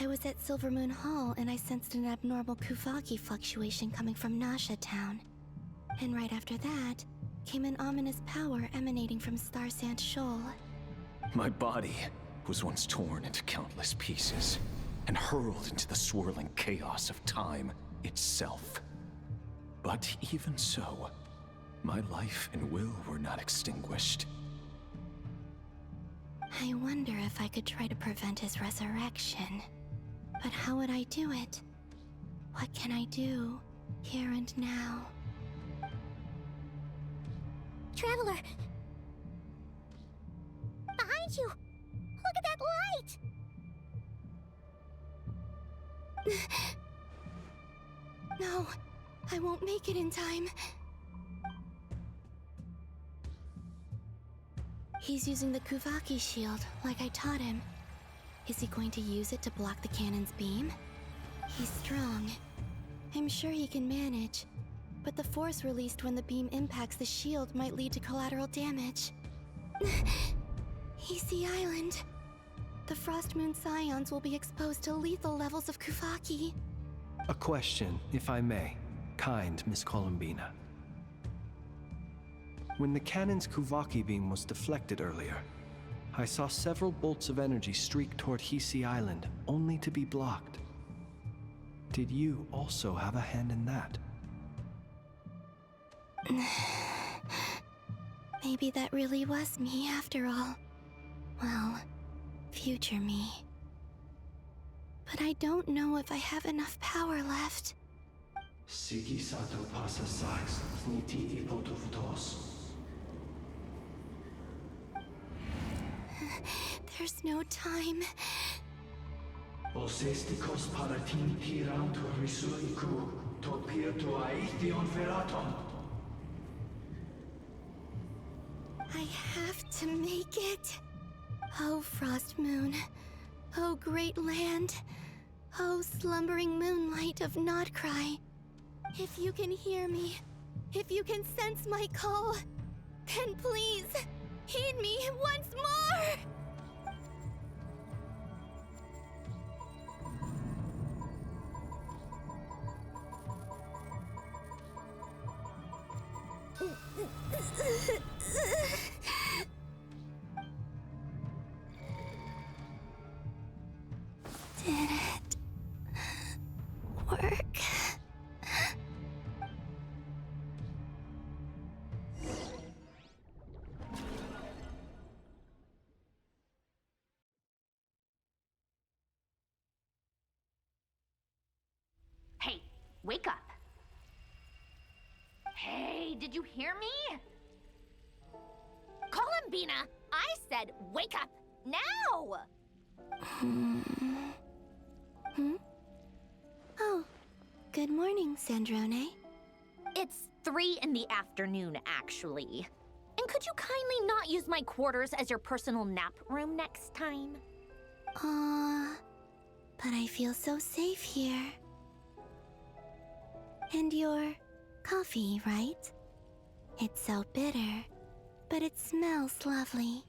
I was at Silvermoon Hall and I sensed an abnormal Kuvaki fluctuation coming from Nasha Town. And right after that, came an ominous power emanating from Star Sand Shoal. My body was once torn into countless pieces and hurled into the swirling chaos of time itself. But even so, my life and will were not extinguished. I wonder if I could try to prevent his resurrection. But how would I do it? What can I do, here and now? Traveler! Behind you! Look at that light! No, I won't make it in time. He's using the Kuvaki shield, like I taught him. Is he going to use it to block the cannon's beam? He's strong. I'm sure he can manage. But the force released when the beam impacts the shield might lead to collateral damage. He's the island. The Frost Moon Scions will be exposed to lethal levels of Kuvaki. A question, if I may. Kind Miss Columbina. When the cannon's Kuvaki beam was deflected earlier, I saw several bolts of energy streak toward Hisi Island, only to be blocked. Did you also have a hand in that? Maybe that really was me after all. Well, future me. But I don't know if I have enough power left. Siki sato pasa sax sniti ipotovtos. There's no time. Osestikos paratin tiram to risuiku, to pirto aithion feraton. I have to make it. Oh, Frost Moon. Oh, great land. Oh, slumbering moonlight of Notcry. If you can hear me, if you can sense my call, then please, heed me once more! Did it work? Hey, wake up. Hey, did you hear me? Columbina, I said wake up now! Oh, good morning, Sandrone. It's 3 in the afternoon, actually. And could you kindly not use my quarters as your personal nap room next time? But I feel so safe here. And your coffee, right? It's so bitter, but it smells lovely.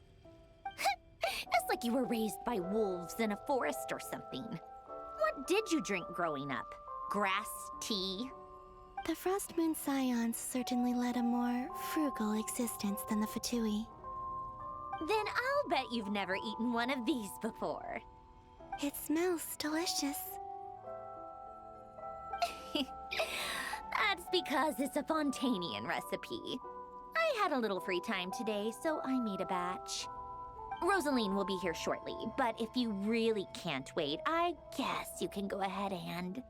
It's like you were raised by wolves in a forest or something. What did you drink growing up? Grass tea? The Frost Moon Scions certainly led a more frugal existence than the Fatui. Then I'll bet you've never eaten one of these before. It smells delicious. That's because it's a Fontanian recipe. I had a little free time today, so I made a batch. Rosaline will be here shortly, but if you really can't wait, I guess you can go ahead and...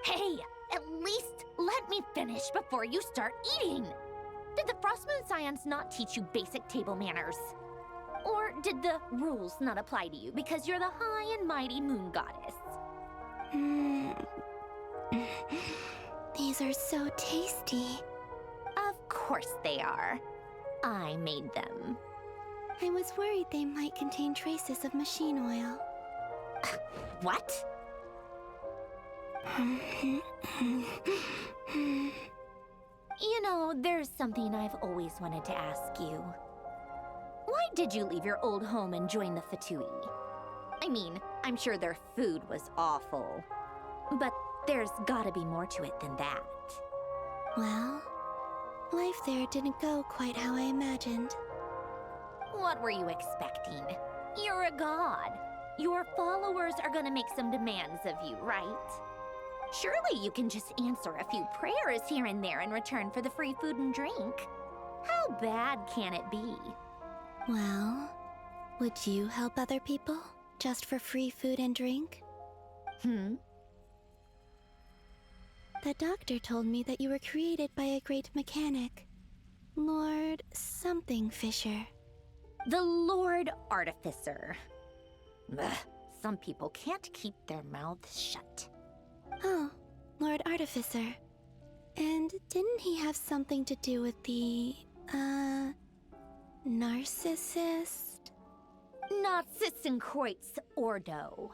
Hey, at least let me finish before you start eating! Did the Frost Moon Scions not teach you basic table manners? Or did the rules not apply to you because you're the high and mighty moon goddess? These are so tasty. Of course they are. I made them. I was worried they might contain traces of machine oil. What? You know, there's something I've always wanted to ask you. Why did you leave your old home and join the Fatui? I mean, I'm sure their food was awful. But there's gotta be more to it than that. Well, life there didn't go quite how I imagined. What were you expecting? You're a god. Your followers are gonna make some demands of you, right? Surely you can just answer a few prayers here and there in return for the free food and drink. How bad can it be? Well, would you help other people just for free food and drink? The doctor told me that you were created by a great mechanic, Lord something Fisher. The Lord Artificer. Ugh, some people can't keep their mouths shut. Oh, Lord Artificer. And didn't he have something to do with the, narcissist? Narcissenkreuz Ordo.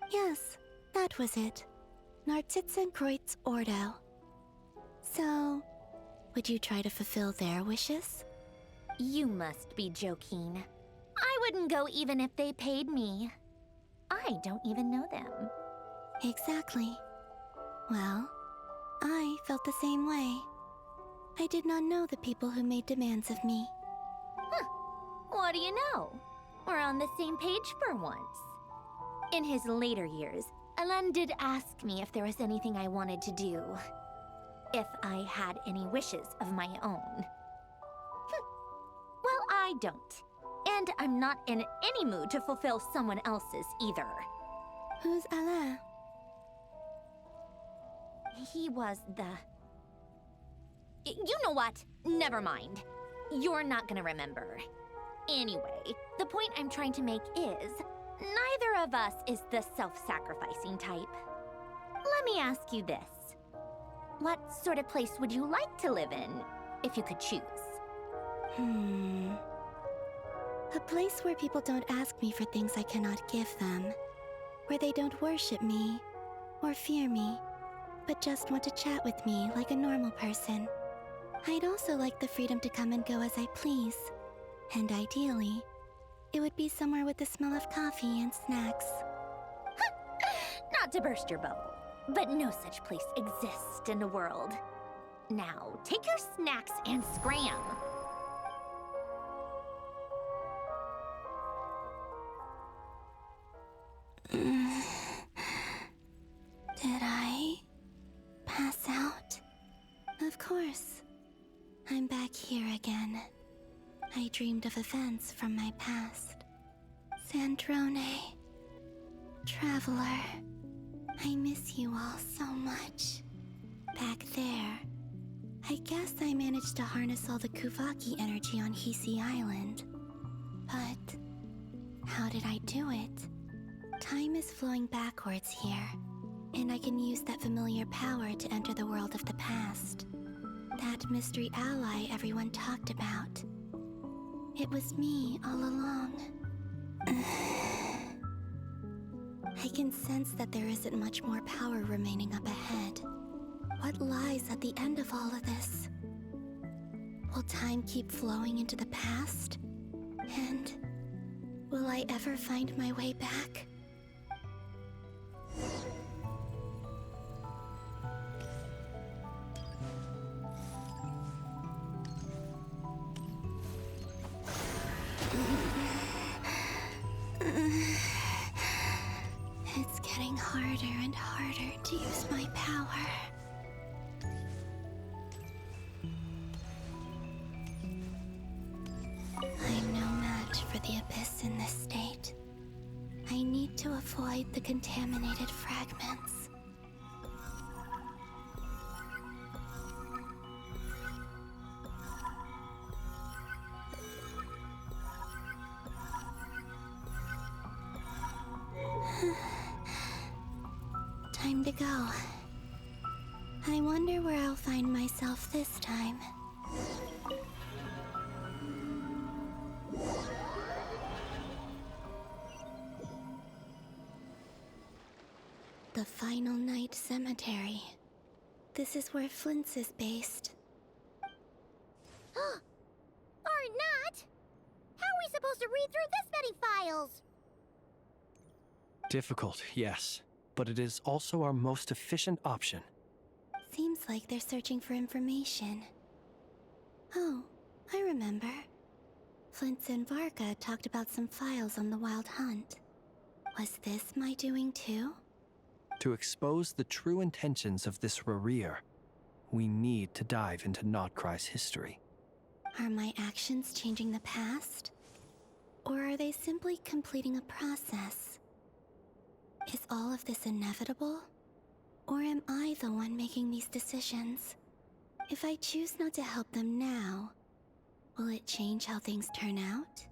Yes, that was it. Narcissenkreuz Ordo. So, would you try to fulfill their wishes? You must be joking. I wouldn't go even if they paid me. I don't even know them. Exactly. Well, I felt the same way. I did not know the people who made demands of me. Huh. What do you know? We're on the same page for once. In his later years, Alen did ask me if there was anything I wanted to do. If I had any wishes of my own. Well, I don't. And I'm not in any mood to fulfill someone else's either. Who's Alen? He was the... You know what? Never mind. You're not gonna remember. Anyway, the point I'm trying to make is, neither of us is the self-sacrificing type. Let me ask you this. What sort of place would you like to live in, if you could choose? A place where people don't ask me for things I cannot give them. Where they don't worship me, or fear me, but just want to chat with me like a normal person. I'd also like the freedom to come and go as I please. And ideally, it would be somewhere with the smell of coffee and snacks. Not to burst your bubble, but no such place exists in the world. Now, take your snacks and scram. Did I pass out? Of course. I'm back here again. I dreamed of events from my past. Sandrone. Traveler. I miss you all so much. Back there. I guess I managed to harness all the Kuvaki energy on Hisi Island. But how did I do it? Time is flowing backwards here, and I can use that familiar power to enter the world of the past. That mystery ally everyone talked about. It was me all along. I can sense that there isn't much more power remaining up ahead. What lies at the end of all of this? Will time keep flowing into the past? And will I ever find my way back? It's getting harder and harder to use my power. I'm no match for the Abyss in this state. I need to avoid the contaminated fragments. Time to go. I wonder where I'll find myself this time. The Final Night Cemetery. This is where Flint's is based. Or not! How are we supposed to read through this many files? Difficult, yes, but it is also our most efficient option. Seems like they're searching for information. Oh, I remember. Flint's and Varka talked about some files on the Wild Hunt. Was this my doing too? To expose the true intentions of this Rereer, we need to dive into Notcry's history. Are my actions changing the past? Or are they simply completing a process? Is all of this inevitable? Or am I the one making these decisions? If I choose not to help them now, will it change how things turn out?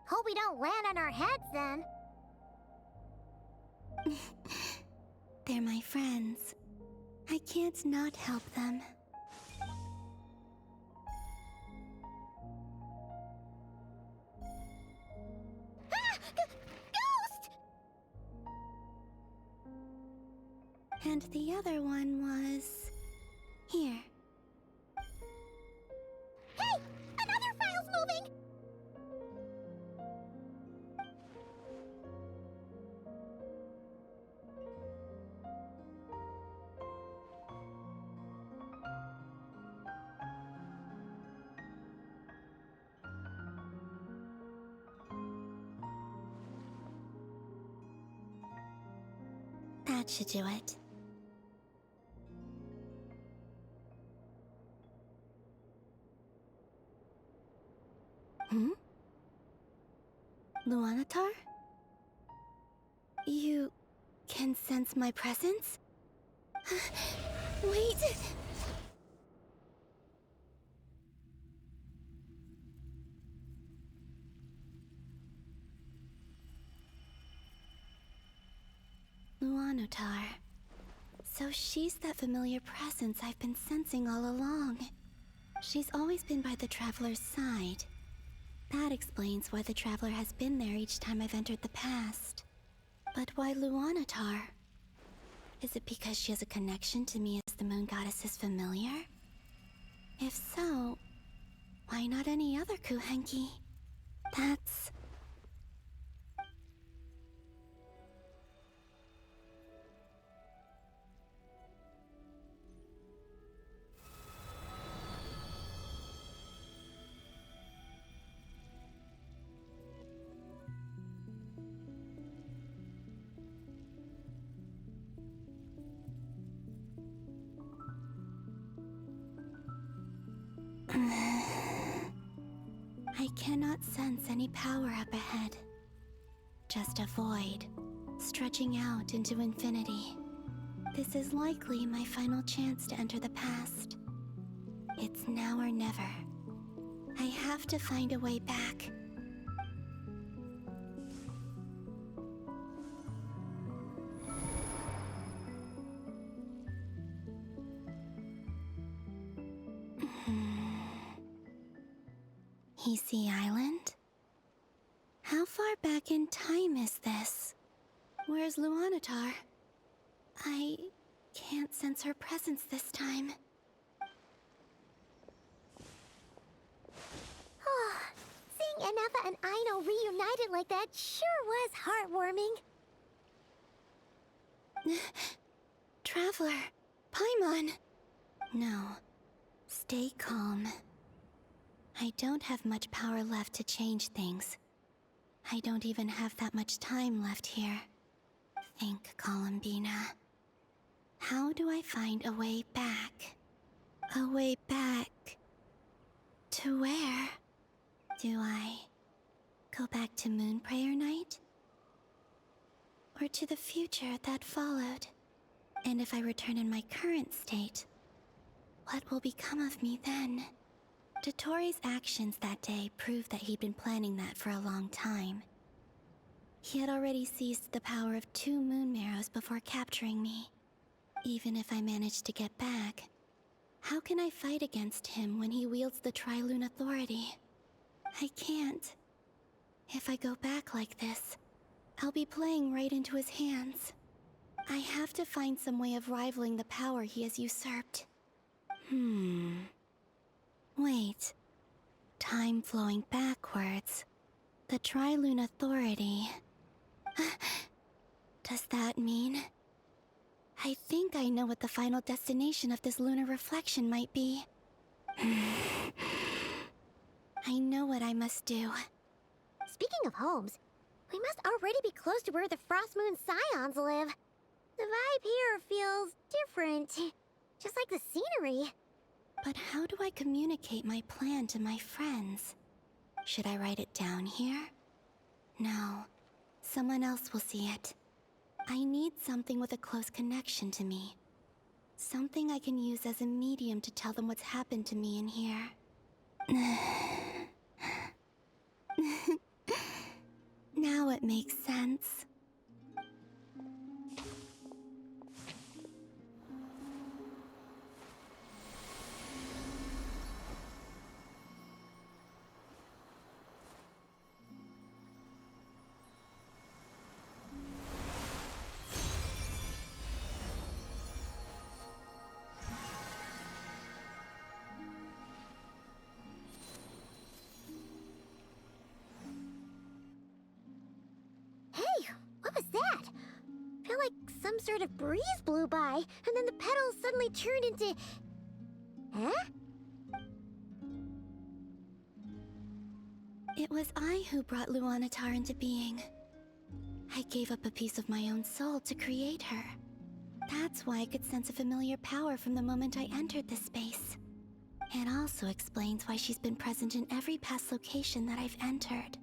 Hope we don't land on our heads then. They're my friends. I can't not help them. Ghost! And the other one was... here. Hey! Another file's moving! That should do it. Hmm? Luanatar? You can sense my presence? Wait! Luanatar. So she's that familiar presence I've been sensing all along. She's always been by the Traveler's side. That explains why the Traveler has been there each time I've entered the past. But why Luanatar? Is it because she has a connection to me as the Moon Goddess's familiar? If so, why not any other Kuhenki? That's... I cannot sense any power up ahead. Just a void, stretching out into infinity. This is likely my final chance to enter the past. It's now or never. I have to find a way back. VII Island? How far back in time is this? Where's Luanatar? I can't sense her presence this time. Seeing Enefa and Aino reunited like that sure was heartwarming. Traveler, Paimon. No, stay calm. I don't have much power left to change things. I don't even have that much time left here. Think, Columbina. How do I find a way back? A way back... to where? Do I go back to Moon Prayer Night? Or to the future that followed? And if I return in my current state, what will become of me then? Dottoro's actions that day proved that he'd been planning that for a long time. He had already seized the power of 2 moon marrows before capturing me. Even if I managed to get back, how can I fight against him when he wields the Tri-Lune Authority? I can't. If I go back like this, I'll be playing right into his hands. I have to find some way of rivaling the power he has usurped. Wait. Time flowing backwards. The Tri-Lune Authority. Does that mean... I think I know what the final destination of this lunar reflection might be. I know what I must do. Speaking of homes, we must already be close to where the Frost Moon Scions live. The vibe here feels different, just like the scenery. But how do I communicate my plan to my friends? Should I write it down here? No, someone else will see it. I need something with a close connection to me. Something I can use as a medium to tell them what's happened to me in here. Now it makes sense. Some sort of breeze blew by, and then the petals suddenly turned into... Huh? It was I who brought Luanatar into being. I gave up a piece of my own soul to create her. why I could sense a familiar power from the moment I entered this space. It also explains why she's been present in every past location that I've entered.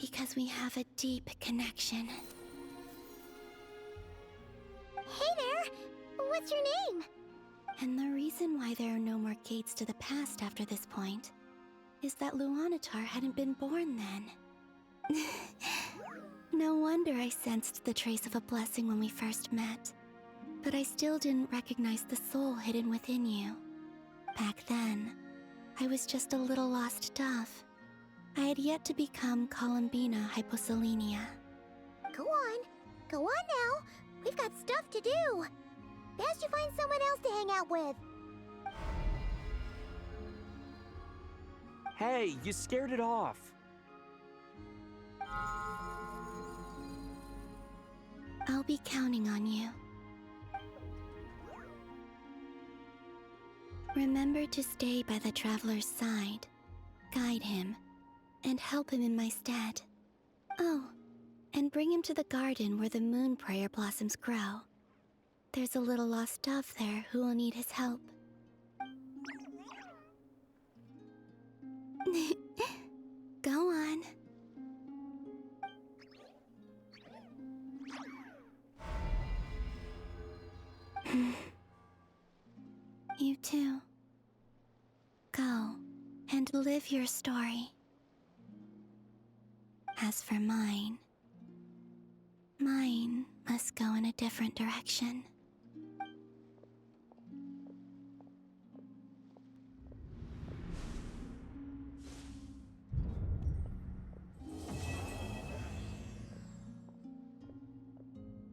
Because we have a deep connection. Hey there! What's your name? And the reason why there are no more gates to the past after this point is that Luanatar hadn't been born then. No wonder I sensed the trace of a blessing when we first met. But I still didn't recognize the soul hidden within you. Back then, I was just a little lost dove. I had yet to become Columbina Hyposelenia. Go on now. We've got stuff to do. Best you find someone else to hang out with. Hey, you scared it off. I'll be counting on you. Remember to stay by the traveler's side, guide him, and help him in my stead. Oh, and bring him to the garden where the moon prayer blossoms grow. There's a little lost dove there who will need his help. Go on. You too. Go and live your story. As for mine must go in a different direction.